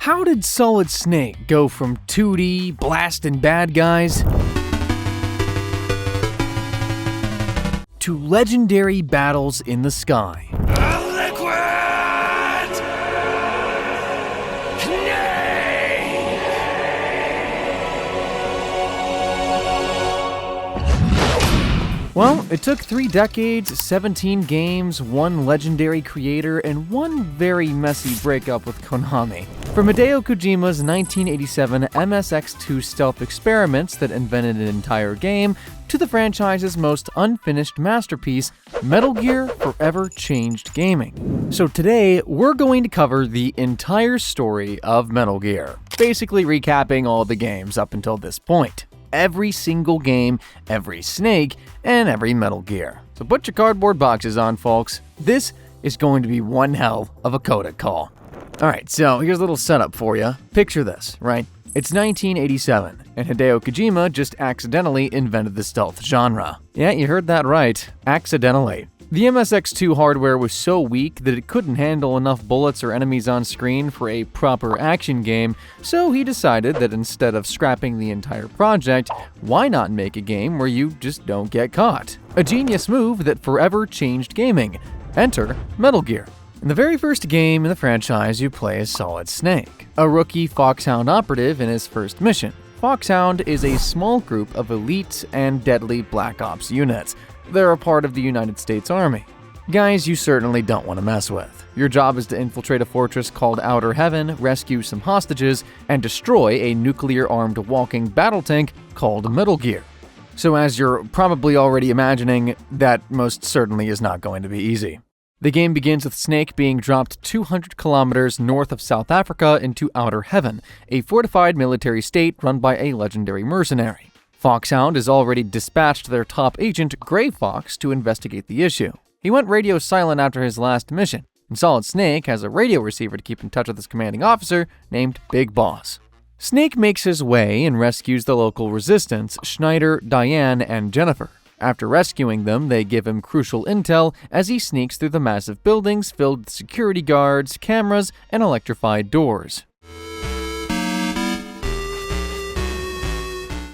How did Solid Snake go from 2D blasting bad guys to legendary battles in the sky? Well, it took 3 decades, 17 games, 1 legendary creator, and 1 very messy breakup with Konami. From Hideo Kojima's 1987 MSX2 stealth experiments that invented an entire game, to the franchise's most unfinished masterpiece, Metal Gear forever changed gaming. So today, we're going to cover the entire story of Metal Gear, basically recapping all the games up until this point. Every single game, every Snake, and every Metal Gear. So put your cardboard boxes on, folks. This is going to be one hell of a codec call. Alright, so here's a little setup for you. Picture this, right? It's 1987, and Hideo Kojima just accidentally invented the stealth genre. Yeah, you heard that right. Accidentally. The MSX2 hardware was so weak that it couldn't handle enough bullets or enemies on screen for a proper action game, so he decided that instead of scrapping the entire project, why not make a game where you just don't get caught? A genius move that forever changed gaming. Enter Metal Gear. In the very first game in the franchise, you play as Solid Snake, a rookie Foxhound operative in his first mission. Foxhound is a small group of elite and deadly Black Ops units. They're a part of the United States Army. Guys you certainly don't want to mess with. Your job is to infiltrate a fortress called Outer Heaven, rescue some hostages, and destroy a nuclear-armed walking battle tank called Metal Gear. So as you're probably already imagining, that most certainly is not going to be easy. The game begins with Snake being dropped 200 kilometers north of South Africa into Outer Heaven, a fortified military state run by a legendary mercenary. Foxhound has already dispatched their top agent, Gray Fox, to investigate the issue. He went radio silent after his last mission, and Solid Snake has a radio receiver to keep in touch with his commanding officer named Big Boss. Snake makes his way and rescues the local resistance, Schneider, Diane, and Jennifer. After rescuing them, they give him crucial intel as he sneaks through the massive buildings filled with security guards, cameras, and electrified doors.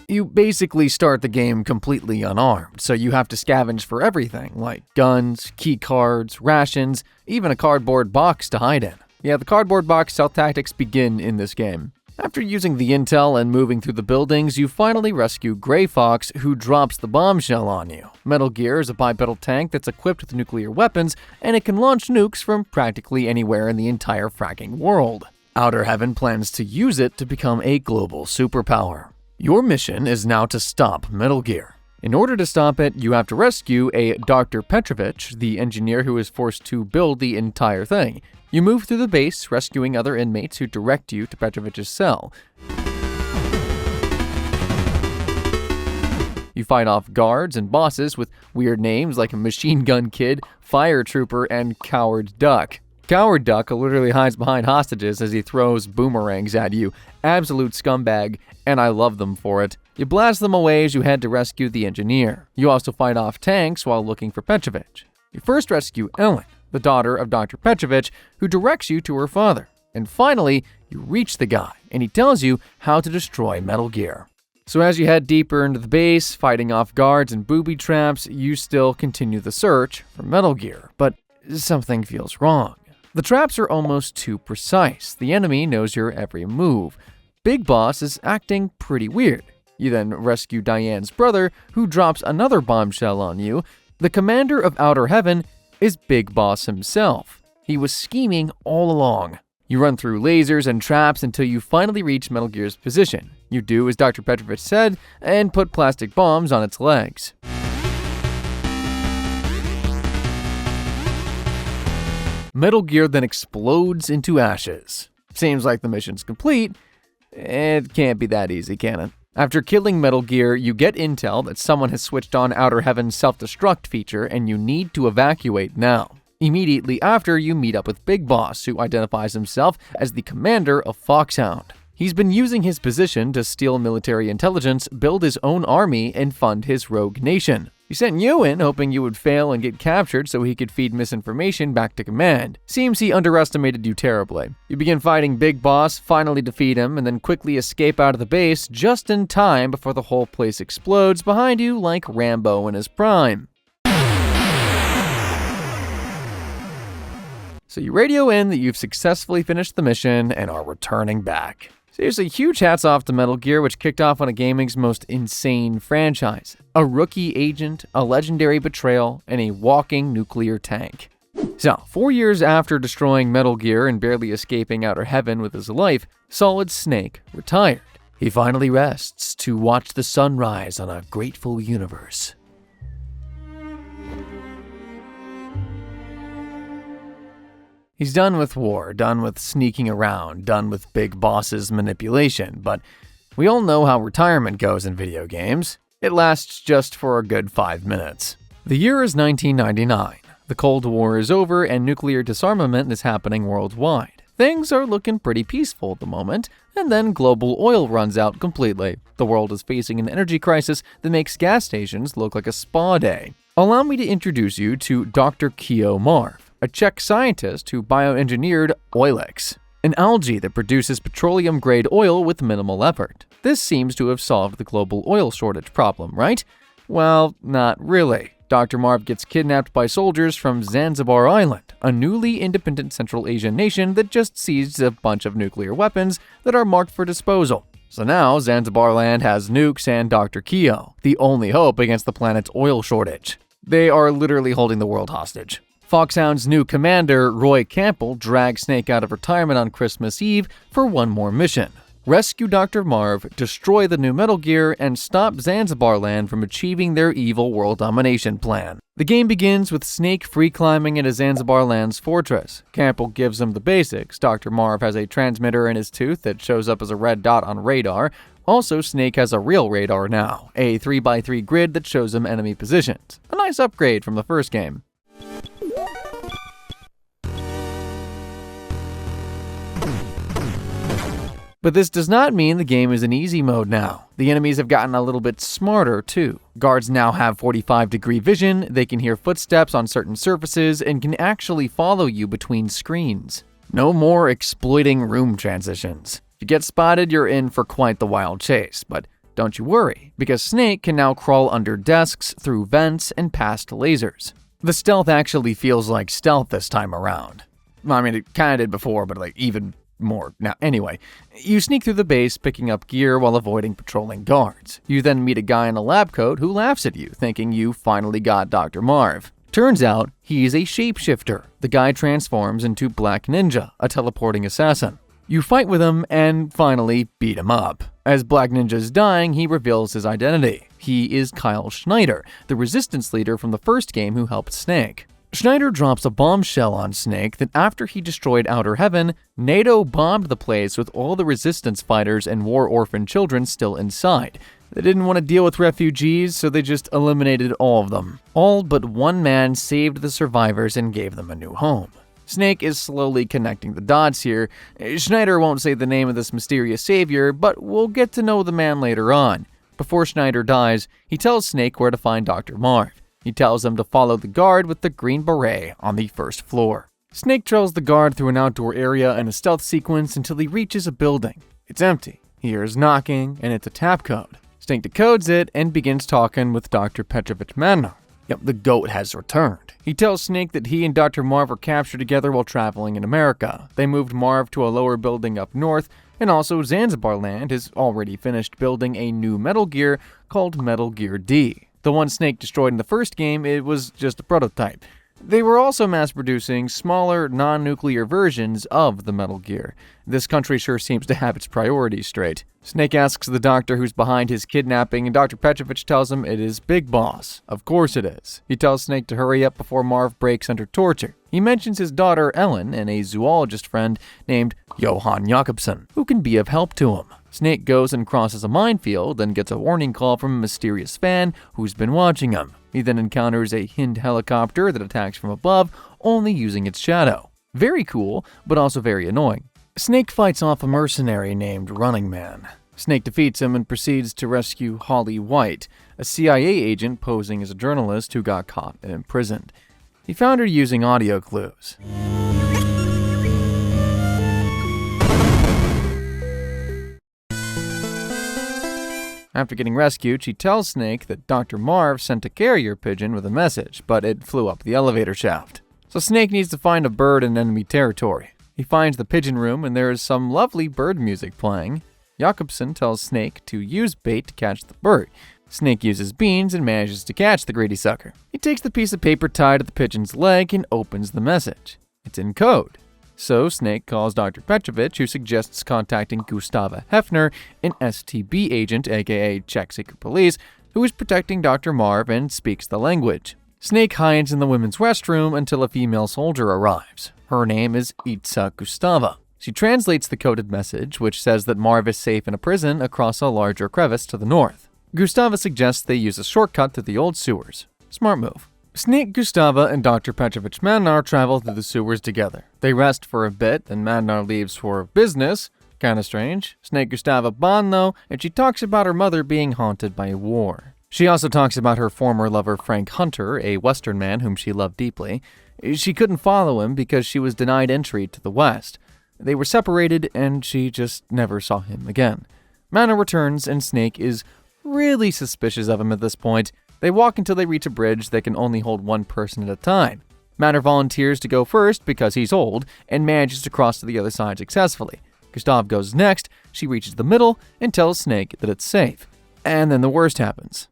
You basically start the game completely unarmed, so you have to scavenge for everything, like guns, key cards, rations, even a cardboard box to hide in. Yeah, the cardboard box stealth tactics begin in this game. After using the intel and moving through the buildings, you finally rescue Gray Fox, who drops the bombshell on you. Metal Gear is a bipedal tank that's equipped with nuclear weapons, and it can launch nukes from practically anywhere in the entire fracking world. Outer Heaven plans to use it to become a global superpower. Your mission is now to stop Metal Gear. In order to stop it, you have to rescue a Dr. Petrovich, the engineer who is forced to build the entire thing. You move through the base, rescuing other inmates who direct you to Petrovich's cell. You fight off guards and bosses with weird names like Machine Gun Kid, Fire Trooper, and Coward Duck. Coward Duck literally hides behind hostages as he throws boomerangs at you. Absolute scumbag, and I love them for it. You blast them away as you head to rescue the engineer. You also fight off tanks while looking for Petrovich. You first rescue Ellen, the daughter of Dr. Petrovich, who directs you to her father. And finally, you reach the guy, and he tells you how to destroy Metal Gear. So as you head deeper into the base, fighting off guards and booby traps, you still continue the search for Metal Gear, but something feels wrong. The traps are almost too precise. The enemy knows your every move. Big Boss is acting pretty weird. You then rescue Diane's brother, who drops another bombshell on you. The commander of Outer Heaven is Big Boss himself. He was scheming all along. You run through lasers and traps until you finally reach Metal Gear's position. You do as Dr. Petrovich said, and put plastic bombs on its legs. Metal Gear then explodes into ashes. Seems like the mission's complete. It can't be that easy, can it? After killing Metal Gear, you get intel that someone has switched on Outer Heaven's self-destruct feature and you need to evacuate now. Immediately after, you meet up with Big Boss, who identifies himself as the commander of Foxhound. He's been using his position to steal military intelligence, build his own army, and fund his rogue nation. He sent you in hoping you would fail and get captured so he could feed misinformation back to command. Seems he underestimated you terribly. You begin fighting Big Boss, finally defeat him, and then quickly escape out of the base just in time before the whole place explodes behind you like Rambo in his prime. So you radio in that you've successfully finished the mission and are returning back. Seriously, huge hats off to Metal Gear, which kicked off one of gaming's most insane franchise. A rookie agent, a legendary betrayal, and a walking nuclear tank. So, 4 years after destroying Metal Gear and barely escaping outer heaven with his life, Solid Snake retired. He finally rests to watch the sunrise on a grateful universe. He's done with war, done with sneaking around, done with Big Boss's manipulation, but we all know how retirement goes in video games. It lasts just for a good 5 minutes. The year is 1999. The Cold War is over and nuclear disarmament is happening worldwide. Things are looking pretty peaceful at the moment, and then global oil runs out completely. The world is facing an energy crisis that makes gas stations look like a spa day. Allow me to introduce you to Dr. Keo Marv, a Czech scientist who bioengineered Oilex, an algae that produces petroleum-grade oil with minimal effort. This seems to have solved the global oil shortage problem, right? Well, not really. Dr. Marv gets kidnapped by soldiers from Zanzibar Island, a newly independent Central Asian nation that just seized a bunch of nuclear weapons that are marked for disposal. So now Zanzibar land has nukes and Dr. Keo, the only hope against the planet's oil shortage. They are literally holding the world hostage. Foxhound's new commander, Roy Campbell, drags Snake out of retirement on Christmas Eve for one more mission. Rescue Dr. Marv, destroy the new Metal Gear, and stop Zanzibar Land from achieving their evil world domination plan. The game begins with Snake free climbing into Zanzibar Land's fortress. Campbell gives him the basics. Dr. Marv has a transmitter in his tooth that shows up as a red dot on radar. Also, Snake has a real radar now, a 3x3 grid that shows him enemy positions. A nice upgrade from the first game. But this does not mean the game is in easy mode now. The enemies have gotten a little bit smarter too. Guards now have 45-degree vision, they can hear footsteps on certain surfaces, and can actually follow you between screens. No more exploiting room transitions. If you get spotted, you're in for quite the wild chase, but don't you worry, because Snake can now crawl under desks, through vents, and past lasers. The stealth actually feels like stealth this time around. I mean, it kinda did before, but even more. Now, anyway, you sneak through the base, picking up gear while avoiding patrolling guards. You then meet a guy in a lab coat who laughs at you, thinking you finally got Dr. Marv. Turns out, he's a shapeshifter. The guy transforms into Black Ninja, a teleporting assassin. You fight with him and finally beat him up. As Black Ninja's dying, he reveals his identity. He is Kyle Schneider, the resistance leader from the first game who helped Snake. Schneider drops a bombshell on Snake that after he destroyed Outer Heaven, NATO bombed the place with all the resistance fighters and war-orphaned children still inside. They didn't want to deal with refugees, so they just eliminated all of them. All but one man saved the survivors and gave them a new home. Snake is slowly connecting the dots here. Schneider won't say the name of this mysterious savior, but we'll get to know the man later on. Before Schneider dies, he tells Snake where to find Dr. Marv. He tells him to follow the guard with the green beret on the first floor. Snake trails the guard through an outdoor area in a stealth sequence until he reaches a building. It's empty. He hears knocking, and it's a tap code. Snake decodes it and begins talking with Dr. Petrovich Manor. Yep, the GOAT has returned. He tells Snake that he and Dr. Marv were captured together while traveling in America. They moved Marv to a lower building up north, and also Zanzibar Land has already finished building a new Metal Gear called Metal Gear D. The one Snake destroyed in the first game, it was just a prototype. They were also mass-producing smaller, non-nuclear versions of the Metal Gear. This country sure seems to have its priorities straight. Snake asks the doctor who's behind his kidnapping, and Dr. Petrovich tells him it is Big Boss. Of course it is. He tells Snake to hurry up before Marv breaks under torture. He mentions his daughter Ellen and a zoologist friend named Johan Jakobsen, who can be of help to him. Snake goes and crosses a minefield, then gets a warning call from a mysterious fan who's been watching him. He then encounters a Hind helicopter that attacks from above, only using its shadow. Very cool, but also very annoying. Snake fights off a mercenary named Running Man. Snake defeats him and proceeds to rescue Holly White, a CIA agent posing as a journalist who got caught and imprisoned. He found her using audio clues. After getting rescued, she tells Snake that Dr. Marv sent a carrier pigeon with a message, but it flew up the elevator shaft. So Snake needs to find a bird in enemy territory. He finds the pigeon room and there is some lovely bird music playing. Jakobsen tells Snake to use bait to catch the bird. Snake uses beans and manages to catch the greedy sucker. He takes the piece of paper tied to the pigeon's leg and opens the message. It's in code. So Snake calls Dr. Petrovich, who suggests contacting Gustava Hefner, an STB agent, aka Czech Secret Police, who is protecting Dr. Marv and speaks the language. Snake hides in the women's restroom until a female soldier arrives. Her name is Itza Gustava. She translates the coded message, which says that Marv is safe in a prison across a larger crevice to the north. Gustava suggests they use a shortcut to the old sewers. Smart move. Snake, Gustava, and Dr. Petrovich Madnar travel through the sewers together. They rest for a bit, and Madnar leaves for business. Kinda strange. Snake Gustava bond though, and she talks about her mother being haunted by a war. She also talks about her former lover Frank Hunter, a Western man whom she loved deeply. She couldn't follow him because she was denied entry to the West. They were separated, and she just never saw him again. Madnar returns, and Snake is really suspicious of him at this point. They walk until they reach a bridge that can only hold one person at a time. Madnar volunteers to go first because he's old and manages to cross to the other side successfully. Gustav goes next, she reaches the middle and tells Snake that it's safe. And then the worst happens.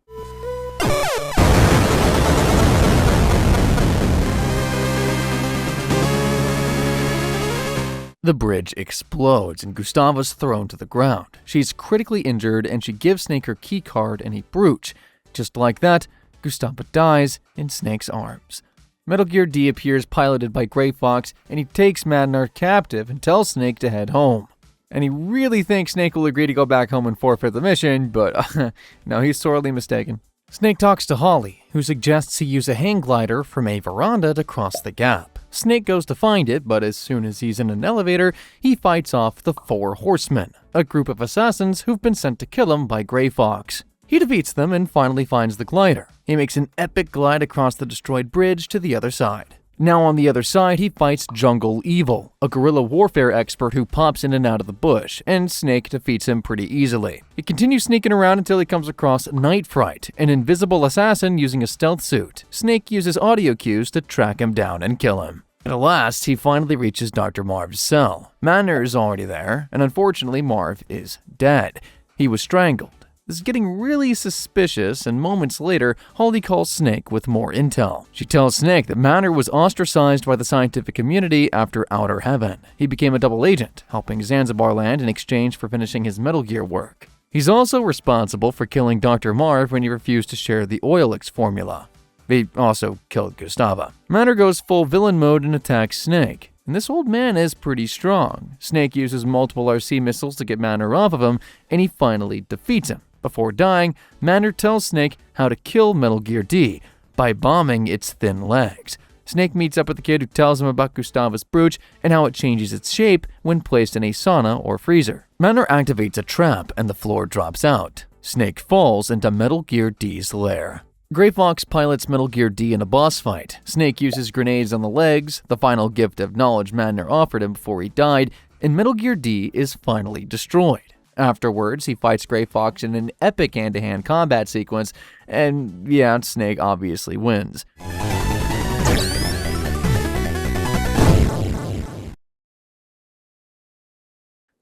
The bridge explodes and Gustava's thrown to the ground. She's critically injured and she gives Snake her key card and a brooch. Just like that, Gustava dies in Snake's arms. Metal Gear D appears piloted by Gray Fox, and he takes Madnar captive and tells Snake to head home. And he really thinks Snake will agree to go back home and forfeit the mission, but no, he's sorely mistaken. Snake talks to Holly, who suggests he use a hang glider from a veranda to cross the gap. Snake goes to find it, but as soon as he's in an elevator, he fights off the Four Horsemen, a group of assassins who've been sent to kill him by Gray Fox. He defeats them and finally finds the glider. He makes an epic glide across the destroyed bridge to the other side. Now on the other side, he fights Jungle Evil, a guerrilla warfare expert who pops in and out of the bush, and Snake defeats him pretty easily. He continues sneaking around until he comes across Night Fright, an invisible assassin using a stealth suit. Snake uses audio cues to track him down and kill him. At last, he finally reaches Dr. Marv's cell. Madnar is already there, and unfortunately Marv is dead. He was strangled. This is getting really suspicious, and moments later, Holly calls Snake with more intel. She tells Snake that Madnar was ostracized by the scientific community after Outer Heaven. He became a double agent, helping Zanzibar land in exchange for finishing his Metal Gear work. He's also responsible for killing Dr. Marv when he refused to share the Oilix formula. He also killed Gustava. Madnar goes full villain mode and attacks Snake. And this old man is pretty strong. Snake uses multiple RC missiles to get Madnar off of him, and he finally defeats him. Before dying, Madnar tells Snake how to kill Metal Gear D by bombing its thin legs. Snake meets up with the kid who tells him about Gustava's brooch and how it changes its shape when placed in a sauna or freezer. Madnar activates a trap and the floor drops out. Snake falls into Metal Gear D's lair. Gray Fox pilots Metal Gear D in a boss fight. Snake uses grenades on the legs, the final gift of knowledge Madnar offered him before he died, and Metal Gear D is finally destroyed. Afterwards, he fights Gray Fox in an epic hand-to-hand combat sequence, and yeah, Snake obviously wins.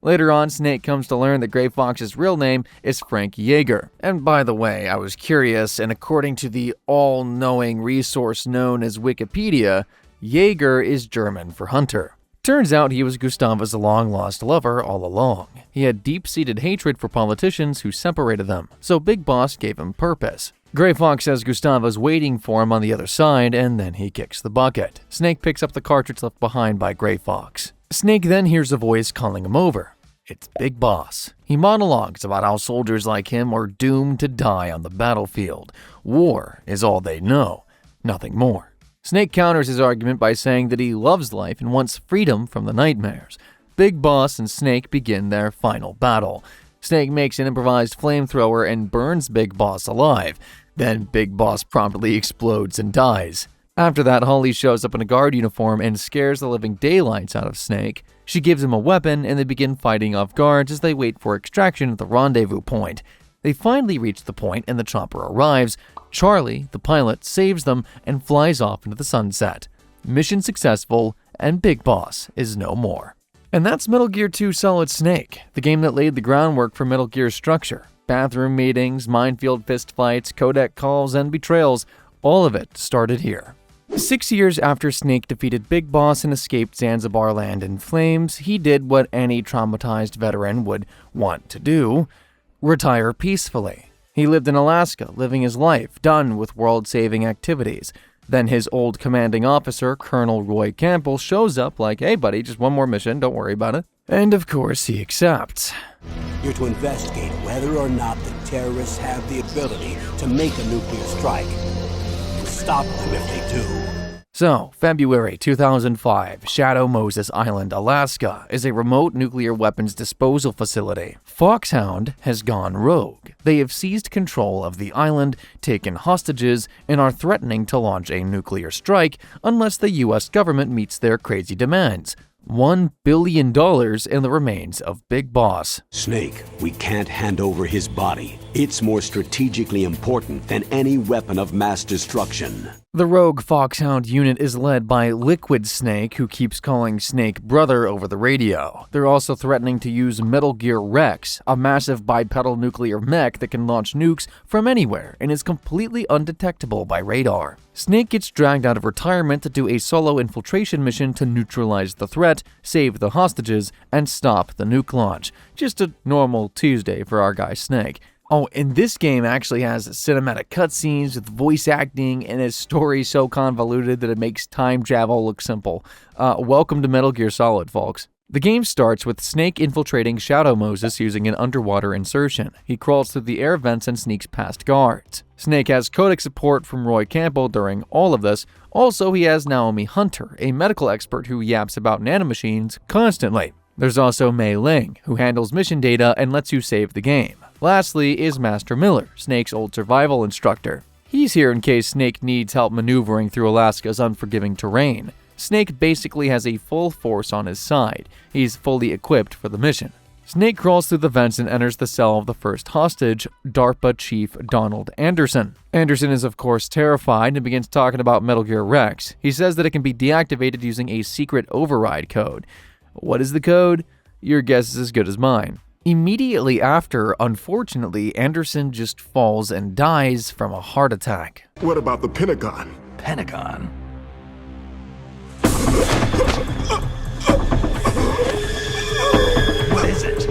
Later on, Snake comes to learn that Gray Fox's real name is Frank Jaeger. And by the way, I was curious, and according to the all-knowing resource known as Wikipedia, Jaeger is German for hunter. Turns out he was Gustava's long-lost lover all along. He had deep-seated hatred for politicians who separated them, so Big Boss gave him purpose. Gray Fox says Gustava's waiting for him on the other side, and then he kicks the bucket. Snake picks up the cartridge left behind by Gray Fox. Snake then hears a voice calling him over. It's Big Boss. He monologues about how soldiers like him are doomed to die on the battlefield. War is all they know, nothing more. Snake counters his argument by saying that he loves life and wants freedom from the nightmares. Big Boss and Snake begin their final battle. Snake makes an improvised flamethrower and burns Big Boss alive. Then Big Boss promptly explodes and dies. After that, Holly shows up in a guard uniform and scares the living daylights out of Snake. She gives him a weapon and they begin fighting off guards as they wait for extraction at the rendezvous point. They finally reach the point and the chopper arrives. Charlie, the pilot, saves them and flies off into the sunset. Mission successful, and Big Boss is no more. And that's Metal Gear 2 Solid Snake, the game that laid the groundwork for Metal Gear's structure. Bathroom meetings, minefield fistfights, codec calls, and betrayals, all of it started here. 6 years after Snake defeated Big Boss and escaped Zanzibar land in flames, he did what any traumatized veteran would want to do: retire peacefully. He lived in Alaska, living his life, done with world-saving activities. Then his old commanding officer, Colonel Roy Campbell, shows up like, "Hey buddy, just one more mission, don't worry about it." And of course he accepts. You're to investigate whether or not the terrorists have the ability to make a nuclear strike. And stop them if they do. So, February 2005, Shadow Moses Island, Alaska, is a remote nuclear weapons disposal facility. Foxhound has gone rogue. They have seized control of the island, taken hostages, and are threatening to launch a nuclear strike unless the US government meets their crazy demands. $1 billion in the remains of Big Boss. Snake, we can't hand over his body. It's more strategically important than any weapon of mass destruction. The rogue Foxhound unit is led by Liquid Snake, who keeps calling Snake brother over the radio. They're also threatening to use Metal Gear Rex, a massive bipedal nuclear mech that can launch nukes from anywhere and is completely undetectable by radar. Snake gets dragged out of retirement to do a solo infiltration mission to neutralize the threat, save the hostages, and stop the nuke launch. Just a normal Tuesday for our guy Snake. Oh, and this game actually has cinematic cutscenes with voice acting and a story so convoluted that it makes time travel look simple. Welcome to Metal Gear Solid, folks. The game starts with Snake infiltrating Shadow Moses using an underwater insertion. He crawls through the air vents and sneaks past guards. Snake has codec support from Roy Campbell during all of this. Also, he has Naomi Hunter, a medical expert who yaps about nanomachines constantly. There's also Mei Ling, who handles mission data and lets you save the game. Lastly is Master Miller, Snake's old survival instructor. He's here in case Snake needs help maneuvering through Alaska's unforgiving terrain. Snake basically has a full force on his side. He's fully equipped for the mission. Snake crawls through the vents and enters the cell of the first hostage, DARPA Chief Donald Anderson. Anderson is of course terrified and begins talking about Metal Gear Rex. He says that it can be deactivated using a secret override code. What is the code? Your guess is as good as mine. Immediately after, unfortunately, Anderson just falls and dies from a heart attack. What about the Pentagon? Pentagon? What is it?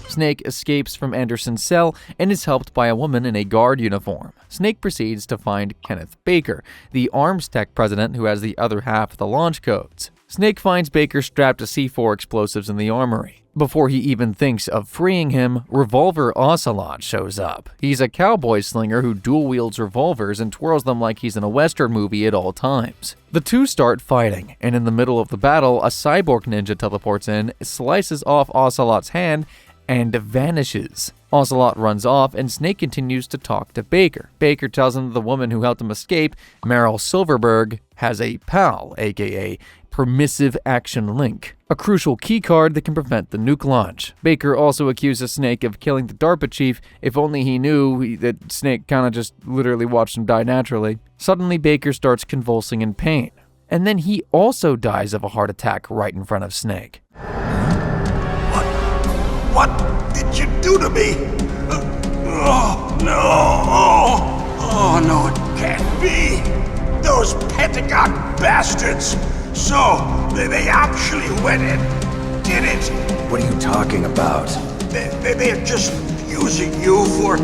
Snake escapes from Anderson's cell and is helped by a woman in a guard uniform. Snake proceeds to find Kenneth Baker, the arms tech president who has the other half of the launch codes. Snake finds Baker strapped to C4 explosives in the armory. Before he even thinks of freeing him, Revolver Ocelot shows up. He's a cowboy slinger who dual-wields revolvers and twirls them like he's in a Western movie at all times. The two start fighting, and in the middle of the battle, a cyborg ninja teleports in, slices off Ocelot's hand, and vanishes. Ocelot runs off, and Snake continues to talk to Baker. Baker tells him the woman who helped him escape, Meryl Silverberg, has a pal, aka Permissive Action Link, a crucial keycard that can prevent the nuke launch. Baker also accuses Snake of killing the DARPA chief. If only he knew that Snake kinda just literally watched him die naturally. Suddenly, Baker starts convulsing in pain. And then he also dies of a heart attack right in front of Snake. What did you do to me? Oh, no! Oh, no, it can't be! Those Pentagon bastards! So, they actually went and did it! What are you talking about? They're just using you for...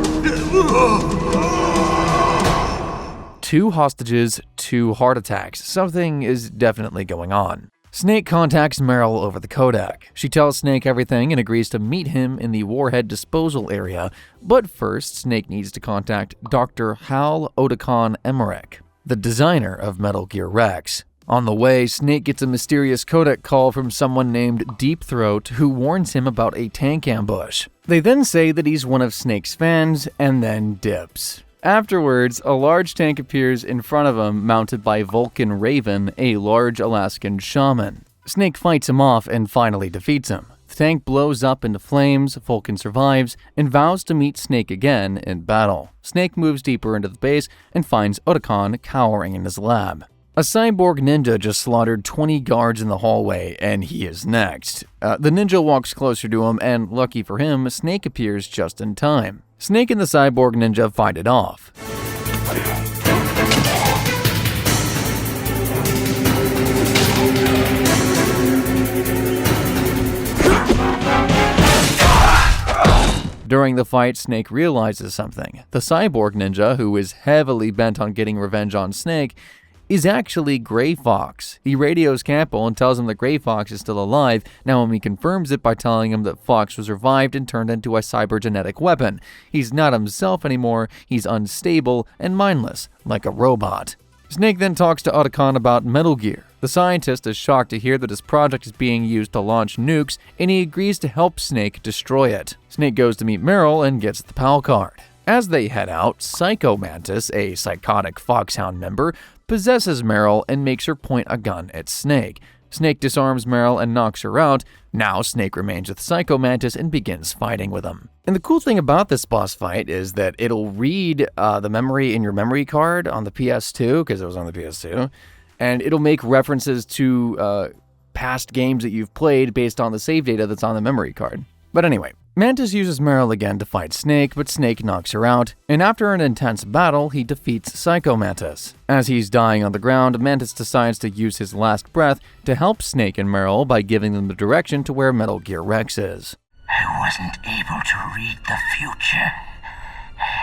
2 hostages, 2 heart attacks. Something is definitely going on. Snake contacts Meryl over the codec. She tells Snake everything and agrees to meet him in the warhead disposal area, but first Snake needs to contact Dr. Hal Otakon Emmerich, the designer of Metal Gear Rex. On the way, Snake gets a mysterious codec call from someone named Deep Throat who warns him about a tank ambush. They then say that he's one of Snake's fans and then dips. Afterwards, a large tank appears in front of him mounted by Vulcan Raven, a large Alaskan shaman. Snake fights him off and finally defeats him. The tank blows up into flames, Vulcan survives, and vows to meet Snake again in battle. Snake moves deeper into the base and finds Otacon cowering in his lab. A cyborg ninja just slaughtered 20 guards in the hallway, and he is next. The ninja walks closer to him, and lucky for him, Snake appears just in time. Snake and the cyborg ninja fight it off. During the fight, Snake realizes something. The cyborg ninja, who is heavily bent on getting revenge on Snake, is actually Gray Fox. He radios Campbell and tells him that Gray Fox is still alive. Naomi confirms it by telling him that Fox was revived and turned into a cybergenetic weapon. He's not himself anymore, he's unstable and mindless, like a robot. Snake then talks to Otacon about Metal Gear. The scientist is shocked to hear that his project is being used to launch nukes, and he agrees to help Snake destroy it. Snake goes to meet Meryl and gets the PAL card. As they head out, Psycho Mantis, a psychotic Foxhound member, possesses Meryl and makes her point a gun at Snake. Snake disarms Meryl and knocks her out. Now Snake remains with Psycho Mantis and begins fighting with him. And the cool thing about this boss fight is that it'll read the memory in your memory card on the PS2, because it was on the PS2, and it'll make references to past games that you've played based on the save data that's on the memory card. But anyway, Mantis uses Meryl again to fight Snake, but Snake knocks her out, and after an intense battle, he defeats Psycho Mantis. As he's dying on the ground, Mantis decides to use his last breath to help Snake and Meryl by giving them the direction to where Metal Gear Rex is. I wasn't able to read the future.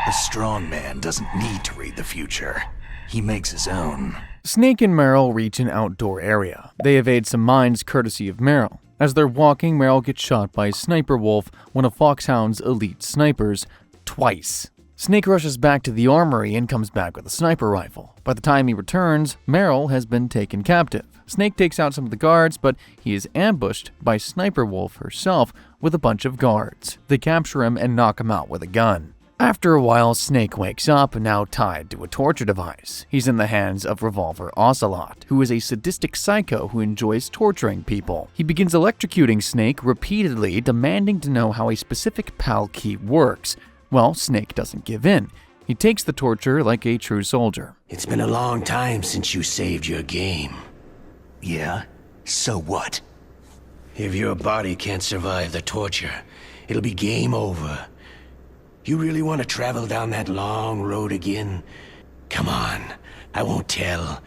A strong man doesn't need to read the future. He makes his own. Snake and Meryl reach an outdoor area. They evade some mines courtesy of Meryl. As they're walking, Meryl gets shot by Sniper Wolf, one of Foxhound's elite snipers, twice. Snake rushes back to the armory and comes back with a sniper rifle. By the time he returns, Meryl has been taken captive. Snake takes out some of the guards, but he is ambushed by Sniper Wolf herself with a bunch of guards. They capture him and knock him out with a gun. After a while, Snake wakes up, now tied to a torture device. He's in the hands of Revolver Ocelot, who is a sadistic psycho who enjoys torturing people. He begins electrocuting Snake repeatedly, demanding to know how a specific PAL key works. Well, Snake doesn't give in. He takes the torture like a true soldier. It's been a long time since you saved your game. Yeah? So what? If your body can't survive the torture, it'll be game over. You really want to travel down that long road again? Come on, I won't tell.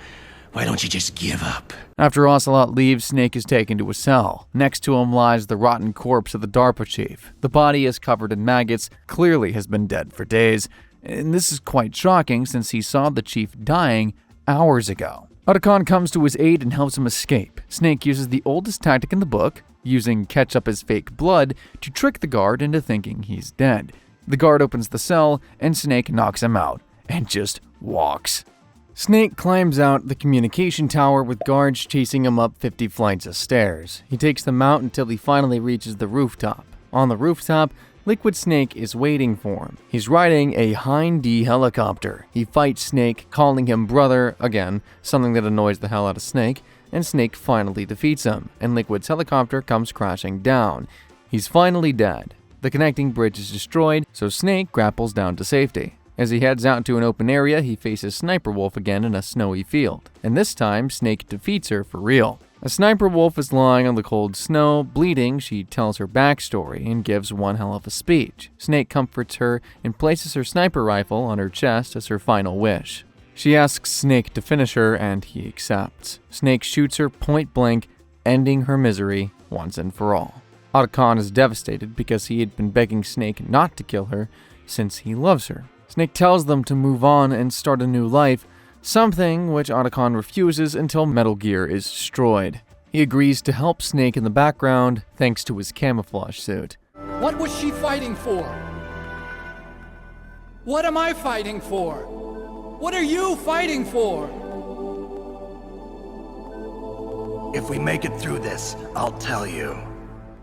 Why don't you just give up? After Ocelot leaves, Snake is taken to a cell. Next to him lies the rotten corpse of the DARPA chief. The body is covered in maggots, clearly has been dead for days. And this is quite shocking since he saw the chief dying hours ago. Otacon comes to his aid and helps him escape. Snake uses the oldest tactic in the book, using ketchup as fake blood, to trick the guard into thinking he's dead. The guard opens the cell, and Snake knocks him out, and just walks. Snake climbs out the communication tower with guards chasing him up 50 flights of stairs. He takes them out until he finally reaches the rooftop. On the rooftop, Liquid Snake is waiting for him. He's riding a Hind D helicopter. He fights Snake, calling him brother, again, something that annoys the hell out of Snake, and Snake finally defeats him, and Liquid's helicopter comes crashing down. He's finally dead. The connecting bridge is destroyed, so Snake grapples down to safety. As he heads out into an open area, he faces Sniper Wolf again in a snowy field. And this time, Snake defeats her for real. As Sniper Wolf is lying on the cold snow, bleeding, she tells her backstory and gives one hell of a speech. Snake comforts her and places her sniper rifle on her chest as her final wish. She asks Snake to finish her, and he accepts. Snake shoots her point blank, ending her misery once and for all. Otacon is devastated because he had been begging Snake not to kill her since he loves her. Snake tells them to move on and start a new life, something which Otacon refuses until Metal Gear is destroyed. He agrees to help Snake in the background thanks to his camouflage suit. What was she fighting for? What am I fighting for? What are you fighting for? If we make it through this, I'll tell you.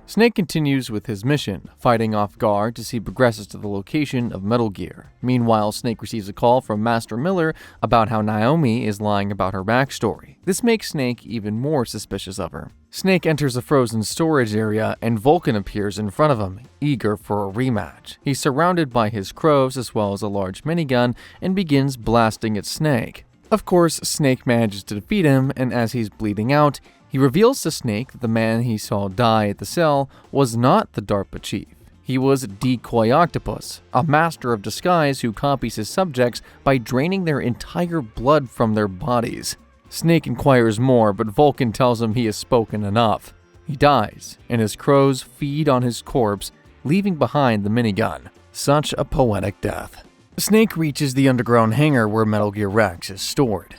Snake continues with his mission, fighting off guard as he progresses to the location of Metal Gear. Meanwhile, Snake receives a call from Master Miller about how Naomi is lying about her backstory. This makes Snake even more suspicious of her. Snake enters a frozen storage area and Vulcan appears in front of him, eager for a rematch. He's surrounded by his crows as well as a large minigun and begins blasting at Snake. Of course, Snake manages to defeat him, and as he's bleeding out, he reveals to Snake that the man he saw die at the cell was not the DARPA chief. He was Decoy Octopus, a master of disguise who copies his subjects by draining their entire blood from their bodies. Snake inquires more, but Vulcan tells him he has spoken enough. He dies, and his crows feed on his corpse, leaving behind the minigun. Such a poetic death. Snake reaches the underground hangar where Metal Gear Rex is stored.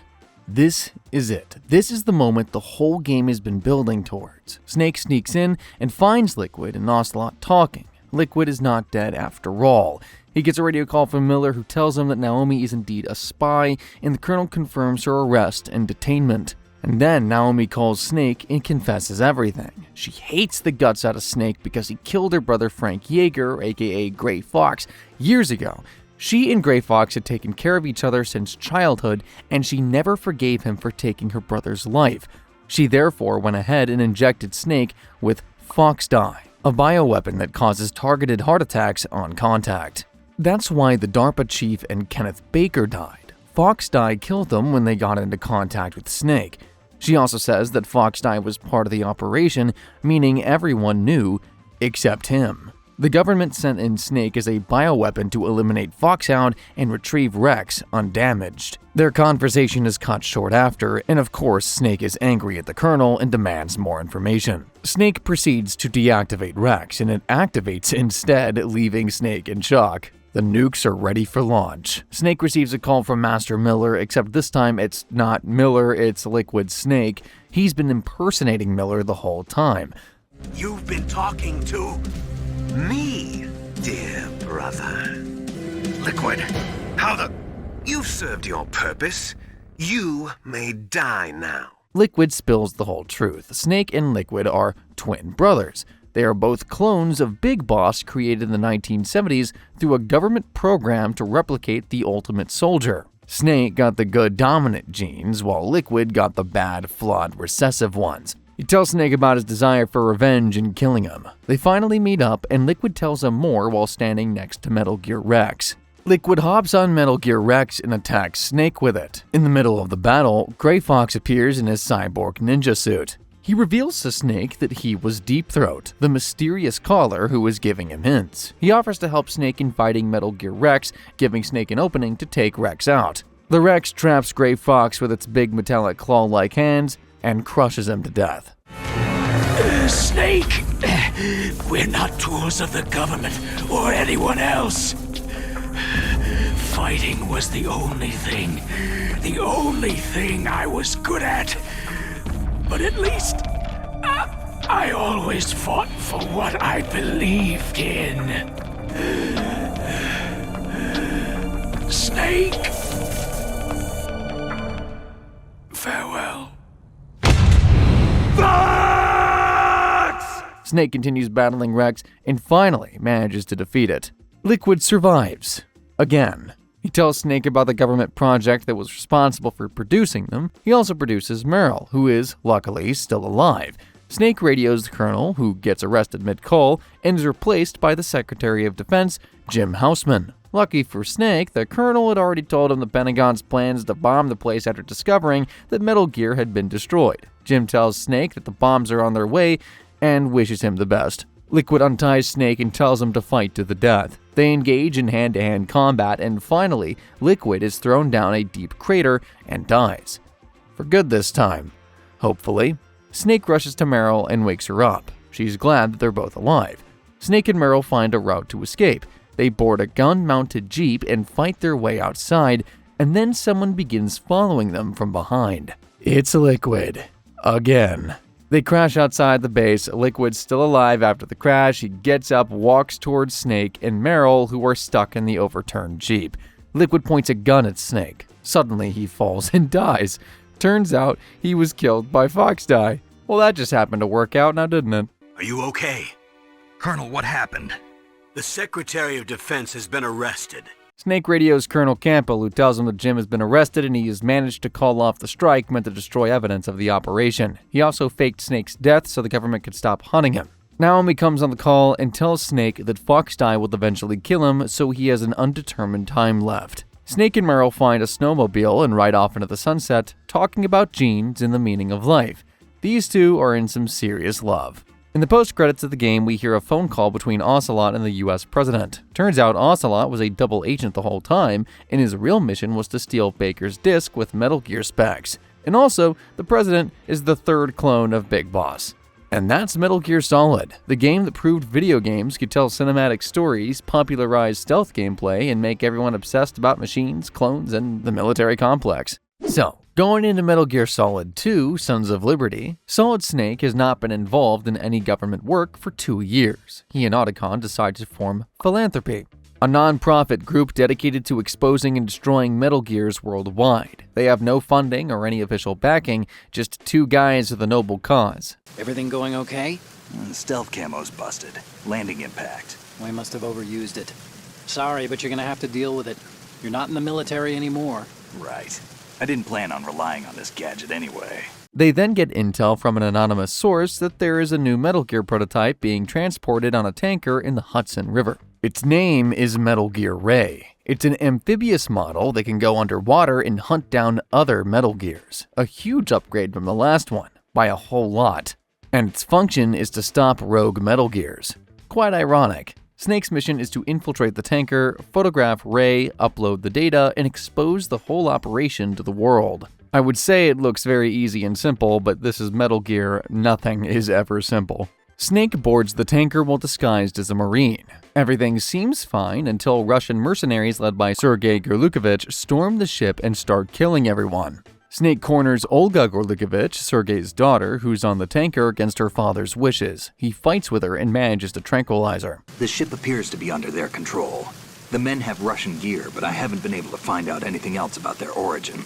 This is it. This is the moment the whole game has been building towards. Snake sneaks in and finds Liquid and Ocelot talking. Liquid is not dead after all. He gets a radio call from Miller who tells him that Naomi is indeed a spy, and the Colonel confirms her arrest and detainment. And then Naomi calls Snake and confesses everything. She hates the guts out of Snake because he killed her brother Frank Yeager, aka Gray Fox, years ago. She and Gray Fox had taken care of each other since childhood, and she never forgave him for taking her brother's life. She therefore went ahead and injected Snake with Fox Dye, a bioweapon that causes targeted heart attacks on contact. That's why the DARPA chief and Kenneth Baker died. Fox Dye killed them when they got into contact with Snake. She also says that Fox Dye was part of the operation, meaning everyone knew except him. The government sent in Snake as a bioweapon to eliminate Foxhound and retrieve Rex undamaged. Their conversation is cut short after, and of course Snake is angry at the Colonel and demands more information. Snake proceeds to deactivate Rex, and it activates instead, leaving Snake in shock. The nukes are ready for launch. Snake receives a call from Master Miller, except this time it's not Miller, it's Liquid Snake. He's been impersonating Miller the whole time. You've been talking to me, dear brother. Liquid, how the... You've served your purpose. You may die now. Liquid spills the whole truth. Snake and Liquid are twin brothers. They are both clones of Big Boss created in the 1970s through a government program to replicate the Ultimate Soldier. Snake got the good dominant genes, while Liquid got the bad, flawed, recessive ones. He tells Snake about his desire for revenge and killing him. They finally meet up, and Liquid tells him more while standing next to Metal Gear Rex. Liquid hops on Metal Gear Rex and attacks Snake with it. In the middle of the battle, Gray Fox appears in his cyborg ninja suit. He reveals to Snake that he was Deep Throat, the mysterious caller who was giving him hints. He offers to help Snake in fighting Metal Gear Rex, giving Snake an opening to take Rex out. The Rex traps Gray Fox with its big metallic claw-like hands and crushes him to death. Snake, we're not tools of the government or anyone else. Fighting was the only thing I was good at. But at least, I always fought for what I believed in. Snake, farewell. Snake continues battling Rex and finally manages to defeat it. Liquid survives. Again. He tells Snake about the government project that was responsible for producing them. He also produces Meryl, who is, luckily, still alive. Snake radios the Colonel, who gets arrested mid-call, and is replaced by the Secretary of Defense, Jim Houseman. Lucky for Snake, the Colonel had already told him the Pentagon's plans to bomb the place after discovering that Metal Gear had been destroyed. Jim tells Snake that the bombs are on their way and wishes him the best. Liquid unties Snake and tells him to fight to the death. They engage in hand-to-hand combat, and finally, Liquid is thrown down a deep crater and dies. For good this time. Hopefully. Snake rushes to Meryl and wakes her up. She's glad that they're both alive. Snake and Meryl find a route to escape. They board a gun-mounted jeep and fight their way outside, and then someone begins following them from behind. It's Liquid. Again. They crash outside the base. Liquid's still alive after the crash. He gets up, walks towards Snake and Meryl, who are stuck in the overturned jeep. Liquid points a gun at Snake. Suddenly, he falls and dies. Turns out, he was killed by Fox Dye. Well, that just happened to work out now, didn't it? Are you okay? Colonel, what happened? The Secretary of Defense has been arrested. Snake radios Colonel Campbell, who tells him that Jim has been arrested and he has managed to call off the strike meant to destroy evidence of the operation. He also faked Snake's death so the government could stop hunting him. Naomi comes on the call and tells Snake that Foxdie will eventually kill him, so he has an undetermined time left. Snake and Merrill find a snowmobile and ride off into the sunset, talking about genes and the meaning of life. These two are in some serious love. In the post-credits of the game, we hear a phone call between Ocelot and the US president. Turns out Ocelot was a double agent the whole time, and his real mission was to steal Baker's disc with Metal Gear specs. And also, the president is the third clone of Big Boss. And that's Metal Gear Solid, the game that proved video games could tell cinematic stories, popularize stealth gameplay, and make everyone obsessed about machines, clones, and the military complex. So, going into Metal Gear Solid 2, Sons of Liberty, Solid Snake has not been involved in any government work for 2 years. He and Otacon decide to form Philanthropy, a non-profit group dedicated to exposing and destroying Metal Gears worldwide. They have no funding or any official backing, just 2 guys with a noble cause. Everything going okay? The stealth camo's busted. Landing impact. We must have overused it. Sorry, but you're gonna have to deal with it. You're not in the military anymore. Right. I didn't plan on relying on this gadget anyway. They then get intel from an anonymous source that there is a new Metal Gear prototype being transported on a tanker in the Hudson River. Its name is Metal Gear Ray. It's an amphibious model that can go underwater and hunt down other Metal Gears. A huge upgrade from the last one, by a whole lot. And its function is to stop rogue Metal Gears. Quite ironic. Snake's mission is to infiltrate the tanker, photograph Ray, upload the data, and expose the whole operation to the world. I would say it looks very easy and simple, but this is Metal Gear. Nothing is ever simple. Snake boards the tanker while disguised as a Marine. Everything seems fine until Russian mercenaries led by Sergei Gorlukovich storm the ship and start killing everyone. Snake corners Olga Gorlukovich, Sergei's daughter, who's on the tanker against her father's wishes. He fights with her and manages to tranquilize her. The ship appears to be under their control. The men have Russian gear, but I haven't been able to find out anything else about their origin.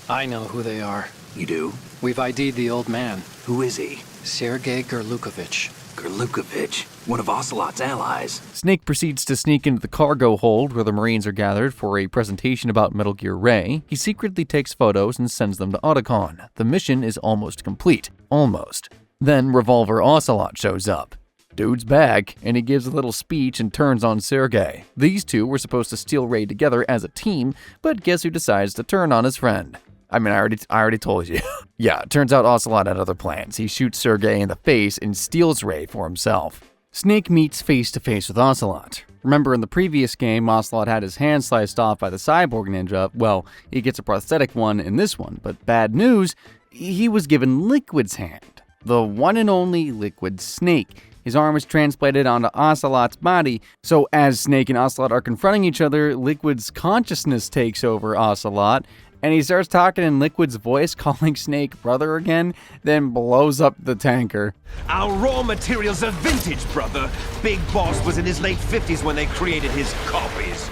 I know who they are. You do? We've ID'd the old man, Who is he? Sergei Gorlukovich. Gorlukovich, one of Ocelot's allies. Snake proceeds to sneak into the cargo hold where the Marines are gathered for a presentation about Metal Gear Ray. He secretly takes photos and sends them to Otacon. The mission is almost complete. Almost. Then Revolver Ocelot shows up. Dude's back, and he gives a little speech and turns on Sergei. These two were supposed to steal Ray together as a team, but guess who decides to turn on his friend? I mean, I already told you. Yeah, it turns out Ocelot had other plans. He shoots Sergei in the face and steals Ray for himself. Snake meets face-to-face with Ocelot. Remember in the previous game, Ocelot had his hand sliced off by the cyborg ninja. Well, he gets a prosthetic one in this one, but bad news, he was given Liquid's hand. The one and only Liquid Snake. His arm is transplanted onto Ocelot's body, so as Snake and Ocelot are confronting each other, Liquid's consciousness takes over Ocelot, and he starts talking in Liquid's voice, calling Snake brother again, then blows up the tanker. Our raw materials are vintage, brother. Big Boss was in his late 50s when they created his copies.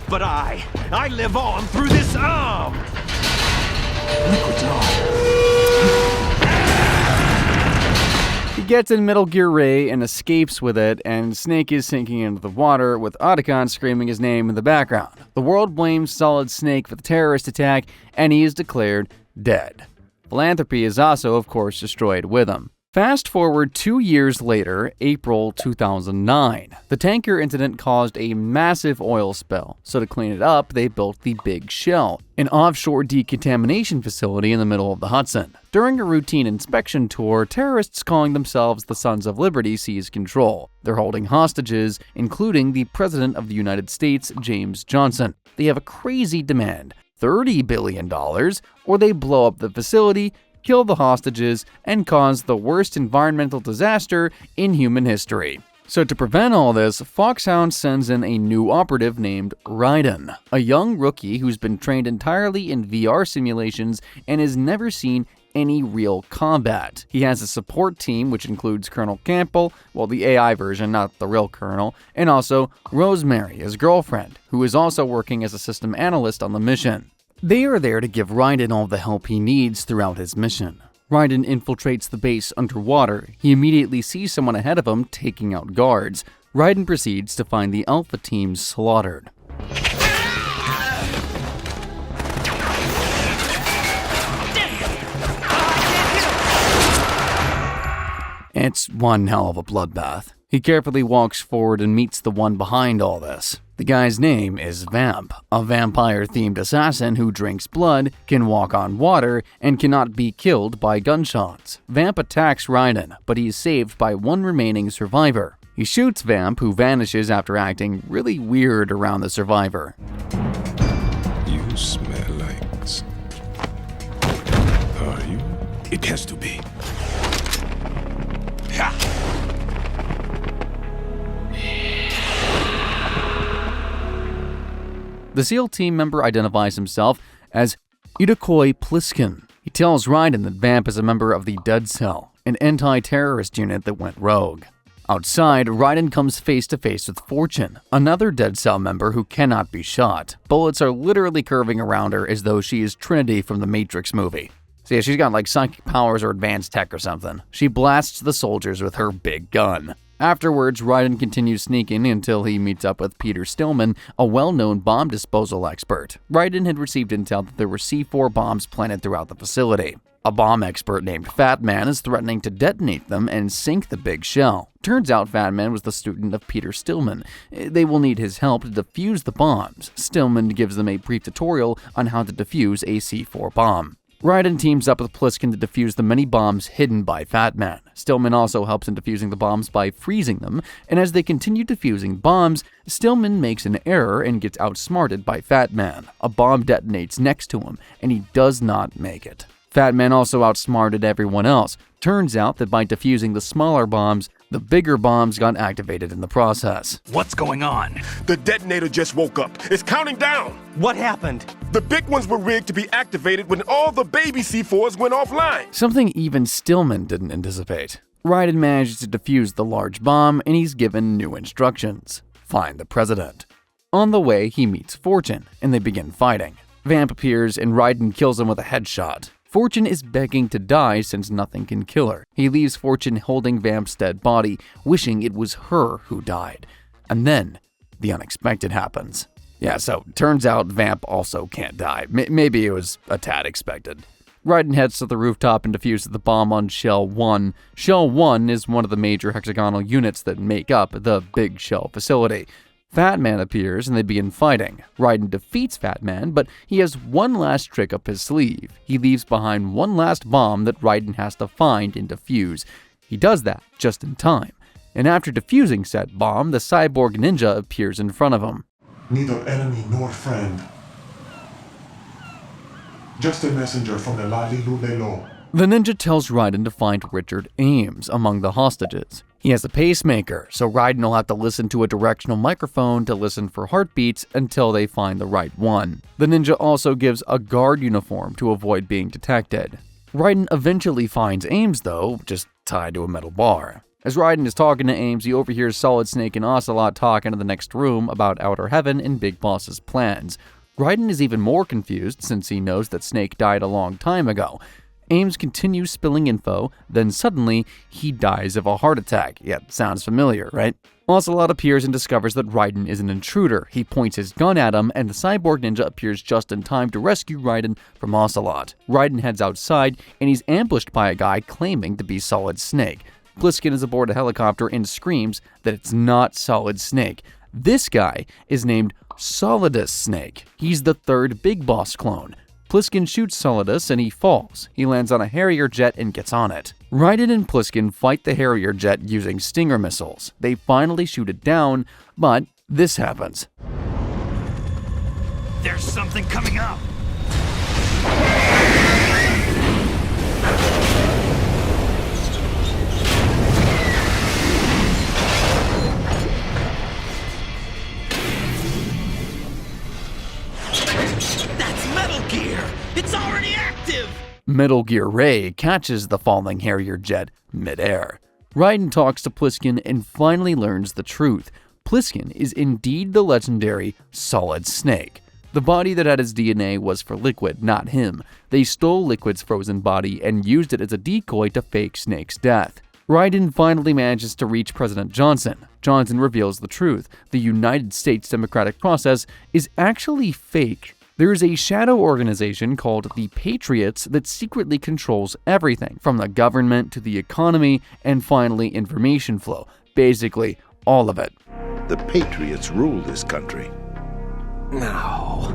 But I live on through this arm! Liquid's arm. He gets in Metal Gear Ray and escapes with it, and Snake is sinking into the water with Otacon screaming his name in the background. The world blames Solid Snake for the terrorist attack, and he is declared dead. Philanthropy is also, of course, destroyed with him. Fast forward 2 years later, April 2009. The tanker incident caused a massive oil spill, so to clean it up, they built the Big Shell, an offshore decontamination facility in the middle of the Hudson. During a routine inspection tour, terrorists calling themselves the Sons of Liberty seize control. They're holding hostages, including the President of the United States, James Johnson. They have a crazy demand, $30 billion, or they blow up the facility, kill the hostages, and cause the worst environmental disaster in human history. So to prevent all this, Foxhound sends in a new operative named Raiden, a young rookie who's been trained entirely in VR simulations and has never seen any real combat. He has a support team which includes Colonel Campbell, well, the AI version, not the real Colonel, and also Rosemary, his girlfriend, who is also working as a system analyst on the mission. They are there to give Raiden all the help he needs throughout his mission. Raiden infiltrates the base underwater. He immediately sees someone ahead of him taking out guards. Raiden proceeds to find the Alpha team slaughtered. It's one hell of a bloodbath. He carefully walks forward and meets the one behind all this. The guy's name is Vamp, a vampire-themed assassin who drinks blood, can walk on water, and cannot be killed by gunshots. Vamp attacks Raiden, but he is saved by one remaining survivor. He shoots Vamp, who vanishes after acting really weird around the survivor. You smell like... Are you? It has to be. Ha! The SEAL team member identifies himself as Itakoi Pliskin. He tells Raiden that Vamp is a member of the Dead Cell, an anti-terrorist unit that went rogue. Outside, Raiden comes face to face with Fortune, another Dead Cell member who cannot be shot. Bullets are literally curving around her as though she is Trinity from the Matrix movie. So yeah, she's got like psychic powers or advanced tech or something. She blasts the soldiers with her big gun. Afterwards, Raiden continues sneaking until he meets up with Peter Stillman, a well-known bomb disposal expert. Raiden had received intel that there were C4 bombs planted throughout the facility. A bomb expert named Fat Man is threatening to detonate them and sink the big shell. Turns out Fat Man was the student of Peter Stillman. They will need his help to defuse the bombs. Stillman gives them a brief tutorial on how to defuse a C4 bomb. Raiden teams up with Pliskin to defuse the many bombs hidden by Fat Man. Stillman also helps in defusing the bombs by freezing them, and as they continue defusing bombs, Stillman makes an error and gets outsmarted by Fat Man. A bomb detonates next to him, and he does not make it. Fat Man also outsmarted everyone else. Turns out that by defusing the smaller bombs, the bigger bombs got activated in the process. What's going on? The detonator just woke up. It's counting down. What happened? The big ones were rigged to be activated when all the baby C4s went offline. Something even Stillman didn't anticipate. Raiden manages to defuse the large bomb, and he's given new instructions. Find the president. On the way, he meets Fortune, and they begin fighting. Vamp appears, and Raiden kills him with a headshot. Fortune is begging to die since nothing can kill her. He leaves Fortune holding Vamp's dead body, wishing it was her who died. And then, the unexpected happens. Yeah, so turns out Vamp also can't die. Maybe it was a tad expected. Raiden heads to the rooftop and defuses the bomb on Shell 1. Shell 1 is one of the major hexagonal units that make up the Big Shell facility. Fat Man appears and they begin fighting. Raiden defeats Fat Man, but he has one last trick up his sleeve. He leaves behind one last bomb that Raiden has to find and defuse. He does that just in time. And after defusing said bomb, the cyborg ninja appears in front of him. Neither enemy nor friend. Just a messenger from the Lalilulelo. The ninja tells Raiden to find Richard Ames among the hostages. He has a pacemaker, so Raiden will have to listen to a directional microphone to listen for heartbeats until they find the right one. The ninja also gives a guard uniform to avoid being detected. Raiden eventually finds Ames though, just tied to a metal bar. As Raiden is talking to Ames, he overhears Solid Snake and Ocelot talking in the next room about Outer Heaven and Big Boss's plans. Raiden is even more confused since he knows that Snake died a long time ago. Ames continues spilling info, then suddenly, he dies of a heart attack. Yeah, sounds familiar, right? Ocelot appears and discovers that Raiden is an intruder. He points his gun at him, and the cyborg ninja appears just in time to rescue Raiden from Ocelot. Raiden heads outside, and he's ambushed by a guy claiming to be Solid Snake. Pliskin is aboard a helicopter and screams that it's not Solid Snake. This guy is named Solidus Snake. He's the third Big Boss clone. Pliskin shoots Solidus and he falls. He lands on a Harrier jet and gets on it. Raiden and Pliskin fight the Harrier jet using Stinger missiles. They finally shoot it down, but this happens. There's something coming up! It's already active! Metal Gear Ray catches the falling Harrier jet midair. Raiden talks to Pliskin and finally learns the truth. Pliskin is indeed the legendary Solid Snake. The body that had his DNA was for Liquid, not him. They stole Liquid's frozen body and used it as a decoy to fake Snake's death. Raiden finally manages to reach President Johnson. Johnson reveals the truth. The United States democratic process is actually fake. There is a shadow organization called the Patriots that secretly controls everything, from the government to the economy and finally information flow. Basically, all of it. The Patriots rule this country. No.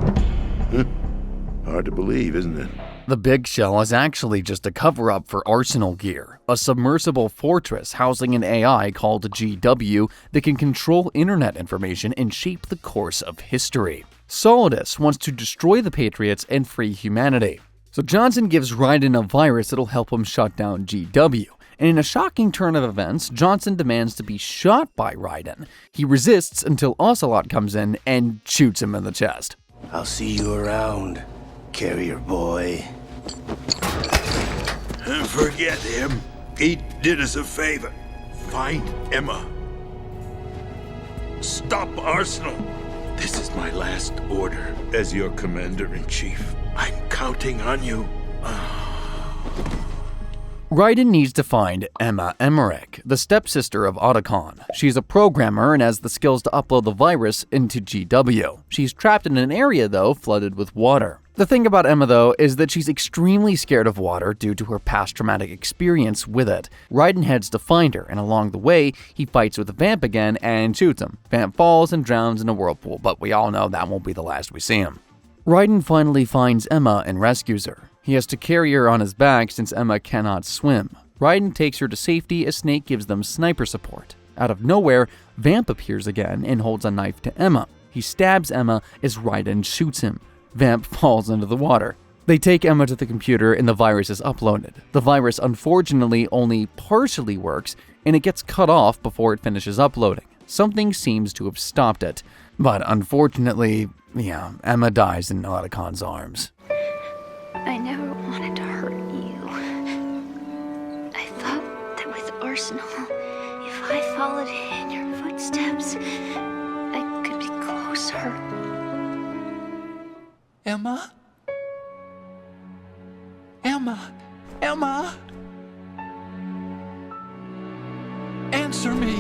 Hard to believe, isn't it? The Big Shell is actually just a cover-up for Arsenal Gear, a submersible fortress housing an AI called GW that can control internet information and shape the course of history. Solidus wants to destroy the Patriots and free humanity. So Johnson gives Raiden a virus that'll help him shut down GW. And in a shocking turn of events, Johnson demands to be shot by Raiden. He resists until Ocelot comes in and shoots him in the chest. I'll see you around, carrier boy. Forget him. He did us a favor. Find Emma. Stop Arsenal. This is my last order as your commander-in-chief. I'm counting on you. Raiden needs to find Emma Emmerich, the stepsister of Otacon. She's a programmer and has the skills to upload the virus into GW. She's trapped in an area, though, flooded with water. The thing about Emma, though, is that she's extremely scared of water due to her past traumatic experience with it. Raiden heads to find her, and along the way, he fights with Vamp again and shoots him. Vamp falls and drowns in a whirlpool, but we all know that won't be the last we see him. Raiden finally finds Emma and rescues her. He has to carry her on his back since Emma cannot swim. Raiden takes her to safety as Snake gives them sniper support. Out of nowhere, Vamp appears again and holds a knife to Emma. He stabs Emma as Raiden shoots him. Vamp falls into the water. They take Emma to the computer and the virus is uploaded. The virus unfortunately only partially works and it gets cut off before it finishes uploading. Something seems to have stopped it. But unfortunately, Emma dies in Otacon's arms. I never wanted to hurt you. I thought that with Arsenal, if I followed in your footsteps, I could be closer. Emma? Emma? Emma? Answer me!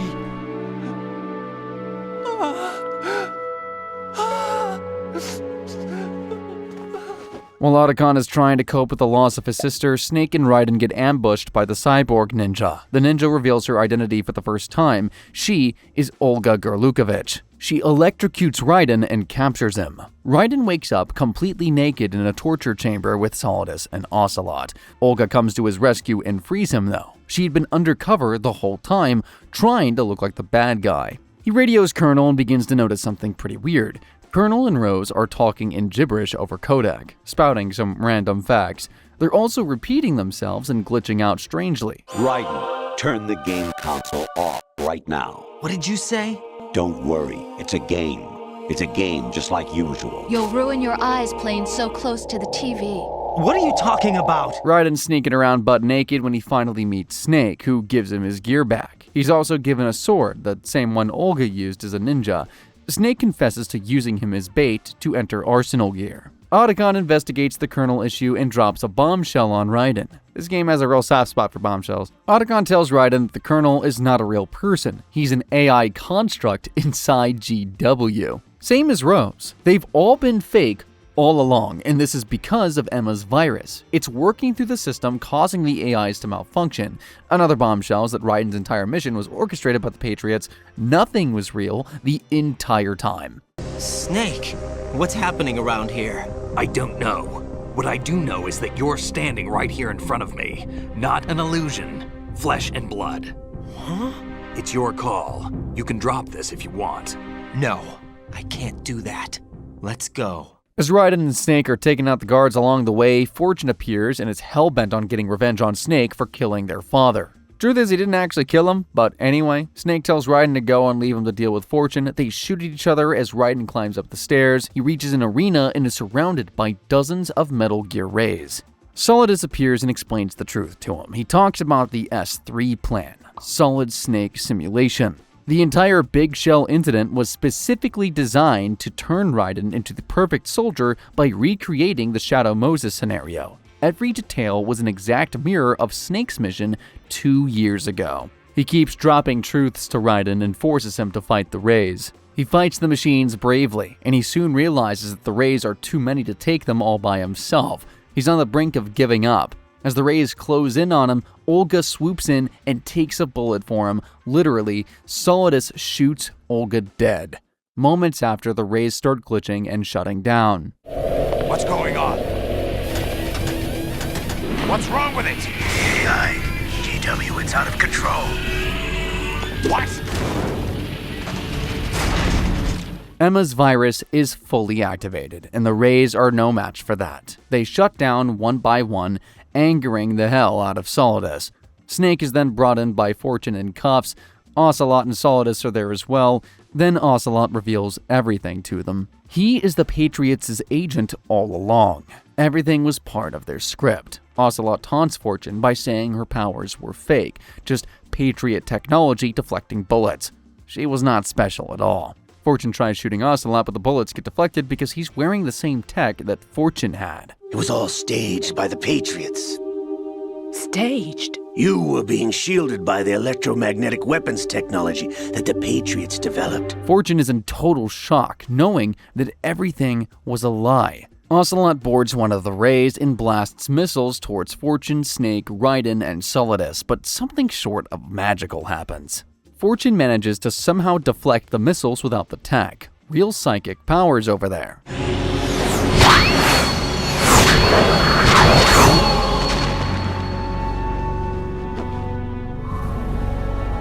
While Otacon is trying to cope with the loss of his sister, Snake and Raiden get ambushed by the cyborg ninja. The ninja reveals her identity for the first time. She is Olga Gurlukovich. She electrocutes Raiden and captures him. Raiden wakes up completely naked in a torture chamber with Solidus and Ocelot. Olga comes to his rescue and frees him, though. She'd been undercover the whole time, trying to look like the bad guy. He radios Colonel and begins to notice something pretty weird. Colonel and Rose are talking in gibberish over codec, spouting some random facts. They're also repeating themselves and glitching out strangely. Raiden, turn the game console off right now. What did you say? Don't worry, it's a game. It's a game just like usual. You'll ruin your eyes playing so close to the TV. What are you talking about? Raiden's sneaking around butt naked when he finally meets Snake, who gives him his gear back. He's also given a sword, the same one Olga used as a ninja. Snake confesses to using him as bait to enter Arsenal Gear. Otacon investigates the Colonel issue and drops a bombshell on Raiden. This game has a real soft spot for bombshells. Otacon tells Raiden that the Colonel is not a real person. He's an AI construct inside GW. Same as Rose. They've all been fake all along, and this is because of Emma's virus. It's working through the system, causing the AIs to malfunction. Another bombshell is that Raiden's entire mission was orchestrated by the Patriots. Nothing was real the entire time. Snake, what's happening around here? I don't know. What I do know is that you're standing right here in front of me. Not an illusion. Flesh and blood. Huh? It's your call. You can drop this if you want. No, I can't do that. Let's go. As Raiden and Snake are taking out the guards along the way, Fortune appears and is hell-bent on getting revenge on Snake for killing their father. Truth is, he didn't actually kill him, but anyway, Snake tells Raiden to go and leave him to deal with Fortune. They shoot at each other as Raiden climbs up the stairs. He reaches an arena and is surrounded by dozens of Metal Gear Rays. Solidus appears and explains the truth to him. He talks about the S3 plan, Solid Snake Simulation. The entire Big Shell incident was specifically designed to turn Raiden into the perfect soldier by recreating the Shadow Moses scenario. Every detail was an exact mirror of Snake's mission 2 years ago. He keeps dropping truths to Raiden and forces him to fight the Rays. He fights the machines bravely, and he soon realizes that the Rays are too many to take them all by himself. He's on the brink of giving up. As the Rays close in on him, Olga swoops in and takes a bullet for him. Literally, Solidus shoots Olga dead. Moments after, the Rays start glitching and shutting down. What's going on? What's wrong with it? AI, GW, it's out of control. What? Emma's virus is fully activated, and the Rays are no match for that. They shut down one by one, angering the hell out of Solidus. Snake is then brought in by Fortune in cuffs. Ocelot and Solidus are there as well. Then Ocelot reveals everything to them. He is the Patriots' agent all along. Everything was part of their script. Ocelot taunts Fortune by saying her powers were fake, just Patriot technology deflecting bullets. She was not special at all. Fortune tries shooting Ocelot, but the bullets get deflected because he's wearing the same tech that Fortune had. It was all staged by the Patriots. Staged? You were being shielded by the electromagnetic weapons technology that the Patriots developed. Fortune is in total shock, knowing that everything was a lie. Ocelot boards one of the Rays and blasts missiles towards Fortune, Snake, Raiden, and Solidus, but something short of magical happens. Fortune manages to somehow deflect the missiles without the tech. Real psychic powers over there.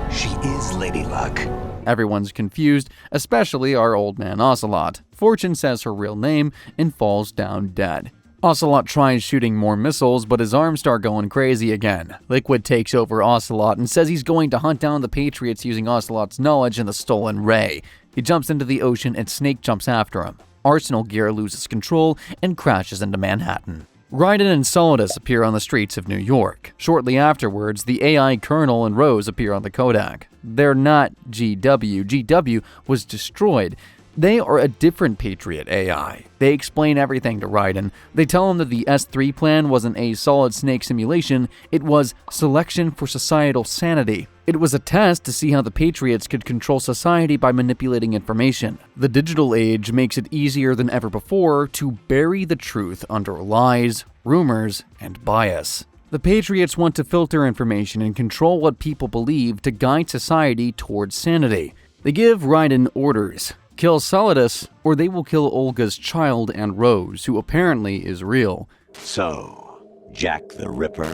She is Lady Luck. Everyone's confused, especially our old man Ocelot. Fortune says her real name and falls down dead. Ocelot tries shooting more missiles, but his arms start going crazy again. Liquid takes over Ocelot and says he's going to hunt down the Patriots using Ocelot's knowledge and the stolen ray. He jumps into the ocean and Snake jumps after him. Arsenal gear loses control and crashes into Manhattan. Raiden and Solidus appear on the streets of New York. Shortly afterwards, the AI Colonel and Rose appear on the Kodak. They're not GW. GW was destroyed. They are a different Patriot AI. They explain everything to Raiden. They tell him that the S3 plan wasn't a Solid Snake simulation, it was selection for societal sanity. It was a test to see how the Patriots could control society by manipulating information. The digital age makes it easier than ever before to bury the truth under lies, rumors, and bias. The Patriots want to filter information and control what people believe to guide society towards sanity. They give Raiden orders. Kill Solidus, or they will kill Olga's child and Rose, who apparently is real. So, Jack the Ripper,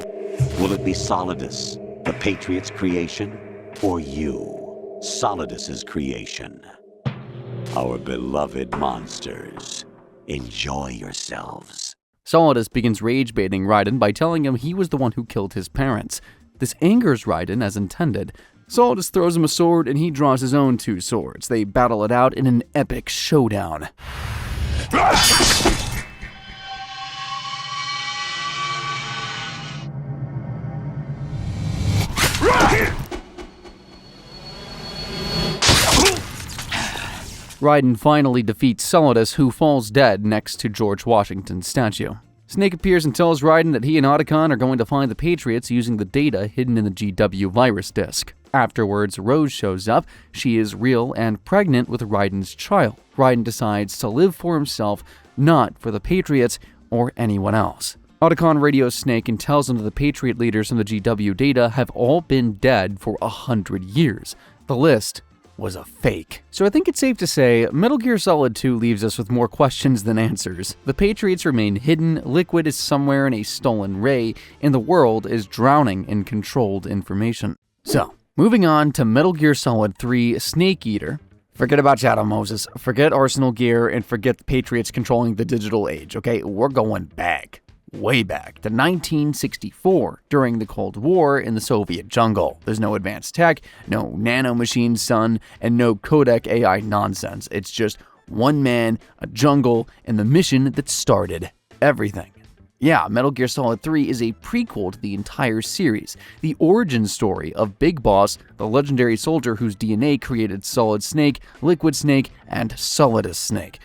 will it be Solidus, the Patriots' creation, or you, Solidus's creation? Our beloved monsters, enjoy yourselves. Solidus begins rage-baiting Raiden by telling him he was the one who killed his parents. This angers Raiden as intended. Solidus throws him a sword and he draws his own 2 swords. They battle it out in an epic showdown. Raiden finally defeats Solidus, who falls dead next to George Washington's statue. Snake appears and tells Raiden that he and Otacon are going to find the Patriots using the data hidden in the GW virus disk. Afterwards, Rose shows up. She is real and pregnant with Raiden's child. Raiden decides to live for himself, not for the Patriots or anyone else. Otacon radios Snake and tells him that the Patriot leaders from the GW data have all been dead for 100 years. The list was a fake. So I think it's safe to say Metal Gear Solid 2 leaves us with more questions than answers. The Patriots remain hidden, Liquid is somewhere in a stolen ray, and the world is drowning in controlled information. So, moving on to Metal Gear Solid 3 Snake Eater. Forget about Shadow Moses, forget Arsenal gear, and forget the Patriots controlling the digital age, okay? We're going back. Way back to 1964, during the Cold War in the Soviet jungle. There's no advanced tech, no nanomachine sun, and no codec AI nonsense. It's just one man, a jungle, and the mission that started everything. Yeah, Metal Gear Solid 3 is a prequel to the entire series, the origin story of Big Boss, the legendary soldier whose DNA created Solid Snake, Liquid Snake, and Solidus Snake.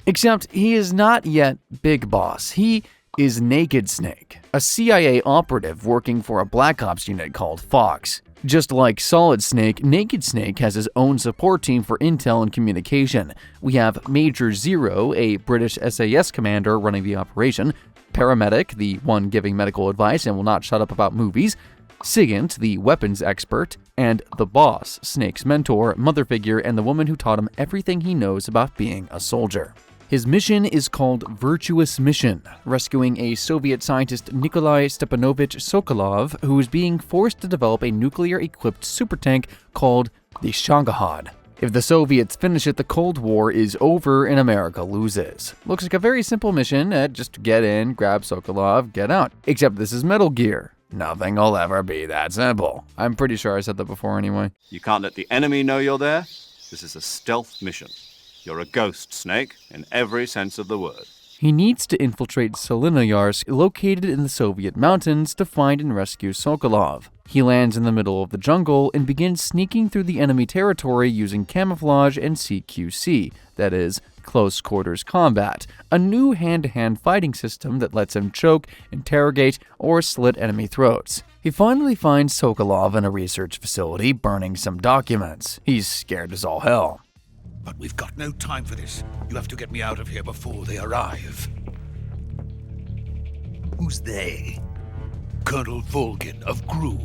Except he is not yet Big Boss. He is Naked Snake, a CIA operative working for a Black Ops unit called Fox. Just like Solid Snake, Naked Snake has his own support team for intel and communication. We have Major Zero, a British SAS commander running the operation, Paramedic, the one giving medical advice and will not shut up about movies, Sigint, the weapons expert, and the Boss, Snake's mentor, mother figure, and the woman who taught him everything he knows about being a soldier. His mission is called Virtuous Mission, rescuing a Soviet scientist Nikolai Stepanovich Sokolov, who is being forced to develop a nuclear-equipped supertank called the Shagohod. If the Soviets finish it, the Cold War is over and America loses. Looks like a very simple mission, just get in, grab Sokolov, get out. Except this is Metal Gear. Nothing will ever be that simple. I'm pretty sure I said that before anyway. You can't let the enemy know you're there. This is a stealth mission. You're a ghost, Snake, in every sense of the word. He needs to infiltrate Selinoyarsk, located in the Soviet mountains, to find and rescue Sokolov. He lands in the middle of the jungle and begins sneaking through the enemy territory using camouflage and CQC, that is, close quarters combat, a new hand-to-hand fighting system that lets him choke, interrogate, or slit enemy throats. He finally finds Sokolov in a research facility burning some documents. He's scared as all hell. But we've got no time for this. You have to get me out of here before they arrive. Who's they? Colonel Volgin of GRU.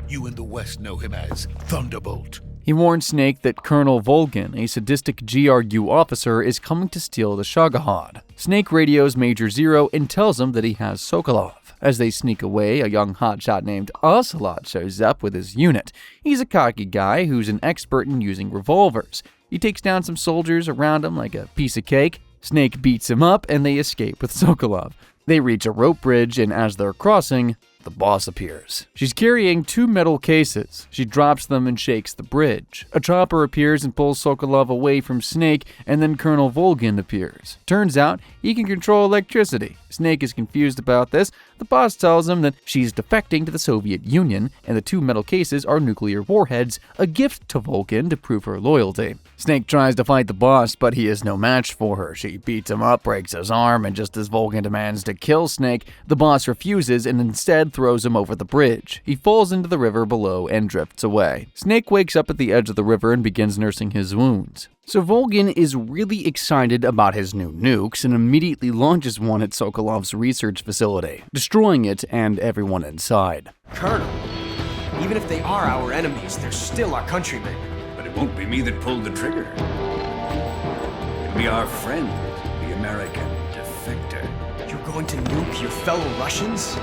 You in the West know him as Thunderbolt. He warns Snake that Colonel Volgin, a sadistic GRU officer, is coming to steal the Shagohod. Snake radios Major Zero and tells him that he has Sokolov. As they sneak away, a young hotshot named Ocelot shows up with his unit. He's a cocky guy who's an expert in using revolvers. He takes down some soldiers around him like a piece of cake. Snake beats him up and they escape with Sokolov. They reach a rope bridge and as they're crossing, the boss appears. She's carrying 2 metal cases. She drops them and shakes the bridge. A chopper appears and pulls Sokolov away from Snake, and then Colonel Volgin appears. Turns out, he can control electricity. Snake is confused about this. The boss tells him that she's defecting to the Soviet Union, and the 2 metal cases are nuclear warheads, a gift to Volgin to prove her loyalty. Snake tries to fight the boss, but he is no match for her. She beats him up, breaks his arm, and just as Volgin demands to kill Snake, the boss refuses and instead throws him over the bridge. He falls into the river below and drifts away. Snake wakes up at the edge of the river and begins nursing his wounds. So Volgin is really excited about his new nukes and immediately launches one at Sokolov's research facility, destroying it and everyone inside. Colonel, even if they are our enemies, they're still our countrymen. But it won't be me that pulled the trigger. It'll be our friend, the American defector. You're going to nuke your fellow Russians?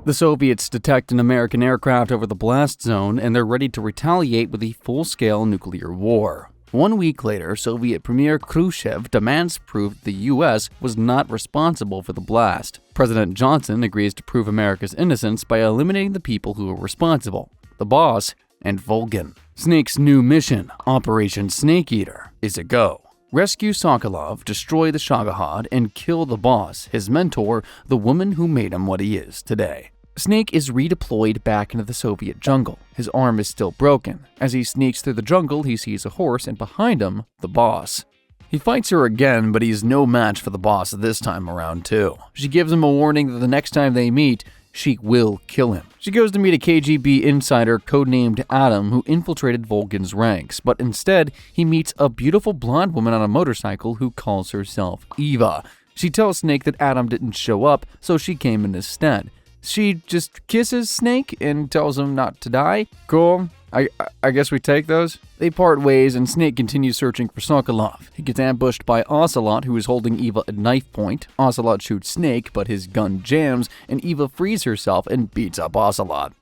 The Soviets detect an American aircraft over the blast zone, and they're ready to retaliate with a full-scale nuclear war. 1 week later, Soviet Premier Khrushchev demands proof that the U.S. was not responsible for the blast. President Johnson agrees to prove America's innocence by eliminating the people who were responsible, the boss and Volgin. Snake's new mission, Operation Snake Eater, is a go. Rescue Sokolov, destroy the Shagohod, and kill the boss, his mentor, the woman who made him what he is today. Snake is redeployed back into the Soviet jungle. His arm is still broken. As he sneaks through the jungle, he sees a horse, and behind him, the boss. He fights her again, but he's no match for the boss this time around too. She gives him a warning that the next time they meet, she will kill him. She goes to meet a KGB insider codenamed Adam who infiltrated Volgin's ranks, but instead, he meets a beautiful blonde woman on a motorcycle who calls herself Eva. She tells Snake that Adam didn't show up, so she came in his stead. She just kisses Snake and tells him not to die. Cool. I guess we take those. They part ways and Snake continues searching for Sokolov. He gets ambushed by Ocelot, who is holding Eva at knife point. Ocelot shoots Snake, but his gun jams, and Eva frees herself and beats up Ocelot.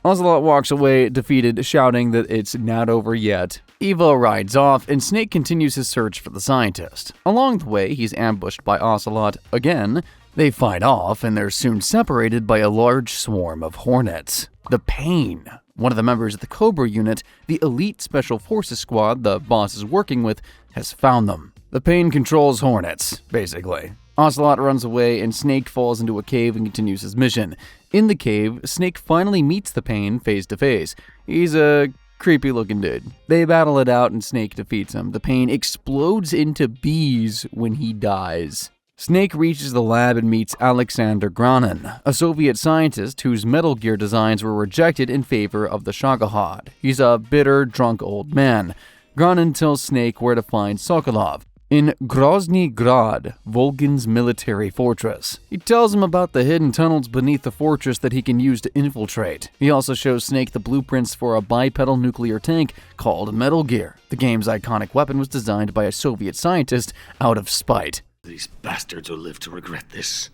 Ocelot walks away defeated, shouting that it's not over yet. Eva rides off, and Snake continues his search for the scientist. Along the way, he's ambushed by Ocelot again, They fight off, and they're soon separated by a large swarm of hornets. The Pain, one of the members of the Cobra unit, the elite Special Forces squad the boss is working with, has found them. The Pain controls hornets, basically. Ocelot runs away, and Snake falls into a cave and continues his mission. In the cave, Snake finally meets the Pain face to face. He's a creepy looking dude. They battle it out and Snake defeats him. The Pain explodes into bees when he dies. Snake reaches the lab and meets Alexander Granin, a Soviet scientist whose Metal Gear designs were rejected in favor of the Shagohod. He's a bitter, drunk old man. Granin tells Snake where to find Sokolov in Grozny Grad, Volgin's military fortress. He tells him about the hidden tunnels beneath the fortress that he can use to infiltrate. He also shows Snake the blueprints for a bipedal nuclear tank called Metal Gear. The game's iconic weapon was designed by a Soviet scientist out of spite. These bastards will live to regret this.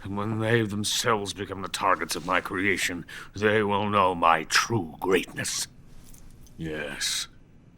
And when they themselves become the targets of my creation, they will know my true greatness. Yes,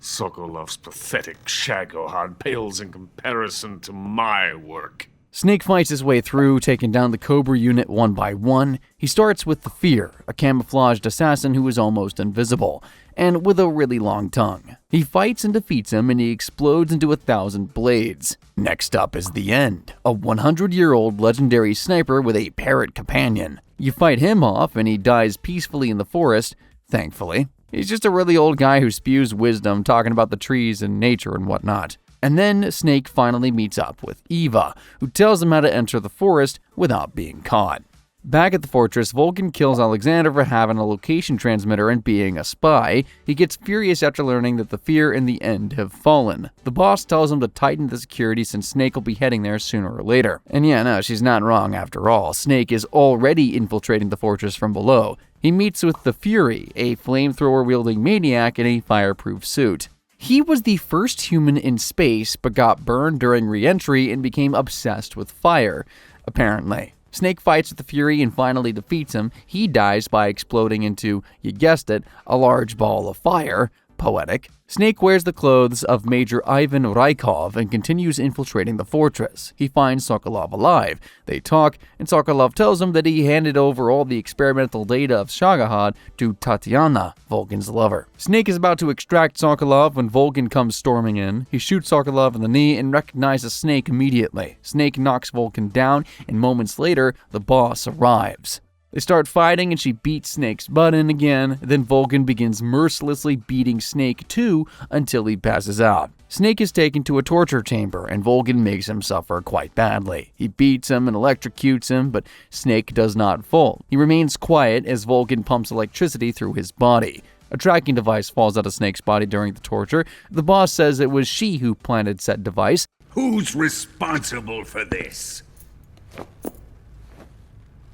Sokolov's pathetic Shagohod pales in comparison to my work. Snake fights his way through, taking down the Cobra unit one by one. He starts with the Fear, a camouflaged assassin who is almost invisible, and with a really long tongue. He fights and defeats him, and he explodes into 1,000 blades. Next up is the End, a 100-year-old legendary sniper with a parrot companion. You fight him off, and he dies peacefully in the forest, thankfully. He's just a really old guy who spews wisdom, talking about the trees and nature and whatnot. And then Snake finally meets up with Eva, who tells him how to enter the forest without being caught. Back at the fortress, Volgin kills Alexander for having a location transmitter and being a spy. He gets furious after learning that the Fear and the End have fallen. The boss tells him to tighten the security since Snake will be heading there sooner or later. And yeah, no, she's not wrong after all. Snake is already infiltrating the fortress from below. He meets with the Fury, a flamethrower-wielding maniac in a fireproof suit. He was the first human in space, but got burned during re-entry and became obsessed with fire, apparently. Snake fights with the Fury and finally defeats him. He dies by exploding into, you guessed it, a large ball of fire. Poetic. Snake wears the clothes of Major Ivan Rykov and continues infiltrating the fortress. He finds Sokolov alive. They talk, and Sokolov tells him that he handed over all the experimental data of Shagohod to Tatiana, Volgin's lover. Snake is about to extract Sokolov when Volgin comes storming in. He shoots Sokolov in the knee and recognizes Snake immediately. Snake knocks Volgin down, and moments later, the boss arrives. They start fighting and she beats Snake's butt in again, then Volgin begins mercilessly beating Snake too until he passes out. Snake is taken to a torture chamber and Volgin makes him suffer quite badly. He beats him and electrocutes him, but Snake does not fall. He remains quiet as Volgin pumps electricity through his body. A tracking device falls out of Snake's body during the torture. The boss says it was she who planted said device. Who's responsible for this?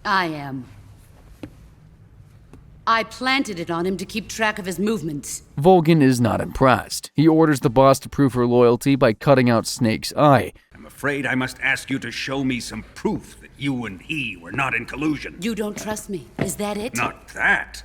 I am. I planted it on him to keep track of his movements. Volgin is not impressed. He orders the boss to prove her loyalty by cutting out Snake's eye. I'm afraid I must ask you to show me some proof that you and he were not in collusion. You don't trust me, is that it? Not that,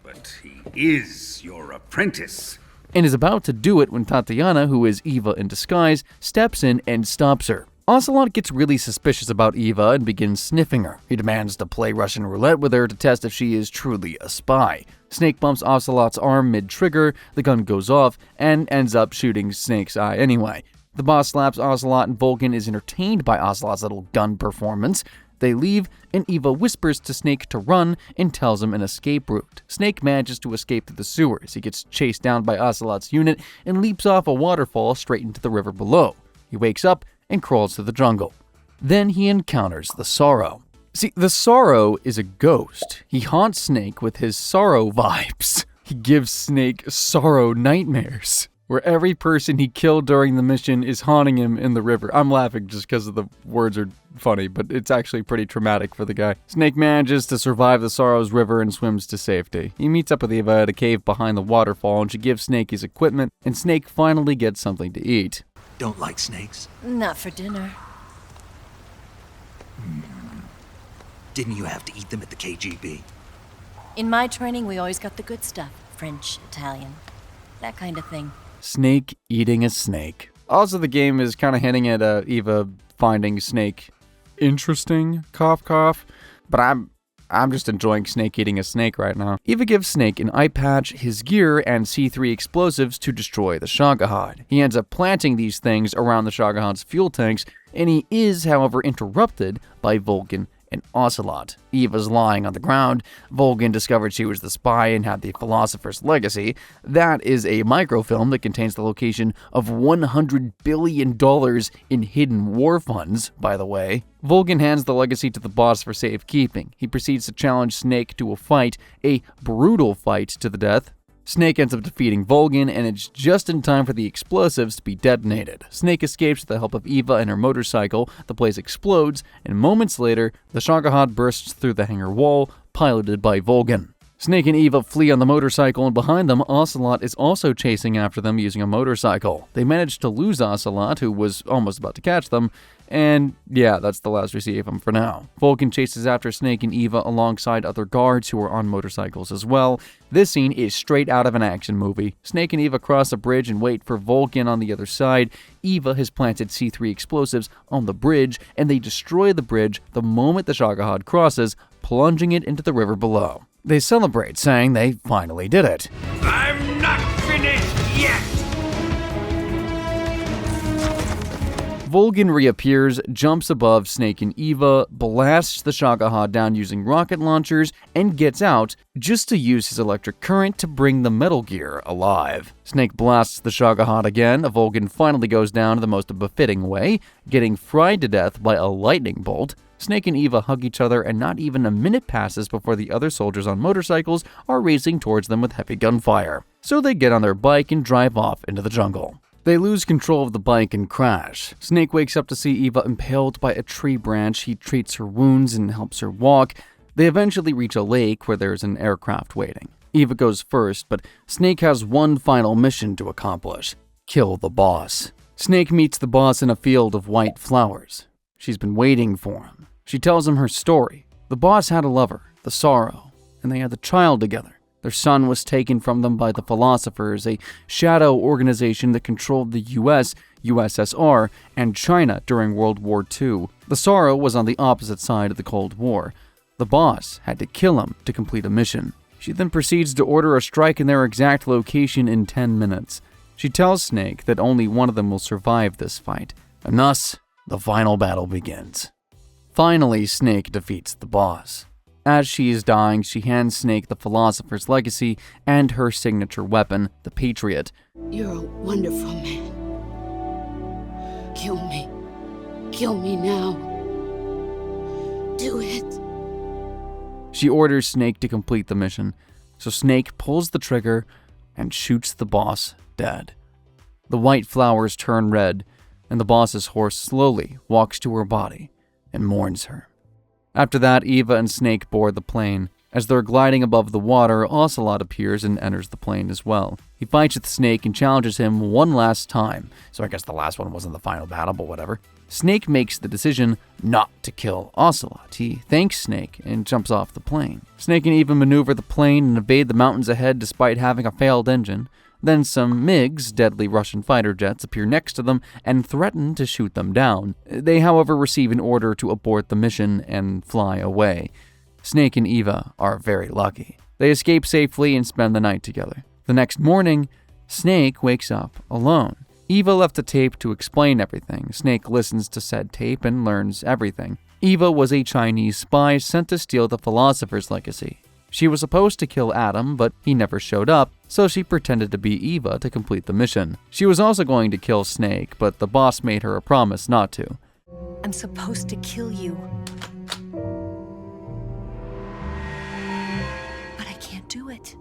but he is your apprentice. And is about to do it when Tatiana, who is Eva in disguise, steps in and stops her. Ocelot gets really suspicious about Eva and begins sniffing her. He demands to play Russian roulette with her to test if she is truly a spy. Snake bumps Ocelot's arm mid-trigger, the gun goes off, and ends up shooting Snake's eye anyway. The boss slaps Ocelot and Volgin is entertained by Ocelot's little gun performance. They leave, and Eva whispers to Snake to run and tells him an escape route. Snake manages to escape through the sewers. He gets chased down by Ocelot's unit and leaps off a waterfall straight into the river below. He wakes up and crawls to the jungle. Then he encounters the Sorrow. See, the Sorrow is a ghost. He haunts Snake with his sorrow vibes. He gives Snake sorrow nightmares, where every person he killed during the mission is haunting him in the river. I'm laughing just because the words are funny, but it's actually pretty traumatic for the guy. Snake manages to survive the Sorrow's river and swims to safety. He meets up with Eva at a cave behind the waterfall, and she gives Snake his equipment, and Snake finally gets something to eat. Don't like snakes? Not for dinner. Didn't you have to eat them at the KGB? In my training, we always got the good stuff. French, Italian, that kind of thing. Snake eating a snake. Also, the game is kind of hinting at Eva finding Snake interesting, cough cough, but I'm just enjoying Snake eating a snake right now. Eva gives Snake an eye patch, his gear, and C3 explosives to destroy the Shagohod. He ends up planting these things around the Shagohod's fuel tanks, and he is, however, interrupted by Volgin and Ocelot. Eva's lying on the ground. Volgin discovered she was the spy and had the Philosopher's Legacy. That is a microfilm that contains the location of $100 billion in hidden war funds, by the way. Volgin hands the legacy to the boss for safekeeping. He proceeds to challenge Snake to a fight, a brutal fight to the death. Snake ends up defeating Volgin, and it's just in time for the explosives to be detonated. Snake escapes with the help of Eva and her motorcycle, the place explodes, and moments later, the Shagohod bursts through the hangar wall, piloted by Volgin. Snake and Eva flee on the motorcycle, and behind them, Ocelot is also chasing after them using a motorcycle. They manage to lose Ocelot, who was almost about to catch them, and yeah, that's the last we see of him for now. Volgin chases after Snake and Eva alongside other guards who are on motorcycles as well. This scene is straight out of an action movie. Snake and Eva cross a bridge and wait for Volgin on the other side. Eva has planted C3 explosives on the bridge, and they destroy the bridge the moment the Shagohod crosses, plunging it into the river below. They celebrate, saying they finally did it. I'm not finished yet! Volgin reappears, jumps above Snake and Eva, blasts the Shagohod down using rocket launchers, and gets out just to use his electric current to bring the Metal Gear alive. Snake blasts the Shagohod again. Volgin finally goes down in the most befitting way, getting fried to death by a lightning bolt. Snake and Eva hug each other, and not even a minute passes before the other soldiers on motorcycles are racing towards them with heavy gunfire. So they get on their bike and drive off into the jungle. They lose control of the bike and crash. Snake wakes up to see Eva impaled by a tree branch. He treats her wounds and helps her walk. They eventually reach a lake where there's an aircraft waiting. Eva goes first, but Snake has one final mission to accomplish: kill the boss. Snake meets the boss in a field of white flowers. She's been waiting for him. She tells him her story. The boss had a lover, the Sorrow, and they had a child together. Their son was taken from them by the Philosophers, a shadow organization that controlled the US, USSR, and China during World War II. The Sorrow was on the opposite side of the Cold War. The boss had to kill him to complete a mission. She then proceeds to order a strike in their exact location in 10 minutes. She tells Snake that only one of them will survive this fight, and thus, the final battle begins. Finally, Snake defeats the boss. As she is dying, she hands Snake the Philosopher's Legacy and her signature weapon, the Patriot. You're a wonderful man. Kill me. Kill me now. Do it. She orders Snake to complete the mission, so Snake pulls the trigger and shoots the boss dead. The white flowers turn red, and the boss's horse slowly walks to her body and mourns her. After that, Eva and Snake board the plane. As they're gliding above the water, Ocelot appears and enters the plane as well. He fights with Snake and challenges him one last time, so I guess the last one wasn't the final battle, but whatever. Snake makes the decision not to kill Ocelot. He thanks Snake and jumps off the plane. Snake and Eva maneuver the plane and evade the mountains ahead despite having a failed engine. Then some MiGs, deadly Russian fighter jets, appear next to them and threaten to shoot them down. They, however, receive an order to abort the mission and fly away. Snake and Eva are very lucky. They escape safely and spend the night together. The next morning, Snake wakes up alone. Eva left a tape to explain everything. Snake listens to said tape and learns everything. Eva was a Chinese spy sent to steal the Philosopher's Legacy. She was supposed to kill Adam, but he never showed up, so she pretended to be Eva to complete the mission. She was also going to kill Snake, but the boss made her a promise not to. I'm supposed to kill you. But I can't do it.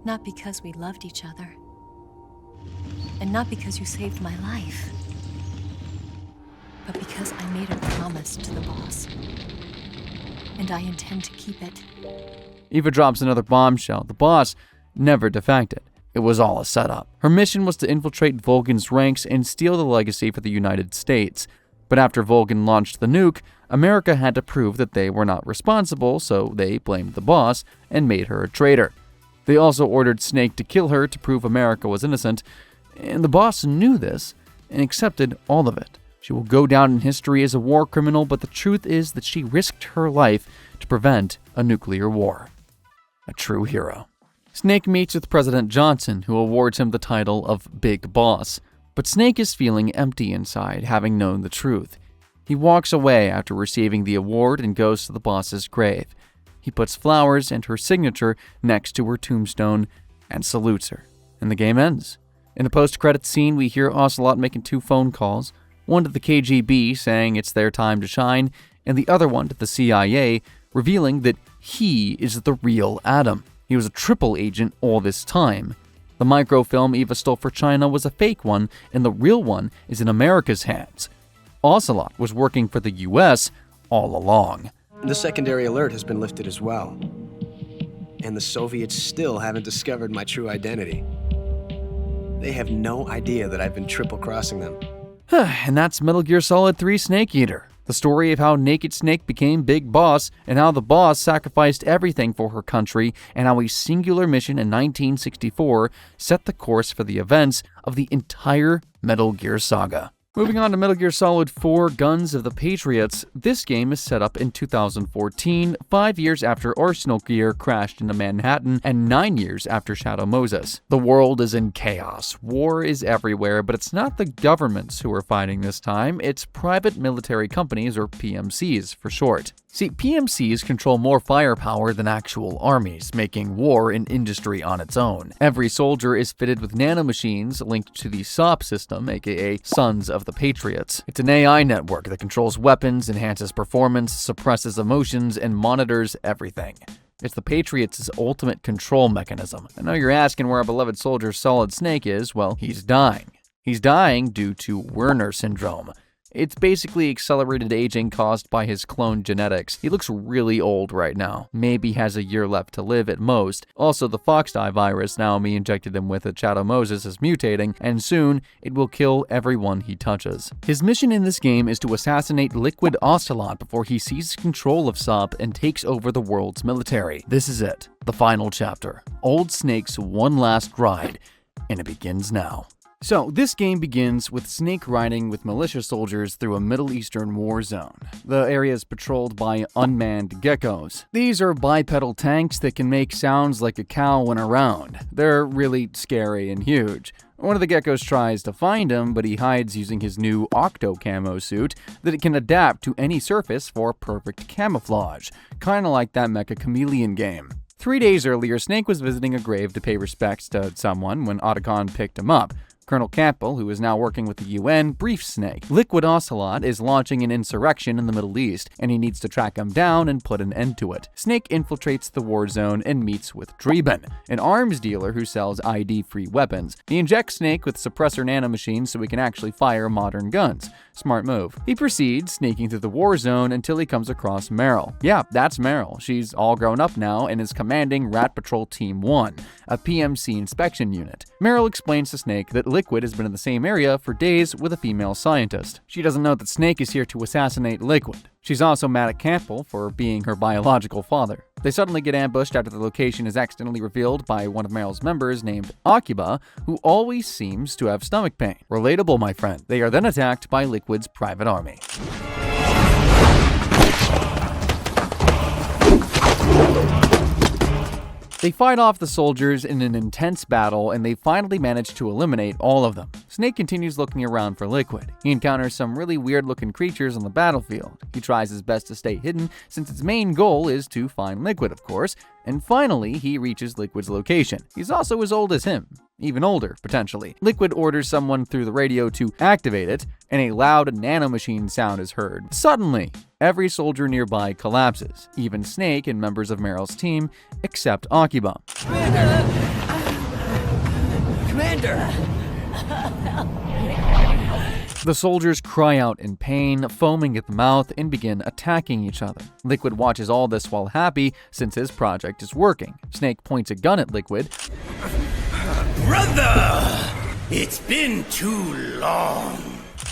Not because we loved each other. And not because you saved my life. But because I made a promise to the boss. And I intend to keep it. Eva drops another bombshell. The boss never defected. It was all a setup. Her mission was to infiltrate Volgin's ranks and steal the legacy for the United States. But after Volgin launched the nuke, America had to prove that they were not responsible, so they blamed the boss and made her a traitor. They also ordered Snake to kill her to prove America was innocent, and the boss knew this and accepted all of it. She will go down in history as a war criminal, but the truth is that she risked her life to prevent a nuclear war. A true hero. Snake meets with President Johnson, who awards him the title of Big Boss. But Snake is feeling empty inside, having known the truth. He walks away after receiving the award and goes to the boss's grave. He puts flowers and her signature next to her tombstone and salutes her. And the game ends. In the post-credits scene, we hear Ocelot making 2 phone calls, one to the KGB saying it's their time to shine, and the other one to the CIA, revealing that he is the real Adam. He was a triple agent all this time. The microfilm Eva stole for China was a fake one, and the real one is in America's hands. Ocelot was working for the US all along. The secondary alert has been lifted as well. And the Soviets still haven't discovered my true identity. They have no idea that I've been triple-crossing them. And that's Metal Gear Solid 3 Snake Eater. The story of how Naked Snake became Big Boss, and how the boss sacrificed everything for her country, and how a singular mission in 1964 set the course for the events of the entire Metal Gear saga. Moving on to Metal Gear Solid 4 Guns of the Patriots, this game is set up in 2014, 5 years after Arsenal Gear crashed into Manhattan, and 9 years after Shadow Moses. The world is in chaos, war is everywhere, but it's not the governments who are fighting this time, it's private military companies, or PMCs for short. See, PMCs control more firepower than actual armies, making war an industry on its own. Every soldier is fitted with nanomachines linked to the SOP system, aka Sons of the Patriots. It's an AI network that controls weapons, enhances performance, suppresses emotions, and monitors everything. It's the Patriots' ultimate control mechanism. I know you're asking where our beloved soldier Solid Snake is. Well, he's dying. He's dying due to Werner syndrome. It's basically accelerated aging caused by his clone genetics. He looks really old right now. Maybe has a year left to live at most. Also, the Fox-Die virus Naomi injected him with at Shadow Moses is mutating, and soon it will kill everyone he touches. His mission in this game is to assassinate Liquid Ocelot before he seizes control of SOP and takes over the world's military. This is it, the final chapter. Old Snake's one last ride, and it begins now. So, this game begins with Snake riding with militia soldiers through a Middle Eastern war zone. The area is patrolled by unmanned geckos. These are bipedal tanks that can make sounds like a cow when around. They're really scary and huge. One of the geckos tries to find him, but he hides using his new Octo Camo suit that it can adapt to any surface for perfect camouflage, kinda like that Mecha Chameleon game. 3 days earlier, Snake was visiting a grave to pay respects to someone when Otacon picked him up. Colonel Campbell, who is now working with the UN, briefs Snake. Liquid Ocelot is launching an insurrection in the Middle East, and he needs to track him down and put an end to it. Snake infiltrates the war zone and meets with Dreben, an arms dealer who sells ID-free weapons. He injects Snake with suppressor nanomachines so he can actually fire modern guns. Smart move. He proceeds, sneaking through the war zone until he comes across Meryl. Yeah, that's Meryl. She's all grown up now and is commanding Rat Patrol Team 1, a PMC inspection unit. Meryl explains to Snake that Liquid has been in the same area for days with a female scientist. She doesn't know that Snake is here to assassinate Liquid. She's also mad at Campbell for being her biological father. They suddenly get ambushed after the location is accidentally revealed by one of Meryl's members named Akiba, who always seems to have stomach pain. Relatable, my friend. They are then attacked by Liquid's private army. They fight off the soldiers in an intense battle, and they finally manage to eliminate all of them. Snake continues looking around for Liquid. He encounters some really weird-looking creatures on the battlefield. He tries his best to stay hidden, since its main goal is to find Liquid, of course, and finally, he reaches Liquid's location. He's also as old as him. Even older, potentially. Liquid orders someone through the radio to activate it, and a loud nanomachine sound is heard. Suddenly, every soldier nearby collapses, even Snake and members of Meryl's team, except Akiba. Commander! The soldiers cry out in pain, foaming at the mouth, and begin attacking each other. Liquid watches all this while happy, since his project is working. Snake points a gun at Liquid. Brother! It's been too long.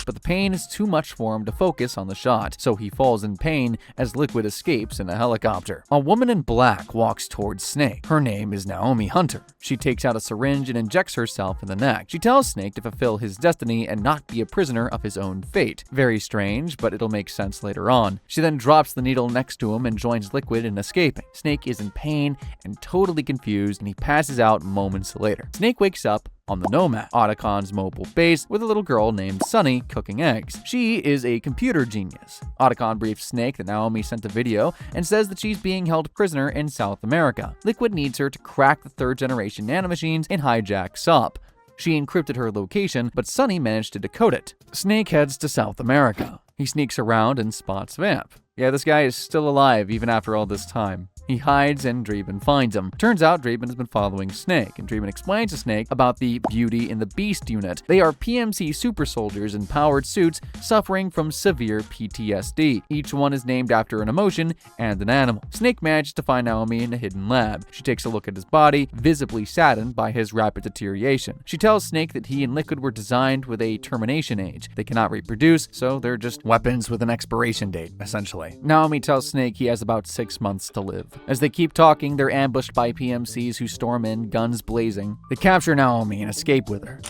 but the pain is too much for him to focus on the shot, so he falls in pain as Liquid escapes in a helicopter. A woman in black walks towards Snake. Her name is Naomi Hunter. She takes out a syringe and injects herself in the neck. She tells Snake to fulfill his destiny and not be a prisoner of his own fate. Very strange, but it'll make sense later on. She then drops the needle next to him and joins Liquid in escaping. Snake is in pain and totally confused, and he passes out moments later. Snake wakes up on the Nomad, Otacon's mobile base, with a little girl named Sunny cooking eggs. She is a computer genius. Otacon briefs Snake that Naomi sent a video and says that she's being held prisoner in South America. Liquid needs her to crack the third-generation nanomachines and hijack SUP. She encrypted her location, but Sunny managed to decode it. Snake heads to South America. He sneaks around and spots Vamp. Yeah, this guy is still alive even after all this time. He hides and Draven finds him. Turns out Draven has been following Snake, and Draven explains to Snake about the Beauty and the Beast unit. They are PMC super soldiers in powered suits suffering from severe PTSD. Each one is named after an emotion and an animal. Snake manages to find Naomi in a hidden lab. She takes a look at his body, visibly saddened by his rapid deterioration. She tells Snake that he and Liquid were designed with a termination age. They cannot reproduce, so they're just weapons with an expiration date, essentially. Naomi tells Snake he has about 6 months to live. As they keep talking, they're ambushed by PMCs who storm in, guns blazing. They capture Naomi and escape with her.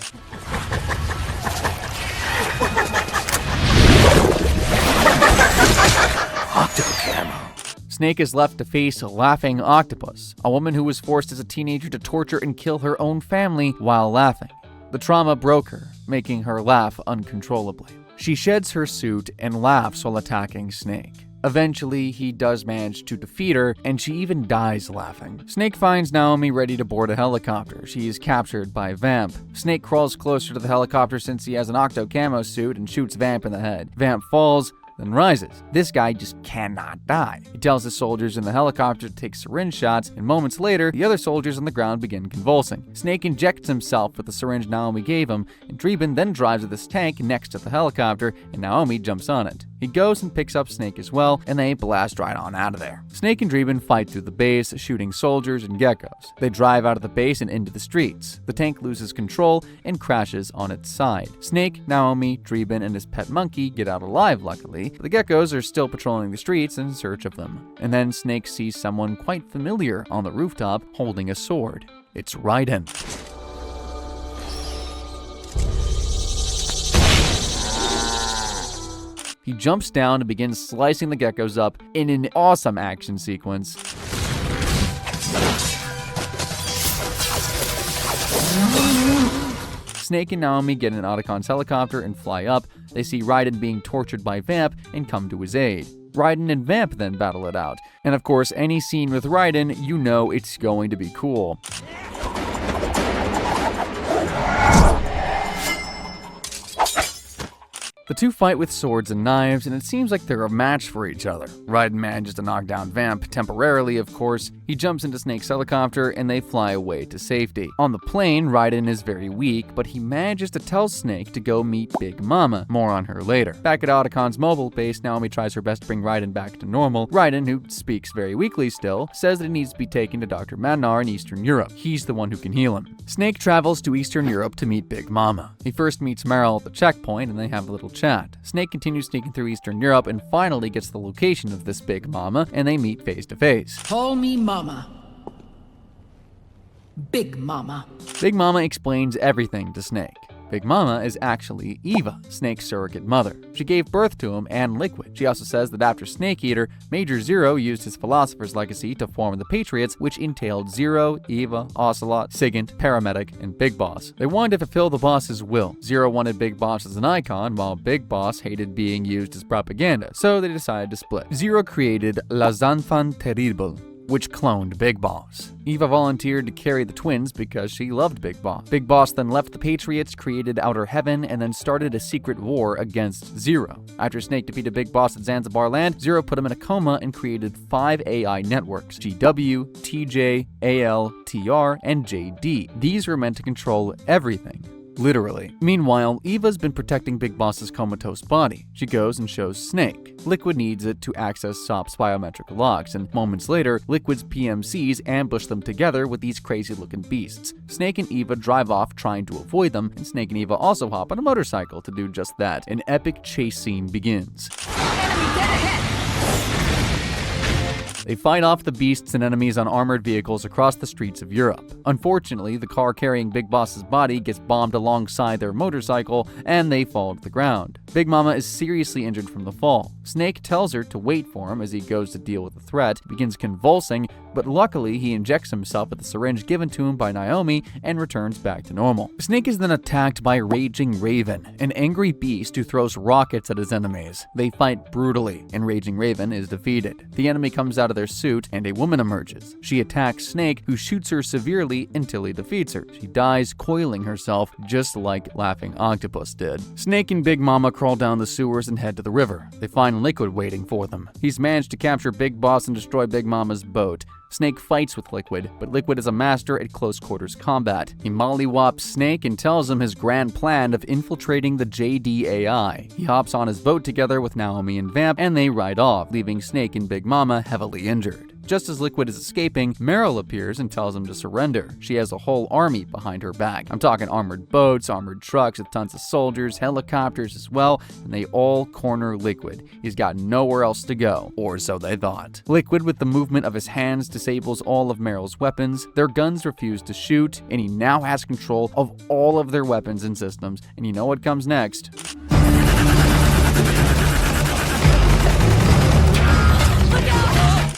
Snake is left to face a laughing octopus, a woman who was forced as a teenager to torture and kill her own family while laughing. The trauma broke her, making her laugh uncontrollably. She sheds her suit and laughs while attacking Snake. Eventually, he does manage to defeat her, and she even dies laughing. Snake finds Naomi ready to board a helicopter. She is captured by Vamp. Snake crawls closer to the helicopter since he has an octo camo suit and shoots Vamp in the head. Vamp falls, then rises. This guy just cannot die. He tells his soldiers in the helicopter to take syringe shots, and moments later, the other soldiers on the ground begin convulsing. Snake injects himself with the syringe Naomi gave him, and Draven then drives with this tank next to the helicopter, and Naomi jumps on it. He goes and picks up Snake as well, and they blast right on out of there. Snake and Draven fight through the base, shooting soldiers and geckos. They drive out of the base and into the streets. The tank loses control and crashes on its side. Snake, Naomi, Draven, and his pet monkey get out alive, luckily, but the geckos are still patrolling the streets in search of them. And then Snake sees someone quite familiar on the rooftop holding a sword. It's Raiden. He jumps down and begins slicing the geckos up in an awesome action sequence. Snake and Naomi get in Otacon's helicopter and fly up. They see Raiden being tortured by Vamp and come to his aid. Raiden and Vamp then battle it out. And of course, any scene with Raiden, you know it's going to be cool. The two fight with swords and knives, and it seems like they're a match for each other. Raiden manages to knock down Vamp, temporarily of course. He jumps into Snake's helicopter and they fly away to safety. On the plane, Raiden is very weak, but he manages to tell Snake to go meet Big Mama. More on her later. Back at Otacon's mobile base, Naomi tries her best to bring Raiden back to normal. Raiden, who speaks very weakly still, says that he needs to be taken to Dr. Madnar in Eastern Europe. He's the one who can heal him. Snake travels to Eastern Europe to meet Big Mama. He first meets Meryl at the checkpoint and they have a little chat. Snake continues sneaking through Eastern Europe and finally gets the location of this Big Mama, and they meet face to face. Call me Mama. Big Mama. Big Mama explains everything to Snake. Big Mama is actually Eva, Snake's surrogate mother. She gave birth to him and Liquid. She also says that after Snake Eater, Major Zero used his philosopher's legacy to form the Patriots, which entailed Zero, Eva, Ocelot, Sigint, Paramedic, and Big Boss. They wanted to fulfill the boss's will. Zero wanted Big Boss as an icon, while Big Boss hated being used as propaganda, so they decided to split. Zero created Les Enfants Terribles, which cloned Big Boss. Eva volunteered to carry the twins because she loved Big Boss. Big Boss then left the Patriots, created Outer Heaven, and then started a secret war against Zero. After Snake defeated Big Boss at Zanzibar Land, Zero put him in a coma and created 5 AI networks: GW, TJ, AL, TR, and JD. These were meant to control everything. Literally. Meanwhile, Eva's been protecting Big Boss's comatose body. She goes and shows Snake. Liquid needs it to access Sop's biometric locks, and moments later, Liquid's PMCs ambush them together with these crazy-looking beasts. Snake and Eva drive off trying to avoid them, and Snake and Eva also hop on a motorcycle to do just that. An epic chase scene begins. They fight off the beasts and enemies on armored vehicles across the streets of Europe. Unfortunately, the car carrying Big Boss's body gets bombed alongside their motorcycle, and they fall to the ground. Big Mama is seriously injured from the fall. Snake tells her to wait for him as he goes to deal with the threat. He begins convulsing, but luckily he injects himself with the syringe given to him by Naomi and returns back to normal. Snake is then attacked by Raging Raven, an angry beast who throws rockets at his enemies. They fight brutally, and Raging Raven is defeated. The enemy comes out of their suit, and a woman emerges. She attacks Snake, who shoots her severely until he defeats her. She dies coiling herself, just like Laughing Octopus did. Snake and Big Mama crawl down the sewers and head to the river. They find Liquid waiting for them. He's managed to capture Big Boss and destroy Big Mama's boat. Snake fights with Liquid, but Liquid is a master at close quarters combat. He mollywops Snake and tells him his grand plan of infiltrating the JDAI. He hops on his boat together with Naomi and Vamp, and they ride off, leaving Snake and Big Mama heavily injured. Just as Liquid is escaping, Meryl appears and tells him to surrender. She has a whole army behind her back. I'm talking armored boats, armored trucks with tons of soldiers, helicopters as well, and they all corner Liquid. He's got nowhere else to go, or so they thought. Liquid, with the movement of his hands, disables all of Meryl's weapons. Their guns refuse to shoot, and he now has control of all of their weapons and systems. And you know what comes next?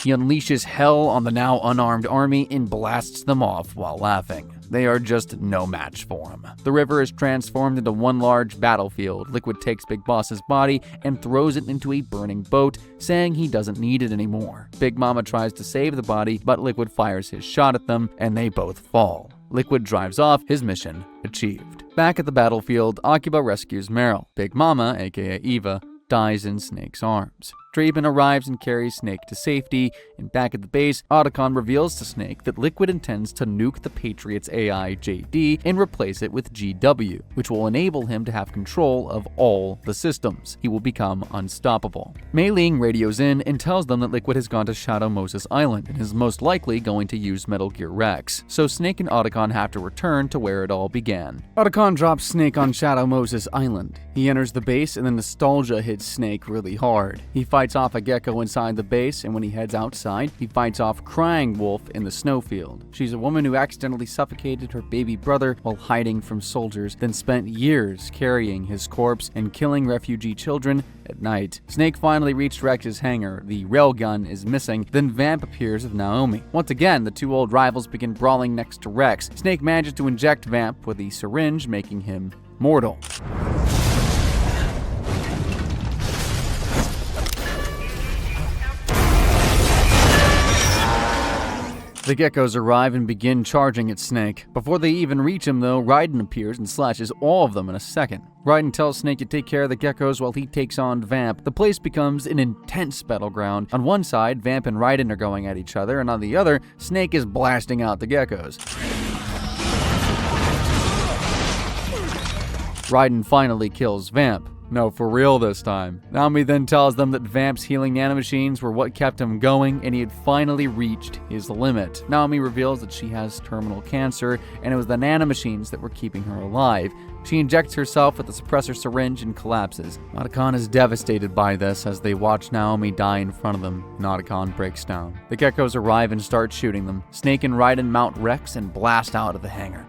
He unleashes hell on the now unarmed army and blasts them off while laughing. They are just no match for him. The river is transformed into one large battlefield. Liquid takes Big Boss's body and throws it into a burning boat, saying he doesn't need it anymore. Big Mama tries to save the body, but Liquid fires his shot at them, and they both fall. Liquid drives off, his mission achieved. Back at the battlefield, Akiba rescues Meryl. Big Mama, aka Eva, dies in Snake's arms. Draven arrives and carries Snake to safety, and back at the base, Otacon reveals to Snake that Liquid intends to nuke the Patriots AI JD and replace it with GW, which will enable him to have control of all the systems. He will become unstoppable. Mei Ling radios in and tells them that Liquid has gone to Shadow Moses Island and is most likely going to use Metal Gear Rex, so Snake and Otacon have to return to where it all began. Otacon drops Snake on Shadow Moses Island. He enters the base and the nostalgia hits Snake really hard. He fights off a gecko inside the base, and when he heads outside, he fights off Crying Wolf in the snowfield. She's a woman who accidentally suffocated her baby brother while hiding from soldiers, then spent years carrying his corpse and killing refugee children at night. Snake finally reached Rex's hangar. The railgun is missing. Then Vamp appears with Naomi. Once again, the two old rivals begin brawling next to Rex. Snake manages to inject Vamp with a syringe, making him mortal. The geckos arrive and begin charging at Snake. Before they even reach him though, Raiden appears and slashes all of them in a second. Raiden tells Snake to take care of the geckos while he takes on Vamp. The place becomes an intense battleground. On one side, Vamp and Raiden are going at each other, and on the other, Snake is blasting out the geckos. Raiden finally kills Vamp. No, for real this time. Naomi then tells them that Vamp's healing nanomachines were what kept him going, and he had finally reached his limit. Naomi reveals that she has terminal cancer, and it was the nanomachines that were keeping her alive. She injects herself with the suppressor syringe and collapses. Otacon is devastated by this as they watch Naomi die in front of them, and Otacon breaks down. The geckos arrive and start shooting them. Snake and Raiden mount Rex and blast out of the hangar.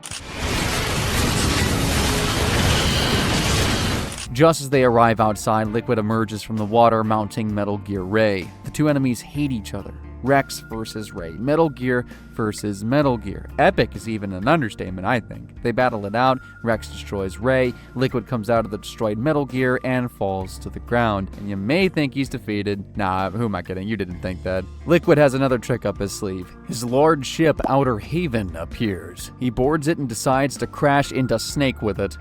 Just as they arrive outside, Liquid emerges from the water, mounting Metal Gear Ray. The two enemies hate each other. Rex versus Ray. Metal Gear versus Metal Gear. Epic is even an understatement, I think. They battle it out. Rex destroys Ray. Liquid comes out of the destroyed Metal Gear and falls to the ground. And you may think he's defeated. Nah, who am I kidding? You didn't think that. Liquid has another trick up his sleeve. His large ship, Outer Haven, appears. He boards it and decides to crash into Snake with it.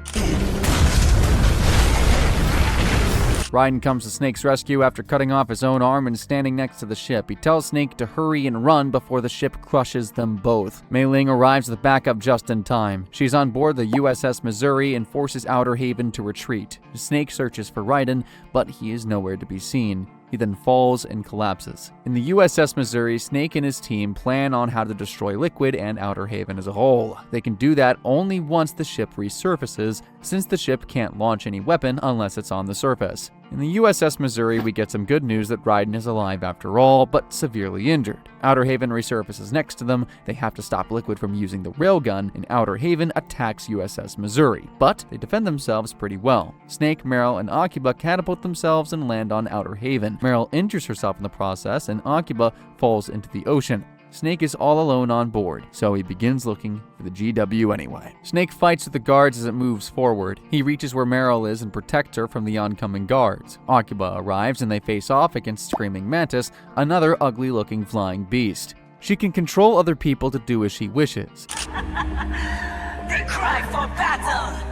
Raiden comes to Snake's rescue after cutting off his own arm and standing next to the ship. He tells Snake to hurry and run before the ship crushes them both. Mei Ling arrives with backup just in time. She's on board the USS Missouri and forces Outer Haven to retreat. Snake searches for Raiden, but he is nowhere to be seen. He then falls and collapses. In the USS Missouri, Snake and his team plan on how to destroy Liquid and Outer Haven as a whole. They can do that only once the ship resurfaces, since the ship can't launch any weapon unless it's on the surface. In the USS Missouri, we get some good news that Raiden is alive after all, but severely injured. Outer Haven resurfaces next to them. They have to stop Liquid from using the railgun, and Outer Haven attacks USS Missouri. But they defend themselves pretty well. Snake, Meryl, and Akiba catapult themselves and land on Outer Haven. Meryl injures herself in the process, and Akiba falls into the ocean. Snake is all alone on board, so he begins looking for the GW anyway. Snake fights with the guards as it moves forward. He reaches where Meryl is and protects her from the oncoming guards. Akiba arrives and they face off against Screaming Mantis, another ugly-looking flying beast. She can control other people to do as she wishes. They cry for battle!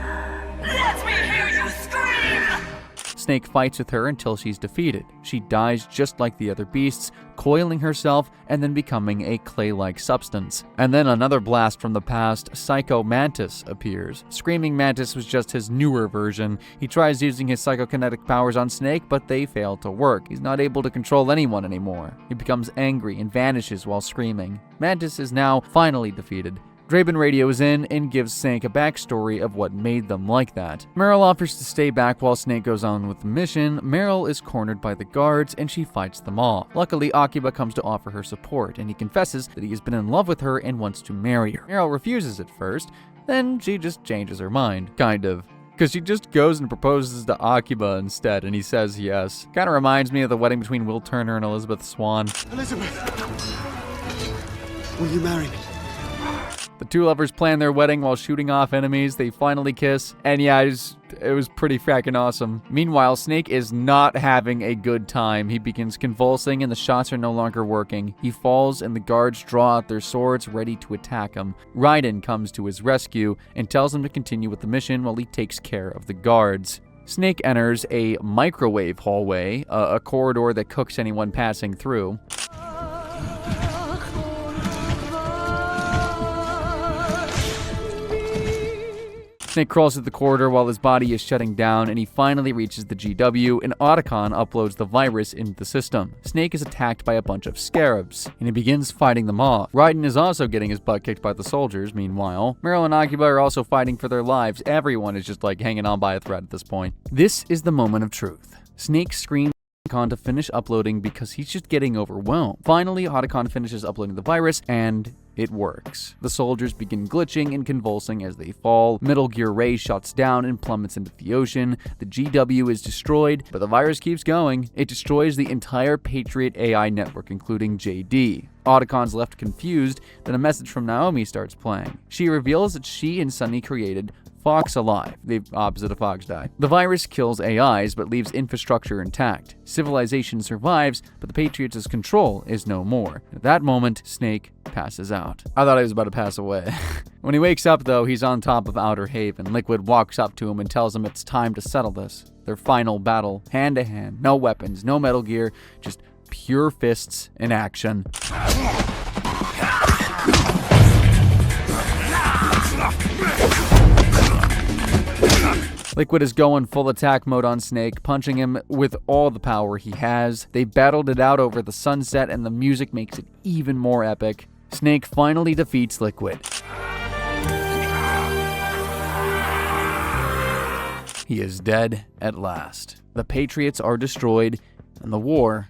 Let me hear you scream! Snake fights with her until she's defeated. She dies just like the other beasts, coiling herself and then becoming a clay-like substance. And then another blast from the past, Psycho Mantis, appears. Screaming Mantis was just his newer version. He tries using his psychokinetic powers on Snake, but they fail to work. He's not able to control anyone anymore. He becomes angry and vanishes while screaming. Mantis is now finally defeated. Draven radios in and gives Snake a backstory of what made them like that. Meryl offers to stay back while Snake goes on with the mission. Meryl is cornered by the guards and she fights them all. Luckily, Akiba comes to offer her support and he confesses that he has been in love with her and wants to marry her. Meryl refuses at first, then she just changes her mind, kind of. Because she just goes and proposes to Akiba instead, and he says yes. Kinda reminds me of the wedding between Will Turner and Elizabeth Swann. Elizabeth, will you marry me? The two lovers plan their wedding while shooting off enemies. They finally kiss, and yeah, it was pretty frackin' awesome. Meanwhile, Snake is not having a good time. He begins convulsing and the shots are no longer working. He falls and the guards draw out their swords ready to attack him. Raiden comes to his rescue and tells him to continue with the mission while he takes care of the guards. Snake enters a microwave hallway, a corridor that cooks anyone passing through. Snake crawls through the corridor while his body is shutting down, and he finally reaches the GW, and Otacon uploads the virus into the system. Snake is attacked by a bunch of scarabs, and he begins fighting them off. Raiden is also getting his butt kicked by the soldiers, meanwhile. Meryl and Akiba are also fighting for their lives. Everyone is just like hanging on by a thread at this point. This is the moment of truth. Snake screams Otacon to finish uploading because he's just getting overwhelmed. Finally, Otacon finishes uploading the virus, and it works. The soldiers begin glitching and convulsing as they fall. Metal Gear Ray shuts down and plummets into the ocean. The GW is destroyed, but the virus keeps going. It destroys the entire Patriot AI network, including JD. Otacon's left confused, then a message from Naomi starts playing. She reveals that she and Sunny created Fox Alive, the opposite of Fox Die. The virus kills AIs but leaves infrastructure intact. Civilization survives, but the Patriots' control is no more. At that moment, Snake passes out. I thought he was about to pass away. When he wakes up, though, he's on top of Outer Haven. Liquid walks up to him and tells him it's time to settle this. Their final battle, hand to hand, no weapons, no Metal Gear, just pure fists in action. Liquid is going full attack mode on Snake, punching him with all the power he has. They battled it out over the sunset, and the music makes it even more epic. Snake finally defeats Liquid. He is dead at last. The Patriots are destroyed, and the war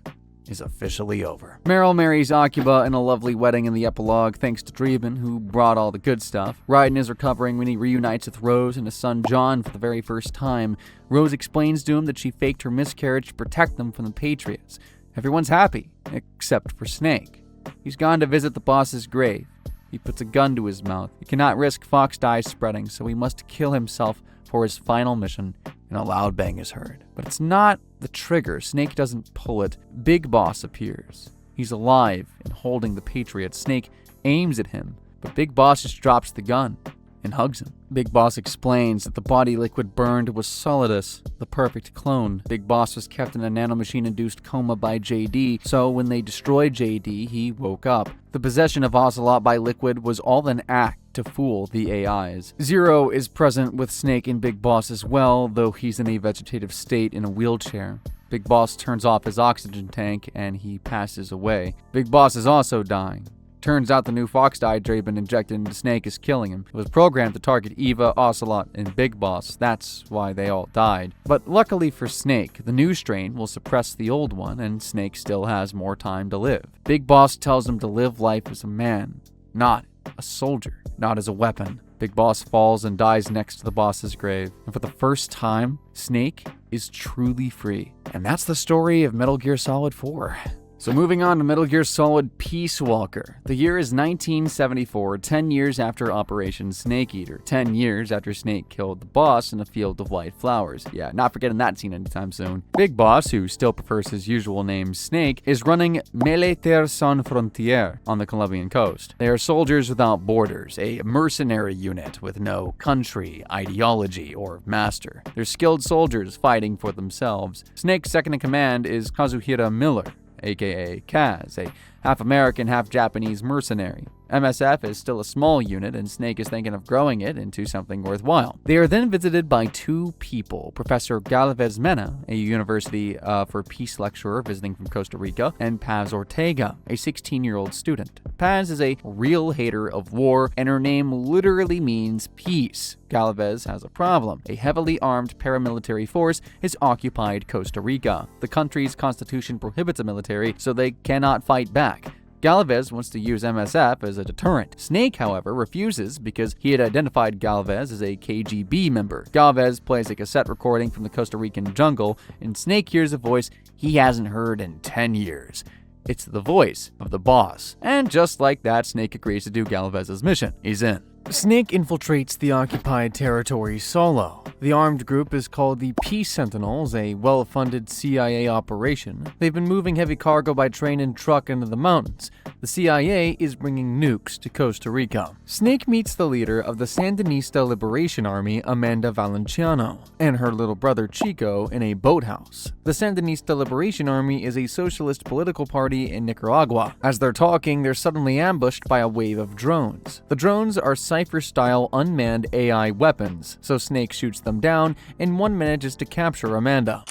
is officially over. Meryl marries Akiba in a lovely wedding in the epilogue, thanks to Draven, who brought all the good stuff. Raiden is recovering when he reunites with Rose and his son John for the very first time. Rose explains to him that she faked her miscarriage to protect them from the Patriots. Everyone's happy, except for Snake. He's gone to visit the boss's grave. He puts a gun to his mouth. He cannot risk Fox Die spreading, so he must kill himself for his final mission, and a loud bang is heard. But it's not the trigger. Snake doesn't pull it. Big Boss appears. He's alive and holding the Patriot. Snake aims at him, but Big Boss just drops the gun. and hugs him. Big Boss explains that the body Liquid burned was Solidus, the perfect clone. Big Boss was kept in a nanomachine-induced coma by JD, so when they destroyed JD, he woke up. The possession of Ocelot by Liquid was all an act to fool the AIs. Zero is present with Snake and Big Boss as well, though he's in a vegetative state in a wheelchair. Big Boss turns off his oxygen tank and he passes away. Big Boss is also dying. Turns out the new fox dye they've been injected into Snake is killing him. It was programmed to target Eva, Ocelot, and Big Boss. That's why they all died. But luckily for Snake, the new strain will suppress the old one, and Snake still has more time to live. Big Boss tells him to live life as a man, not a soldier, not as a weapon. Big Boss falls and dies next to the boss's grave. And for the first time, Snake is truly free. And that's the story of Metal Gear Solid 4. So moving on to Metal Gear Solid Peace Walker. The year is 1974, 10 years after Operation Snake Eater, 10 years after Snake killed the boss in a field of white flowers. Yeah, not forgetting that scene anytime soon. Big Boss, who still prefers his usual name Snake, is running Militaires Sans Frontières on the Colombian coast. They are soldiers without borders, a mercenary unit with no country, ideology, or master. They're skilled soldiers fighting for themselves. Snake's second in command is Kazuhira Miller, aka Kaz, a half-American, half-Japanese mercenary. MSF is still a small unit, and Snake is thinking of growing it into something worthwhile. They are then visited by two people, Professor Galvez Mena, a university for peace lecturer visiting from Costa Rica, and Paz Ortega, a 16-year-old student. Paz is a real hater of war, and her name literally means peace. Galvez has a problem. A heavily armed paramilitary force has occupied Costa Rica. The country's constitution prohibits the military, so they cannot fight back. Galvez wants to use MSF as a deterrent. Snake, however, refuses because he had identified Galvez as a KGB member. Galvez plays a cassette recording from the Costa Rican jungle, and Snake hears a voice he hasn't heard in 10 years. It's the voice of the boss. And just like that, Snake agrees to do Galvez's mission. He's in. Snake infiltrates the occupied territory solo. The armed group is called the Peace Sentinels, a well-funded CIA operation. They've been moving heavy cargo by train and truck into the mountains. The CIA is bringing nukes to Costa Rica. Snake meets the leader of the Sandinista Liberation Army, Amanda Valenciano, and her little brother Chico in a boathouse. The Sandinista Liberation Army is a socialist political party in Nicaragua. As they're talking, they're suddenly ambushed by a wave of drones. The drones are Cypher-style unmanned AI weapons, so Snake shoots them down and one manages to capture Amanda.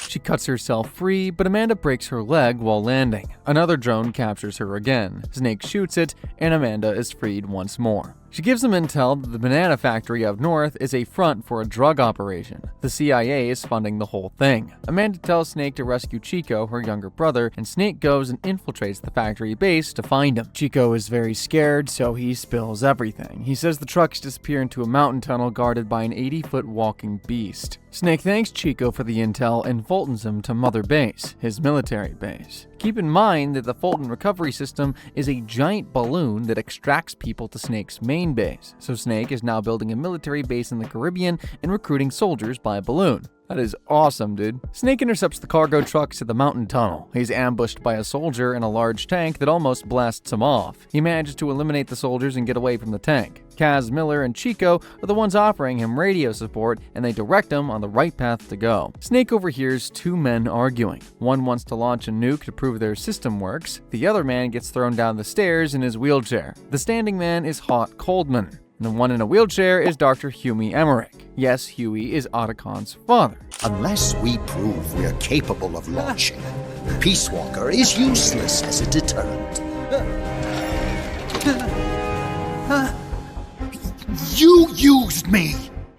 She cuts herself free, but Amanda breaks her leg while landing. Another drone captures her again. Snake shoots it, and Amanda is freed once more. She gives them intel that the banana factory up north is a front for a drug operation. The CIA is funding the whole thing. Amanda tells Snake to rescue Chico, her younger brother, and Snake goes and infiltrates the factory base to find him. Chico is very scared, so he spills everything. He says the trucks disappear into a mountain tunnel guarded by an 80-foot walking beast. Snake thanks Chico for the intel and Fultons him to Mother Base, his military base. Keep in mind that the Fulton recovery system is a giant balloon that extracts people to Snake's main base, so Snake is now building a military base in the Caribbean and recruiting soldiers by balloon. That is awesome, dude. Snake intercepts the cargo trucks at the mountain tunnel. He's ambushed by a soldier in a large tank that almost blasts him off. He manages to eliminate the soldiers and get away from the tank. Kaz, Miller, and Chico are the ones offering him radio support, and they direct him on the right path to go. Snake overhears two men arguing. One wants to launch a nuke to prove their system works. The other man gets thrown down the stairs in his wheelchair. The standing man is Hot Coldman. The one in a wheelchair is Dr. Huey Emmerich. Yes, Huey is Otacon's father. Unless we prove we're capable of launching, Peace Walker is useless as a deterrent. You used me!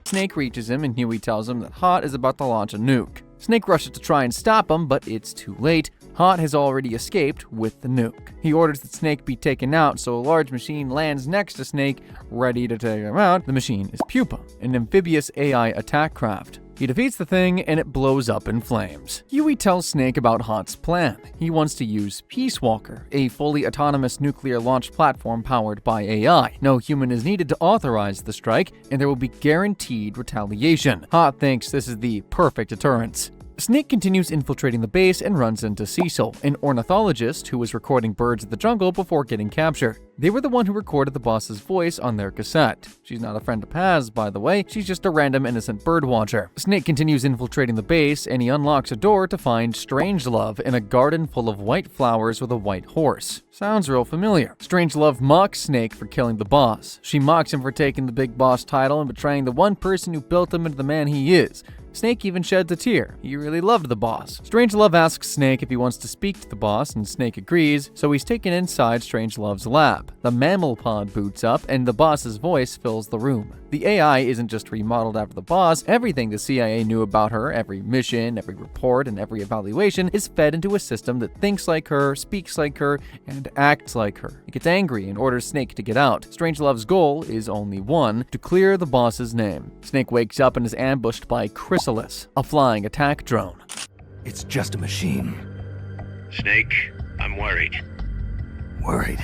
Snake reaches him and Huey tells him that Hot is about to launch a nuke. Snake rushes to try and stop him, but it's too late. Hot has already escaped with the nuke. He orders that Snake be taken out, so a large machine lands next to Snake, ready to take him out. The machine is Pupa, an amphibious AI attack craft. He defeats the thing, and it blows up in flames. Huey tells Snake about Hot's plan. He wants to use Peace Walker, a fully autonomous nuclear launch platform powered by AI. No human is needed to authorize the strike, and there will be guaranteed retaliation. Hot thinks this is the perfect deterrence. Snake continues infiltrating the base and runs into Cecil, an ornithologist who was recording birds of the jungle before getting captured. They were the one who recorded the boss's voice on their cassette. She's not a friend of Paz, by the way, she's just a random innocent bird watcher. Snake continues infiltrating the base, and he unlocks a door to find Strangelove in a garden full of white flowers with a white horse. Sounds real familiar. Strangelove mocks Snake for killing the boss. She mocks him for taking the big boss title and betraying the one person who built him into the man he is. Snake even sheds a tear. He really loved the boss. Strangelove asks Snake if he wants to speak to the boss, and Snake agrees, so he's taken inside Strangelove's lab. The mammal pod boots up, and the boss's voice fills the room. The AI isn't just remodeled after the boss. Everything the CIA knew about her, every mission, every report, and every evaluation is fed into a system that thinks like her, speaks like her, and acts like her. It gets angry and orders Snake to get out. Strangelove's goal is only one: to clear the boss's name. Snake wakes up and is ambushed by Chrysalis, a flying attack drone. It's just a machine. Snake, I'm worried. Worried?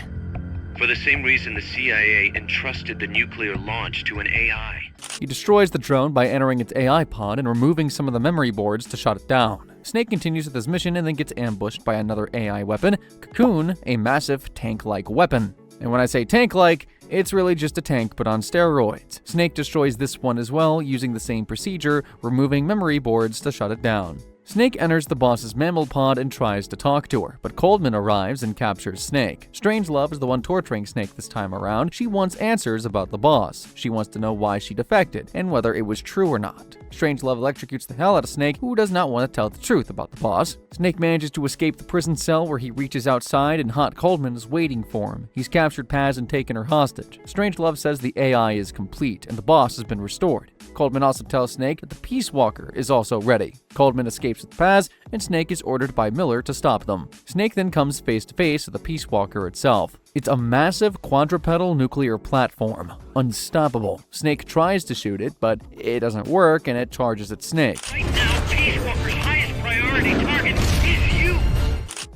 For the same reason the CIA entrusted the nuclear launch to an AI. He destroys the drone by entering its AI pod and removing some of the memory boards to shut it down. Snake continues with his mission and then gets ambushed by another AI weapon, Cocoon, a massive tank-like weapon. And when I say tank-like, it's really just a tank but on steroids. Snake destroys this one as well, using the same procedure, removing memory boards to shut it down. Snake enters the boss's mammal pod and tries to talk to her, but Coldman arrives and captures Snake. Strangelove is the one torturing Snake this time around. She wants answers about the boss. She wants to know why she defected, and whether it was true or not. Strangelove electrocutes the hell out of Snake, who does not want to tell the truth about the boss. Snake manages to escape the prison cell, where he reaches outside and Hot Coldman is waiting for him. He's captured Paz and taken her hostage. Strangelove says the AI is complete and the boss has been restored. Coldman also tells Snake that the Peace Walker is also ready. Coldman escapes with Paz, and Snake is ordered by Miller to stop them. Snake then comes face to face with the Peace Walker itself. It's a massive quadrupedal nuclear platform. Unstoppable. Snake tries to shoot it, but it doesn't work, and it charges at Snake. Right now, Peace Walker's highest priority target is you!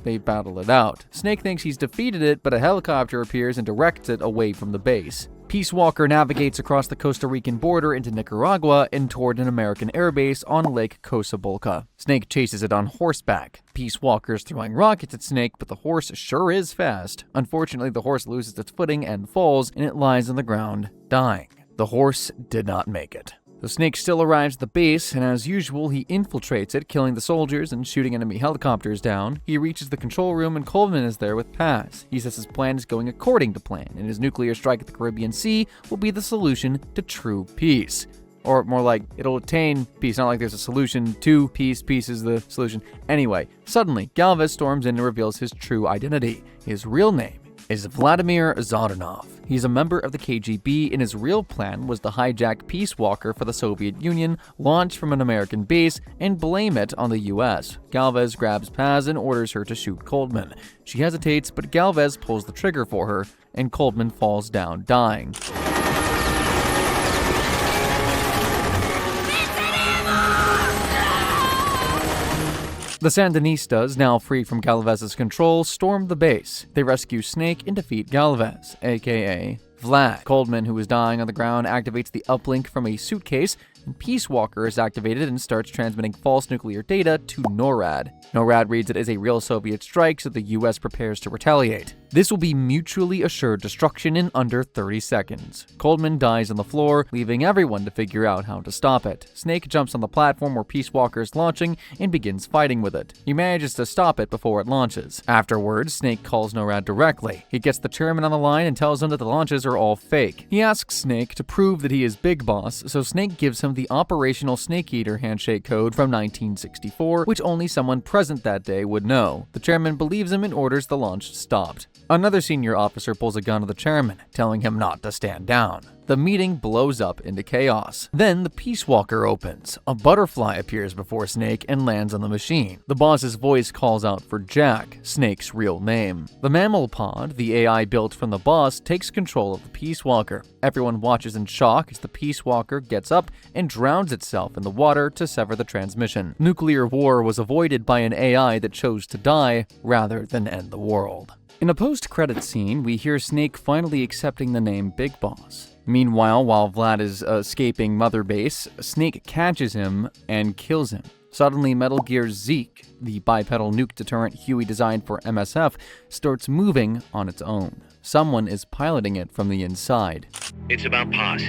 They battle it out. Snake thinks he's defeated it, but a helicopter appears and directs it away from the base. Peace Walker navigates across the Costa Rican border into Nicaragua and toward an American airbase on Lake Cosabolca. Snake chases it on horseback. Peace Walker's throwing rockets at Snake, but the horse sure is fast. Unfortunately, the horse loses its footing and falls, and it lies on the ground, dying. The horse did not make it. The Snake still arrives at the base, and as usual, he infiltrates it, killing the soldiers and shooting enemy helicopters down. He reaches the control room, and Coleman is there with Paz. He says his plan is going according to plan, and his nuclear strike at the Caribbean Sea will be the solution to true peace. Or more like, it'll attain peace, not like there's a solution to peace. Peace is the solution. Anyway, suddenly, Galvez storms in and reveals his true identity. His real name is Vladimir Zaudanov. He's a member of the KGB, and his real plan was to hijack Peace Walker for the Soviet Union, launch from an American base, and blame it on the US. Galvez grabs Paz and orders her to shoot Coldman. She hesitates, but Galvez pulls the trigger for her, and Coldman falls down, dying. The Sandinistas, now free from Galvez's control, storm the base. They rescue Snake and defeat Galvez, aka Vlad. Coldman, who is dying on the ground, activates the uplink from a suitcase, and Peace Walker is activated and starts transmitting false nuclear data to NORAD. NORAD reads it as a real Soviet strike, so the US prepares to retaliate. This will be mutually assured destruction in under 30 seconds. Coldman dies on the floor, leaving everyone to figure out how to stop it. Snake jumps on the platform where Peace Walker is launching and begins fighting with it. He manages to stop it before it launches. Afterwards, Snake calls NORAD directly. He gets the chairman on the line and tells him that the launches are all fake. He asks Snake to prove that he is Big Boss, so Snake gives him the operational Snake Eater handshake code from 1964, which only someone present that day would know. The chairman believes him and orders the launch stopped. Another senior officer pulls a gun at the chairman, telling him not to stand down. The meeting blows up into chaos. Then the Peace Walker opens. A butterfly appears before Snake and lands on the machine. The boss's voice calls out for Jack, Snake's real name. The mammal pod, the AI built from the boss, takes control of the Peace Walker. Everyone watches in shock as the Peace Walker gets up and drowns itself in the water to sever the transmission. Nuclear war was avoided by an AI that chose to die rather than end the world. In a post-credits scene, we hear Snake finally accepting the name Big Boss. Meanwhile, while Vlad is escaping Mother Base, Snake catches him and kills him. Suddenly, Metal Gear's Zeke, the bipedal nuke deterrent Huey designed for MSF, starts moving on its own. Someone is piloting it from the inside. It's about Paz.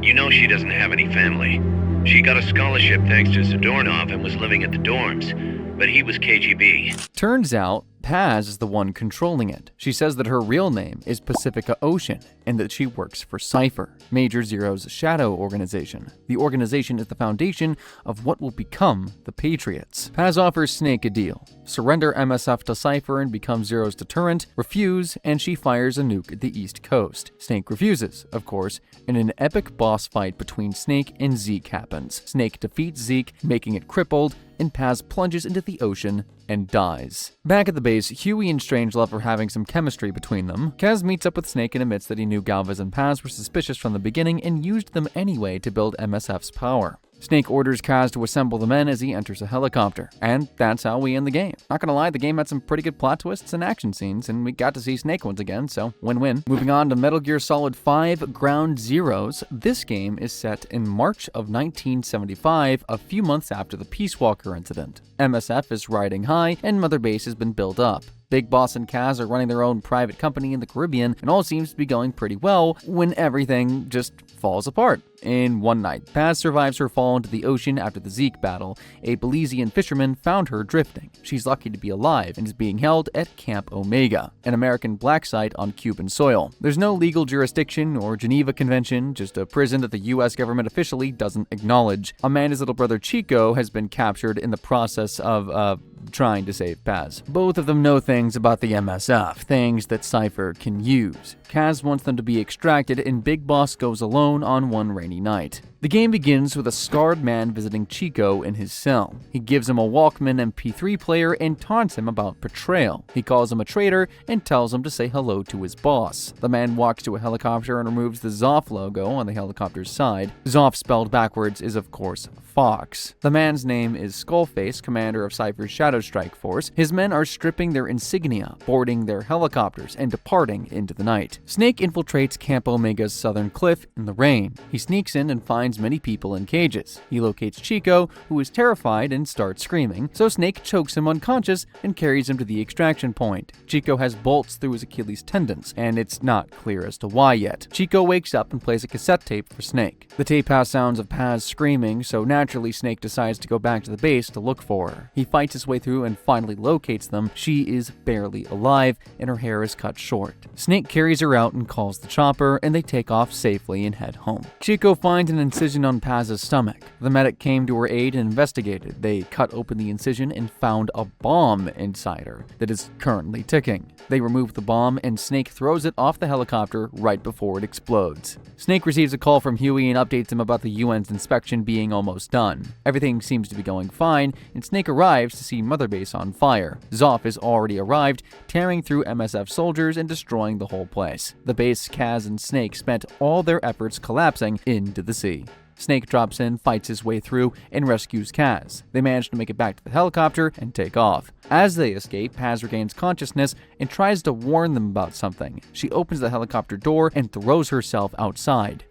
You know she doesn't have any family. She got a scholarship thanks to Zadornov and was living at the dorms, but he was KGB. Turns out, Paz is the one controlling it. She says that her real name is Pacifica Ocean and that she works for Cypher, Major Zero's shadow organization. The organization is the foundation of what will become the Patriots. Paz offers Snake a deal. Surrender MSF to Cypher and become Zero's deterrent, refuse, and she fires a nuke at the East Coast. Snake refuses, of course, and an epic boss fight between Snake and Zeke happens. Snake defeats Zeke, making it crippled, and Paz plunges into the ocean and dies. Back at the base, Huey and Strangelove are having some chemistry between them. Kaz meets up with Snake and admits that he knew Galvez and Paz were suspicious from the beginning and used them anyway to build MSF's power. Snake orders Kaz to assemble the men as he enters a helicopter. And that's how we end the game. Not gonna lie, the game had some pretty good plot twists and action scenes, and we got to see Snake once again, so win-win. Moving on to Metal Gear Solid 5 Ground Zeroes, this game is set in March of 1975, a few months after the Peace Walker incident. MSF is riding high, and Mother Base has been built up. Big Boss and Kaz are running their own private company in the Caribbean, and all seems to be going pretty well when everything just falls apart in one night. Paz survives her fall into the ocean after the Zeke battle. A Belizean fisherman found her drifting. She's lucky to be alive and is being held at Camp Omega, an American black site on Cuban soil. There's no legal jurisdiction or Geneva Convention, just a prison that the US government officially doesn't acknowledge. Amanda's little brother Chico has been captured in the process of trying to save Paz. Both of them know things about the MSF, things that Cypher can use. Kaz wants them to be extracted, and Big Boss goes alone on one rainy night. The game begins with a scarred man visiting Chico in his cell. He gives him a Walkman MP3 player and taunts him about betrayal. He calls him a traitor and tells him to say hello to his boss. The man walks to a helicopter and removes the Zoff logo on the helicopter's side. Zoff spelled backwards is, of course, Fox. The man's name is Skullface, commander of Cypher's Shadow Strike Force. His men are stripping their insignia, boarding their helicopters, and departing into the night. Snake infiltrates Camp Omega's southern cliff in the rain. He sneaks in and finds many people in cages. He locates Chico, who is terrified and starts screaming, so Snake chokes him unconscious and carries him to the extraction point. Chico has bolts through his Achilles tendons, and it's not clear as to why yet. Chico wakes up and plays a cassette tape for Snake. The tape has sounds of Paz screaming, so naturally Snake decides to go back to the base to look for her. He fights his way through and finally locates them. She is barely alive, and her hair is cut short. Snake carries her out and calls the chopper, and they take off safely and head home. Chico finds an incision on Paz's stomach. The medic came to her aid and investigated. They cut open the incision and found a bomb inside her that is currently ticking. They remove the bomb, and Snake throws it off the helicopter right before it explodes. Snake receives a call from Huey and updates him about the UN's inspection being almost done. Everything seems to be going fine, and Snake arrives to see Mother Base on fire. Zoff has already arrived, tearing through MSF soldiers and destroying the whole place. The base, Kaz, and Snake spent all their efforts collapsing into the sea. Snake drops in, fights his way through, and rescues Kaz. They manage to make it back to the helicopter and take off. As they escape, Paz regains consciousness and tries to warn them about something. She opens the helicopter door and throws herself outside.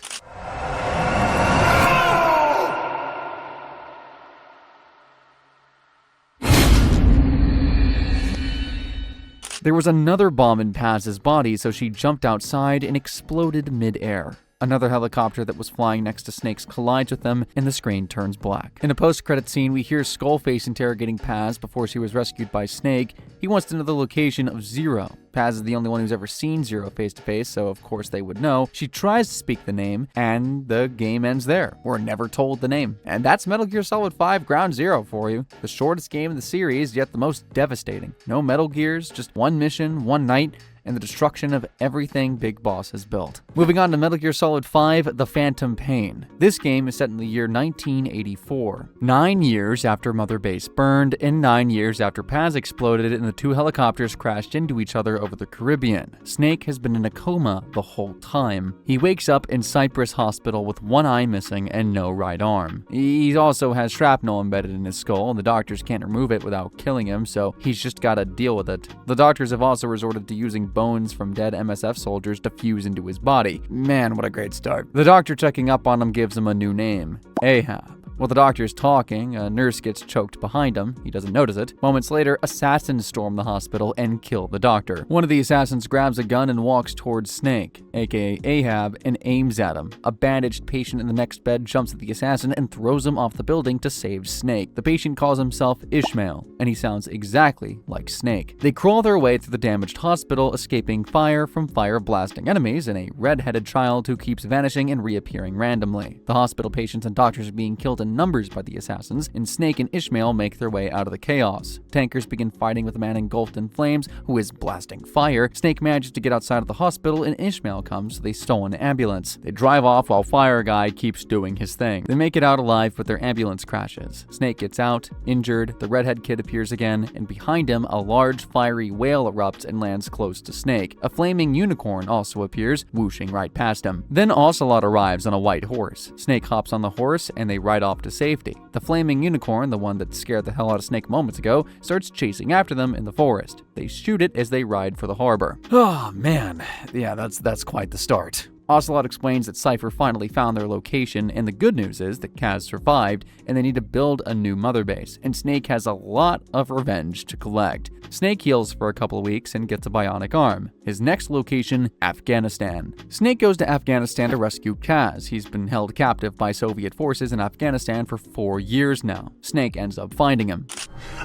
There was another bomb in Paz's body, so she jumped outside and exploded mid-air. Another helicopter that was flying next to Snake's collides with them, and the screen turns black. In a post-credit scene, we hear Skullface interrogating Paz before she was rescued by Snake. He wants to know the location of Zero. Paz is the only one who's ever seen Zero face-to-face, so of course they would know. She tries to speak the name, and the game ends there. We're never told the name. And that's Metal Gear Solid 5 Ground Zero for you. The shortest game in the series, yet the most devastating. No Metal Gears, just one mission, one night, and the destruction of everything Big Boss has built. Moving on to Metal Gear Solid 5, The Phantom Pain. This game is set in the year 1984. 9 years after Mother Base burned, and 9 years after Paz exploded and the two helicopters crashed into each other over the Caribbean. Snake has been in a coma the whole time. He wakes up in Cypress Hospital with one eye missing and no right arm. He also has shrapnel embedded in his skull, and the doctors can't remove it without killing him, so he's just gotta deal with it. The doctors have also resorted to using bones from dead MSF soldiers to fuse into his body. Man, what a great start. The doctor checking up on him gives him a new name, Ahab, While the doctor's talking, a nurse gets choked behind him. He doesn't notice it. Moments later, assassins storm the hospital and kill the doctor. One of the assassins grabs a gun and walks towards Snake, aka Ahab, and aims at him. A bandaged patient in the next bed jumps at the assassin and throws him off the building to save Snake. The patient calls himself Ishmael, and he sounds exactly like Snake. They crawl their way through the damaged hospital, escaping fire from fire-blasting enemies and a red-headed child who keeps vanishing and reappearing randomly. The hospital patients and doctors are being killed in numbers by the assassins, and Snake and Ishmael make their way out of the chaos. Tankers begin fighting with a man engulfed in flames who is blasting fire. Snake manages to get outside of the hospital, and Ishmael comes to the stolen ambulance. They drive off while Fire Guy keeps doing his thing. They make it out alive, but their ambulance crashes. Snake gets out, injured, the redhead kid appears again, and behind him, a large fiery whale erupts and lands close to Snake. A flaming unicorn also appears, whooshing right past him. Then Ocelot arrives on a white horse. Snake hops on the horse, and they ride off to safety. The flaming unicorn, the one that scared the hell out of Snake moments ago, starts chasing after them in the forest. They shoot it as they ride for the harbor. Oh man, yeah, that's quite the start. Ocelot explains that Cypher finally found their location, and the good news is that Kaz survived, and they need to build a new mother base, and Snake has a lot of revenge to collect. Snake heals for a couple of weeks and gets a bionic arm. His next location, Afghanistan. Snake goes to Afghanistan to rescue Kaz. He's been held captive by Soviet forces in Afghanistan for 4 years now. Snake ends up finding him.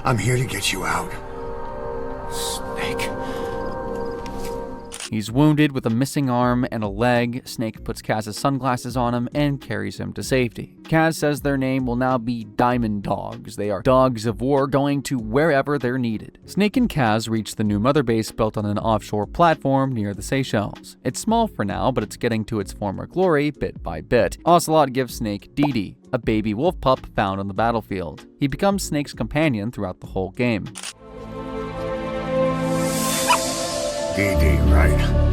I'm here to get you out. Snake. He's wounded with a missing arm and a leg. Snake puts Kaz's sunglasses on him and carries him to safety. Kaz says their name will now be Diamond Dogs. They are dogs of war going to wherever they're needed. Snake and Kaz reach the new mother base built on an offshore platform near the Seychelles. It's small for now, but it's getting to its former glory bit by bit. Ocelot gives Snake Dee Dee, a baby wolf pup found on the battlefield. He becomes Snake's companion throughout the whole game. DD, right?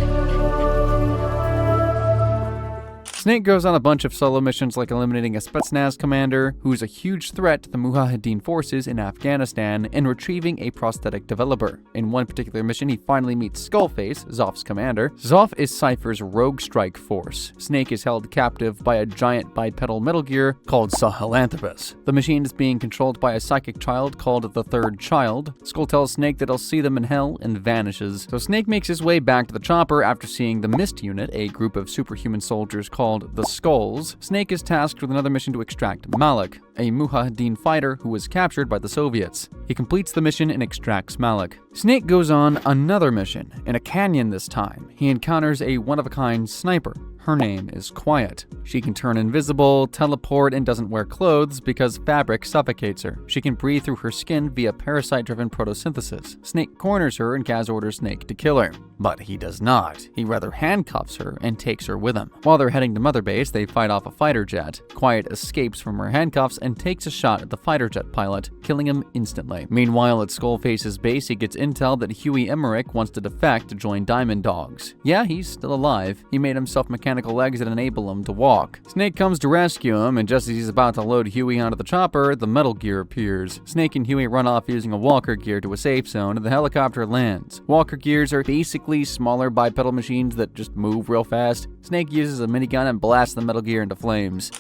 Snake goes on a bunch of solo missions like eliminating a Spetsnaz commander, who is a huge threat to the Mujahideen forces in Afghanistan, and retrieving a prosthetic developer. In one particular mission, he finally meets Skullface, Zoff's commander. Zoff is Cypher's rogue strike force. Snake is held captive by a giant bipedal Metal Gear called Sahelanthropus. The machine is being controlled by a psychic child called the Third Child. Skull tells Snake that he'll see them in hell and vanishes. So Snake makes his way back to the chopper after seeing the Mist Unit, a group of superhuman soldiers called the Skulls. Snake is tasked with another mission to extract Malik, a Mujahideen fighter who was captured by the Soviets. He completes the mission and extracts Malik. Snake goes on another mission. In a canyon this time, he encounters a one-of-a-kind sniper. Her name is Quiet. She can turn invisible, teleport, and doesn't wear clothes because fabric suffocates her. She can breathe through her skin via parasite-driven photosynthesis. Snake corners her and Kaz orders Snake to kill her. But he does not. He rather handcuffs her and takes her with him. While they're heading to Mother Base, they fight off a fighter jet. Quiet escapes from her handcuffs and takes a shot at the fighter jet pilot, killing him instantly. Meanwhile, at Skullface's base, he gets intel that Huey Emmerich wants to defect to join Diamond Dogs. Yeah, he's still alive. He made himself mechanical legs that enable him to walk. Snake comes to rescue him, and just as he's about to load Huey onto the chopper, the Metal Gear appears. Snake and Huey run off using a walker gear to a safe zone, and the helicopter lands. Walker gears are basically smaller bipedal machines that just move real fast. Snake uses a minigun and blasts the Metal Gear into flames.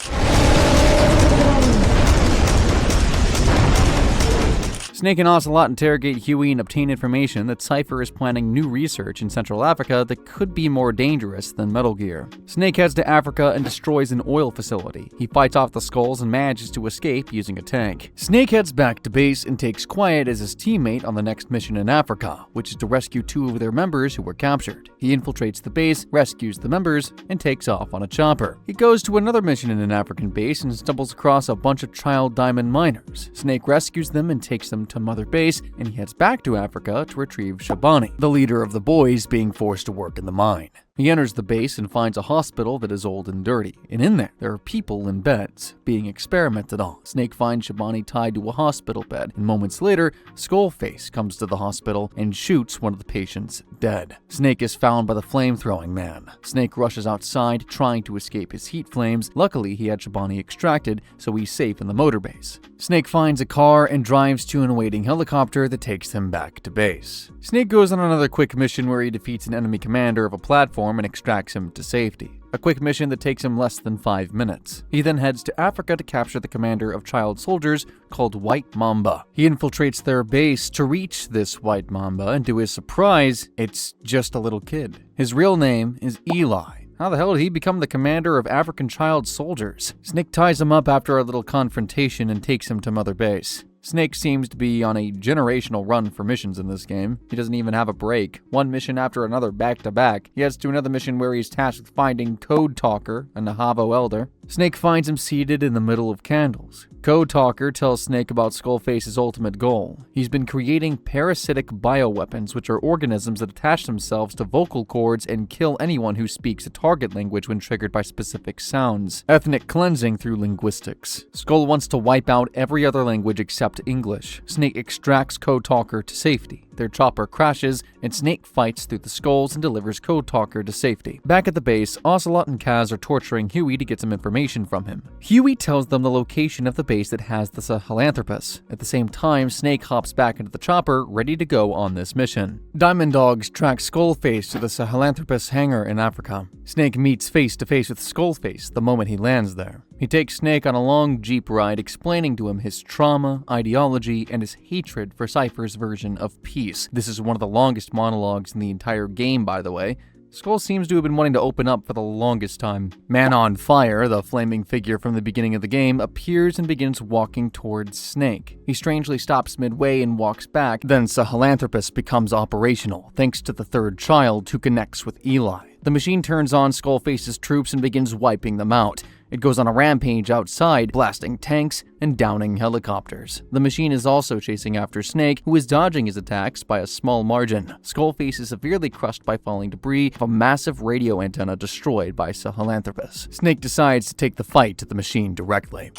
Snake and Ocelot interrogate Huey and obtain information that Cypher is planning new research in Central Africa that could be more dangerous than Metal Gear. Snake heads to Africa and destroys an oil facility. He fights off the Skulls and manages to escape using a tank. Snake heads back to base and takes Quiet as his teammate on the next mission in Africa, which is to rescue 2 of their members who were captured. He infiltrates the base, rescues the members, and takes off on a chopper. He goes to another mission in an African base and stumbles across a bunch of child diamond miners. Snake rescues them and takes them to Mother Base, and he heads back to Africa to retrieve Shabani, the leader of the boys being forced to work in the mine. He enters the base and finds a hospital that is old and dirty, and in there are people in beds, being experimented on. Snake finds Shabani tied to a hospital bed, and moments later, Skullface comes to the hospital and shoots one of the patients dead. Snake is found by the flame-throwing man. Snake rushes outside, trying to escape his heat flames. Luckily, he had Shabani extracted, so he's safe in the motor base. Snake finds a car and drives to an awaiting helicopter that takes him back to base. Snake goes on another quick mission where he defeats an enemy commander of a platform and extracts him to safety. a quick mission that takes him less than 5 minutes. He then heads to Africa to capture the commander of child soldiers called White Mamba. He infiltrates their base to reach this White Mamba, and to his surprise, it's just a little kid. His real name is Eli. How the hell did he become the commander of African child soldiers? Snake ties him up after a little confrontation and takes him to Mother Base. Snake seems to be on a generational run for missions in this game. He doesn't even have a break. One mission after another back to back. He heads to another mission where he's tasked with finding Code Talker, a Nahavo elder. Snake finds him seated in the middle of candles. Code Talker tells Snake about Skullface's ultimate goal. He's been creating parasitic bioweapons, which are organisms that attach themselves to vocal cords and kill anyone who speaks a target language when triggered by specific sounds. Ethnic cleansing through linguistics. Skull wants to wipe out every other language except English. Snake extracts Code Talker to safety. Their chopper crashes, and Snake fights through the skulls and delivers Code Talker to safety. Back at the base, Ocelot and Kaz are torturing Huey to get some information from him. Huey tells them the location of the base that has the Sahelanthropus. At the same time, Snake hops back into the chopper, ready to go on this mission. Diamond Dogs track Skullface to the Sahelanthropus hangar in Africa. Snake meets face to face with Skullface the moment he lands there. He takes Snake on a long jeep ride, explaining to him his trauma, ideology, and his hatred for Cypher's version of peace. This is one of the longest monologues in the entire game, by the way. Skull seems to have been wanting to open up for the longest time. Man on Fire, the flaming figure from the beginning of the game, appears and begins walking towards Snake. He strangely stops midway and walks back, then Sahelanthropus becomes operational, thanks to the third child who connects with Eli. The machine turns on Skullface's troops and begins wiping them out. It goes on a rampage outside, blasting tanks and downing helicopters. The machine is also chasing after Snake, who is dodging his attacks by a small margin. Skullface is severely crushed by falling debris of a massive radio antenna destroyed by Sahelanthropus. Snake decides to take the fight to the machine directly.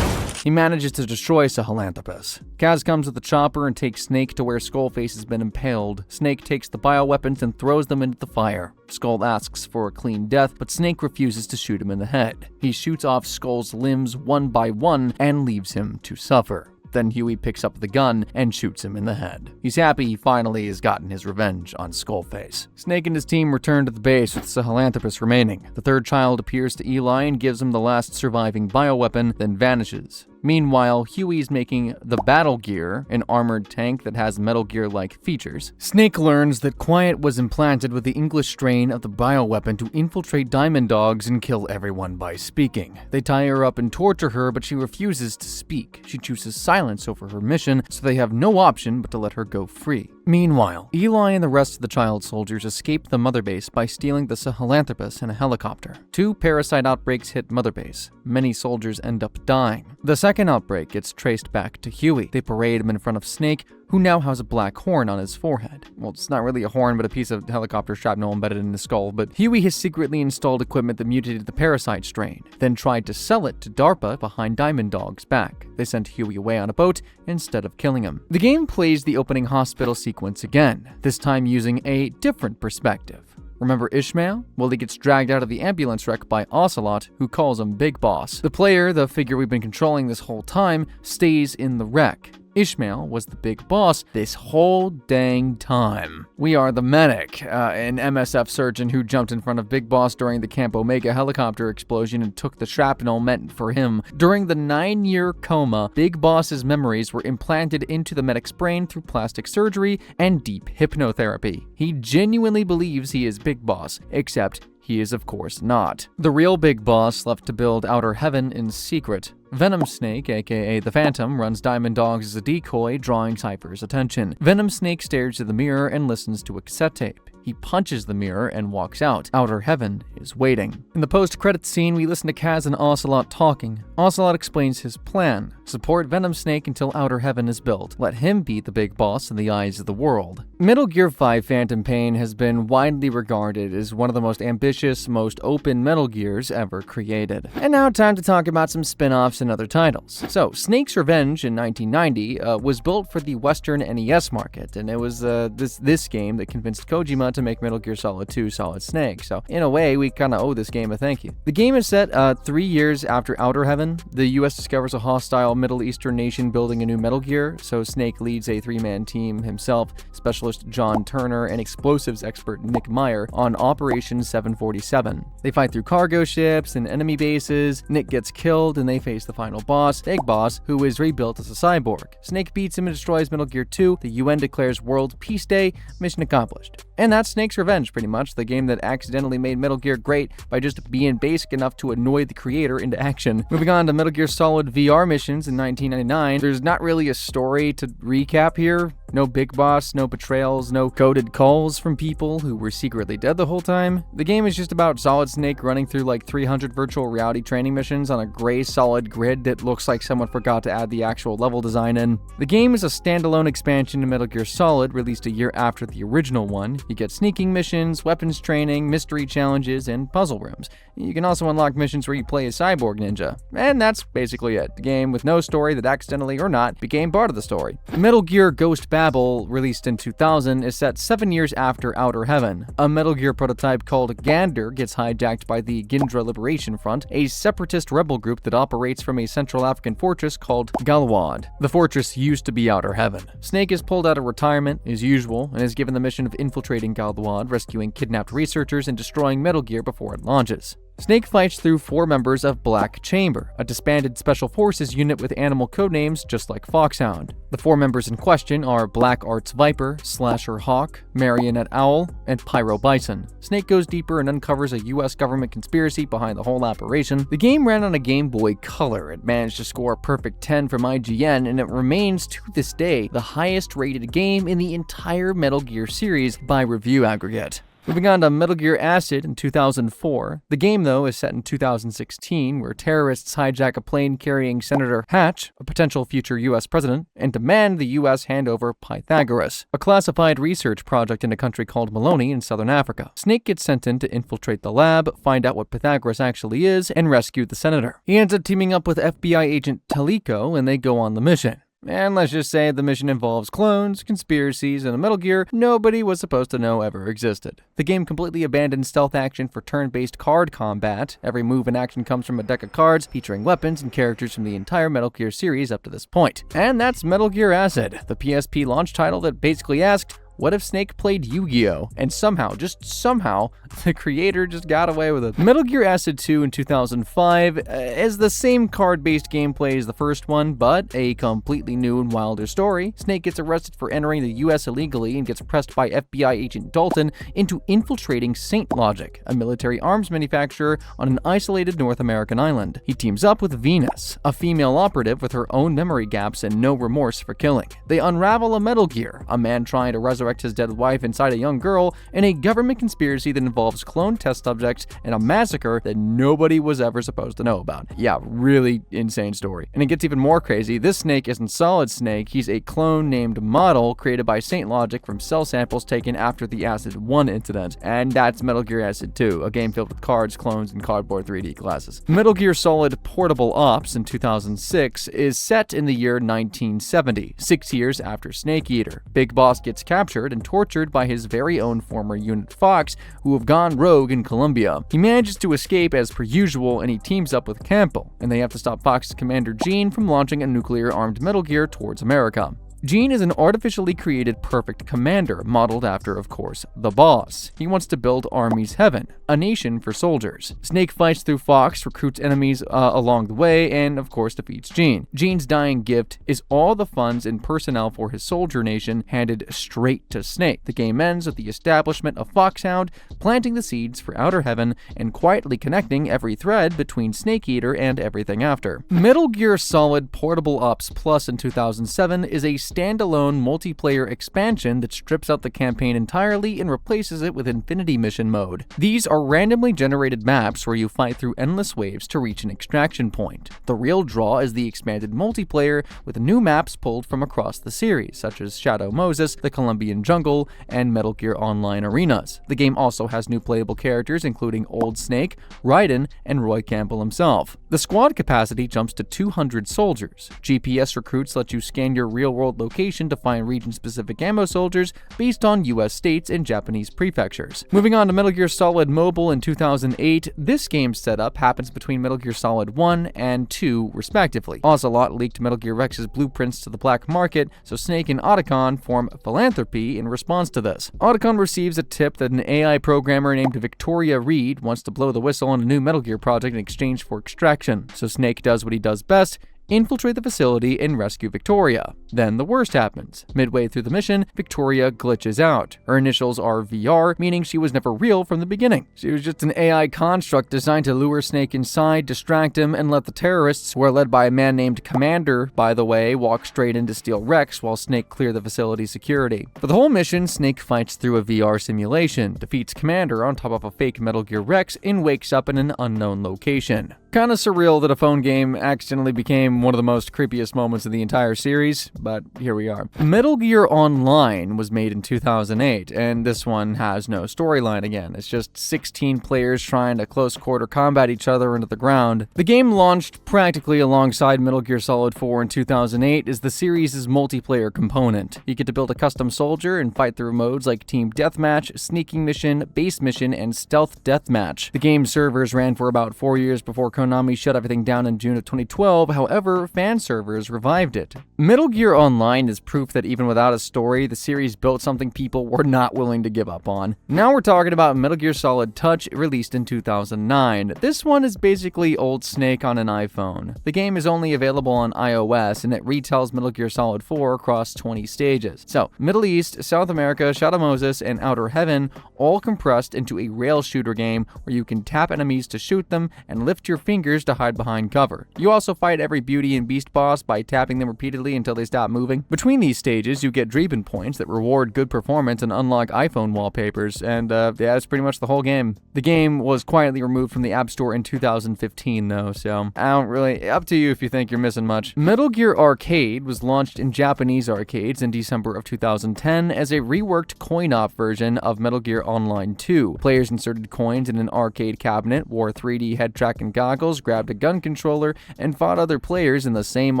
He manages to destroy Sahelanthropus. Kaz comes with the chopper and takes Snake to where Skullface has been impaled. Snake takes the bioweapons and throws them into the fire. Skull asks for a clean death, but Snake refuses to shoot him in the head. He shoots off Skull's limbs one by one and leaves him to suffer. Then Huey picks up the gun and shoots him in the head. He's happy he finally has gotten his revenge on Skullface. Snake and his team return to the base with Sahelanthropus remaining. The third child appears to Eli and gives him the last surviving bioweapon, then vanishes. Meanwhile, Huey's making the Battle Gear, an armored tank that has Metal Gear-like features. Snake learns that Quiet was implanted with the English strain of the bioweapon to infiltrate Diamond Dogs and kill everyone by speaking. They tie her up and torture her, but she refuses to speak. She chooses silence over her mission, so they have no option but to let her go free. Meanwhile, Eli and the rest of the child soldiers escape the Mother Base by stealing the Sahelanthropus in a helicopter. 2 parasite outbreaks hit Mother Base. Many soldiers end up dying. The second outbreak gets traced back to Huey. They parade him in front of Snake, who now has a black horn on his forehead. Well, it's not really a horn, but a piece of helicopter shrapnel embedded in his skull. But Huey has secretly installed equipment that mutated the parasite strain, then tried to sell it to DARPA behind Diamond Dog's back. They sent Huey away on a boat instead of killing him. The game plays the opening hospital sequence again, this time using a different perspective. Remember Ishmael? Well, he gets dragged out of the ambulance wreck by Ocelot, who calls him Big Boss. The player, the figure we've been controlling this whole time, stays in the wreck. Ishmael was the big boss this whole dang time. We are the medic, an MSF surgeon who jumped in front of Big Boss during the Camp Omega helicopter explosion and took the shrapnel meant for him. During the 9-year coma, Big Boss's memories were implanted into the medic's brain through plastic surgery and deep hypnotherapy. He genuinely believes he is Big Boss, except he is of course not. The real Big Boss left to build Outer Heaven in secret. Venom Snake, aka the Phantom, runs Diamond Dogs as a decoy, drawing Cypher's attention. Venom Snake stares at the mirror and listens to a cassette tape. He punches the mirror and walks out. Outer Heaven is waiting. In the post-credits scene, we listen to Kaz and Ocelot talking. Ocelot explains his plan. Support Venom Snake until Outer Heaven is built. Let him be the big boss in the eyes of the world. Metal Gear 5 Phantom Pain has been widely regarded as one of the most ambitious, most open Metal Gears ever created. And now time to talk about some spin-offs and other titles. So, Snake's Revenge in 1990 was built for the Western NES market, and it was this game that convinced Kojima to make Metal Gear Solid 2 Solid Snake. So, in a way, we kind of owe this game a thank you. The game is set 3 years after Outer Heaven. The US discovers a hostile Middle Eastern nation building a new Metal Gear, so Snake leads a three-man team himself, specialist John Turner and explosives expert Nick Meyer, on Operation 747. They fight through cargo ships and enemy bases, Nick gets killed, and they face the final boss, Egg Boss, who is rebuilt as a cyborg. Snake beats him and destroys Metal Gear 2, the UN declares World Peace Day, mission accomplished. And that's Snake's Revenge, pretty much, the game that accidentally made Metal Gear great by just being basic enough to annoy the creator into action. Moving on to Metal Gear Solid VR missions in 1999, there's not really a story to recap here. No Big Boss, no betrayals, no coded calls from people who were secretly dead the whole time. The game is just about Solid Snake running through like 300 virtual reality training missions on a gray solid grid that looks like someone forgot to add the actual level design in. The game is a standalone expansion to Metal Gear Solid, released a year after the original one. You get sneaking missions, weapons training, mystery challenges, and puzzle rooms. You can also unlock missions where you play a cyborg ninja. And that's basically it. The game with no story that accidentally or not became part of the story. Metal Gear Ghost Babel, released in 2000, is set 7 years after Outer Heaven. A Metal Gear prototype called Gander gets hijacked by the Gindra Liberation Front, a separatist rebel group that operates from a Central African fortress called Galwad. The fortress used to be Outer Heaven. Snake is pulled out of retirement, as usual, and is given the mission of infiltrating Galwad, rescuing kidnapped researchers, and destroying Metal Gear before it launches. Snake fights through 4 members of Black Chamber, a disbanded special forces unit with animal codenames just like Foxhound. The 4 members in question are Black Arts Viper, Slasher Hawk, Marionette Owl, and Pyro Bison. Snake goes deeper and uncovers a US government conspiracy behind the whole operation. The game ran on a Game Boy Color. It managed to score a perfect 10 from IGN, and it remains to this day the highest rated game in the entire Metal Gear series by review aggregate. Moving on to Metal Gear Acid in 2004. The game, though, is set in 2016, where terrorists hijack a plane carrying Senator Hatch, a potential future U.S. president, and demand the U.S. hand over Pythagoras, a classified research project in a country called Maloney in southern Africa. Snake gets sent in to infiltrate the lab, find out what Pythagoras actually is, and rescue the senator. He ends up teaming up with FBI agent Taliko, and they go on the mission. And let's just say the mission involves clones, conspiracies, and a Metal Gear nobody was supposed to know ever existed. The game completely abandoned stealth action for turn-based card combat. Every move and action comes from a deck of cards featuring weapons and characters from the entire Metal Gear series up to this point. And that's Metal Gear Acid, the PSP launch title that basically asked, what if Snake played Yu-Gi-Oh? And somehow, just somehow, the creator just got away with it. Metal Gear Acid 2 in 2005 is the same card-based gameplay as the first one, but a completely new and wilder story. Snake gets arrested for entering the US illegally and gets pressed by FBI agent Dalton into infiltrating Saint Logic, a military arms manufacturer on an isolated North American island. He teams up with Venus, a female operative with her own memory gaps and no remorse for killing. They unravel a Metal Gear, a man trying to resurrect his dead wife inside a young girl, and a government conspiracy that involves clone test subjects and a massacre that nobody was ever supposed to know about. Yeah, really insane story. And it gets even more crazy. This Snake isn't Solid Snake, he's a clone named Model created by Saint Logic from cell samples taken after the Acid 1 incident. And that's Metal Gear Acid 2, a game filled with cards, clones, and cardboard 3D glasses. Metal Gear Solid Portable Ops in 2006 is set in the year 1970, 6 years after Snake Eater. Big Boss gets captured and tortured by his very own former unit Fox, who have gone rogue in Colombia. He manages to escape as per usual, and he teams up with Campbell, and they have to stop Fox's commander Gene from launching a nuclear-armed Metal Gear towards America. Gene is an artificially created perfect commander, modeled after, of course, the boss. He wants to build Army's Heaven, a nation for soldiers. Snake fights through Fox, recruits enemies along the way, and of course defeats Gene. Gene's dying gift is all the funds and personnel for his soldier nation handed straight to Snake. The game ends with the establishment of Foxhound, planting the seeds for Outer Heaven, and quietly connecting every thread between Snake Eater and everything after. Metal Gear Solid Portable Ops Plus in 2007 is a standalone multiplayer expansion that strips out the campaign entirely and replaces it with Infinity Mission mode. These are randomly generated maps where you fight through endless waves to reach an extraction point. The real draw is the expanded multiplayer with new maps pulled from across the series, such as Shadow Moses, the Colombian Jungle, and Metal Gear Online Arenas. The game also has new playable characters including Old Snake, Raiden, and Roy Campbell himself. The squad capacity jumps to 200 soldiers. GPS recruits let you scan your real-world location to find region-specific ammo soldiers based on US states and Japanese prefectures. Moving on to Metal Gear Solid Mobile in 2008, this game's setup happens between Metal Gear Solid 1 and 2, respectively. Ocelot leaked Metal Gear Rex's blueprints to the black market, so Snake and Otacon form Philanthropy in response to this. Otacon receives a tip that an AI programmer named Victoria Reed wants to blow the whistle on a new Metal Gear project in exchange for extraction, so Snake does what he does best: infiltrate the facility and rescue Victoria. Then the worst happens. Midway through the mission, Victoria glitches out. Her initials are VR, meaning she was never real from the beginning. She was just an AI construct designed to lure Snake inside, distract him, and let the terrorists, who are led by a man named Commander, by the way, walk straight in to steal Rex while Snake clear the facility's security. For the whole mission, Snake fights through a VR simulation, defeats Commander on top of a fake Metal Gear Rex, and wakes up in an unknown location. Kinda surreal that a phone game accidentally became one of the most creepiest moments of the entire series, but here we are. Metal Gear Online was made in 2008, and this one has no storyline again. It's just 16 players trying to close-quarter combat each other into the ground. The game launched practically alongside Metal Gear Solid 4 in 2008 as the series' multiplayer component. You get to build a custom soldier and fight through modes like Team Deathmatch, Sneaking Mission, Base Mission, and Stealth Deathmatch. The game's servers ran for about 4 years before Konami shut everything down in June of 2012, however, fan servers revived it. Metal Gear Online is proof that even without a story, the series built something people were not willing to give up on. Now we're talking about Metal Gear Solid Touch, released in 2009. This one is basically old Snake on an iPhone. The game is only available on iOS, and it retells Metal Gear Solid 4 across 20 stages. So, Middle East, South America, Shadow Moses, and Outer Heaven, all compressed into a rail shooter game where you can tap enemies to shoot them and lift your fingers to hide behind cover. You also fight every Beauty and Beast boss by tapping them repeatedly until they stop moving. Between these stages, you get Dreeben points that reward good performance and unlock iPhone wallpapers, and yeah, that's pretty much the whole game. The game was quietly removed from the App Store in 2015 though, so I don't really, up to you if you think you're missing much. Metal Gear Arcade was launched in Japanese arcades in December of 2010 as a reworked coin-op version of Metal Gear Online 2. Players inserted coins in an arcade cabinet, wore 3D head tracking goggles, grabbed a gun controller, and fought other players in the same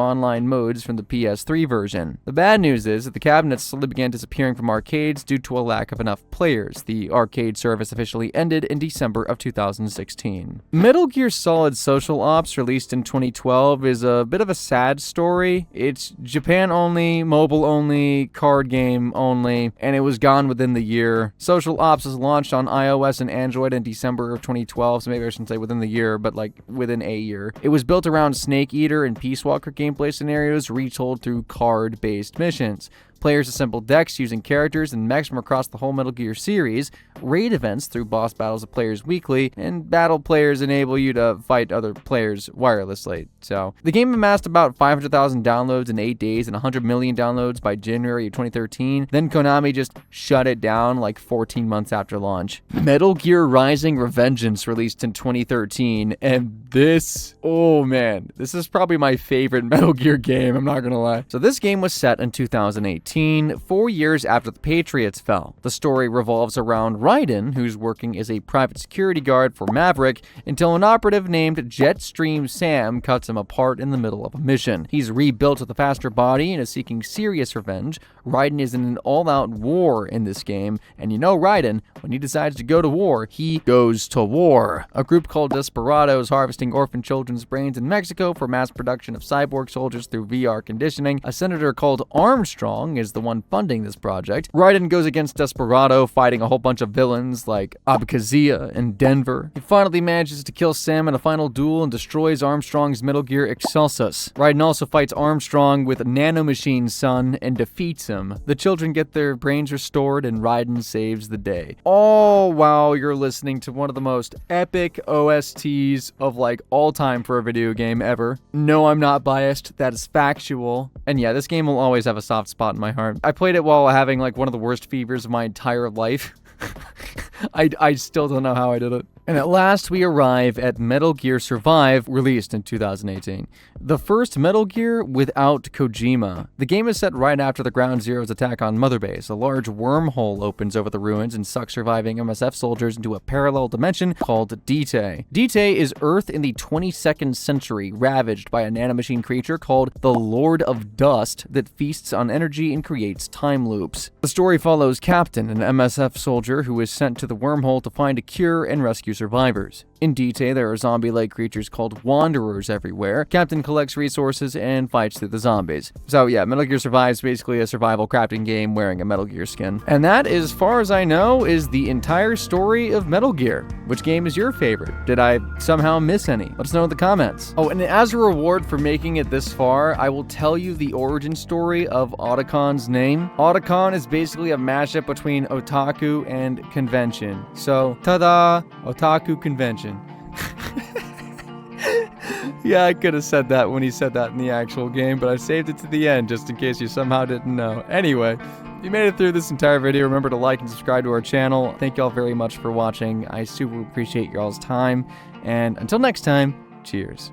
online modes from the PS3 version. The bad news is that the cabinets slowly began disappearing from arcades due to a lack of enough players. The arcade service officially ended in December of 2016. Metal Gear Solid Social Ops, released in 2012, is a bit of a sad story. It's Japan only, mobile only, card game only, and it was gone within the year. Social Ops was launched on iOS and Android in December of 2012, so maybe I shouldn't say within the year, but like within a year. It was built around Snake Eater and Peace Walker gameplay scenarios retold through card-based missions. Players assemble decks using characters and mechs from across the whole Metal Gear series, raid events through boss battles of players weekly, and battle players enable you to fight other players wirelessly. So, the game amassed about 500,000 downloads in 8 days and 100 million downloads by January of 2013. Then Konami just shut it down like 14 months after launch. Metal Gear Rising: Revengeance released in 2013, and this, oh man, this is probably my favorite Metal Gear game, I'm not gonna lie. So this game was set in 2018. 4 years after the Patriots fell. The story revolves around Raiden, who's working as a private security guard for Maverick, until an operative named Jetstream Sam cuts him apart in the middle of a mission. He's rebuilt with a faster body and is seeking serious revenge. Raiden is in an all-out war in this game, and you know Raiden, when he decides to go to war, he goes to war. A group called Desperados harvesting orphan children's brains in Mexico for mass production of cyborg soldiers through VR conditioning. A senator called Armstrong is the one funding this project. Raiden goes against Desperado, fighting a whole bunch of villains like Abkhazia and Denver. He finally manages to kill Sam in a final duel and destroys Armstrong's Metal Gear Excelsus. Raiden also fights Armstrong with Nanomachine's son and defeats him. The children get their brains restored and Raiden saves the day. All while you're listening to one of the most epic OSTs of like all time for a video game ever. No, I'm not biased. That is factual. And yeah, this game will always have a soft spot in my heart. I played it while having like one of the worst fevers of my entire life. I still don't know how I did it. And at last we arrive at Metal Gear Survive, released in 2018. The first Metal Gear without Kojima. The game is set right after the Ground Zero's attack on Mother Base. A large wormhole opens over the ruins and sucks surviving MSF soldiers into a parallel dimension called Dite. Dite is Earth in the 22nd century, ravaged by a nanomachine creature called the Lord of Dust that feasts on energy and creates time loops. The story follows Captain, an MSF soldier who is sent to the wormhole to find a cure and rescue survivors. In Dite, there are zombie-like creatures called Wanderers everywhere. Captain collects resources and fights through the zombies. So yeah, Metal Gear Survive is basically a survival crafting game wearing a Metal Gear skin. And that, as far as I know, is the entire story of Metal Gear. Which game is your favorite? Did I somehow miss any? Let us know in the comments. Oh, and as a reward for making it this far, I will tell you the origin story of Otacon's name. Otacon is basically a mashup between otaku and convention. So, ta-da! Otaku convention. Yeah, I could have said that when he said that in the actual game, but I saved it to the end just in case you somehow didn't know. Anyway, if you made it through this entire video, remember to like and subscribe to our channel. Thank y'all very much for watching. I super appreciate y'all's time. And until next time, cheers.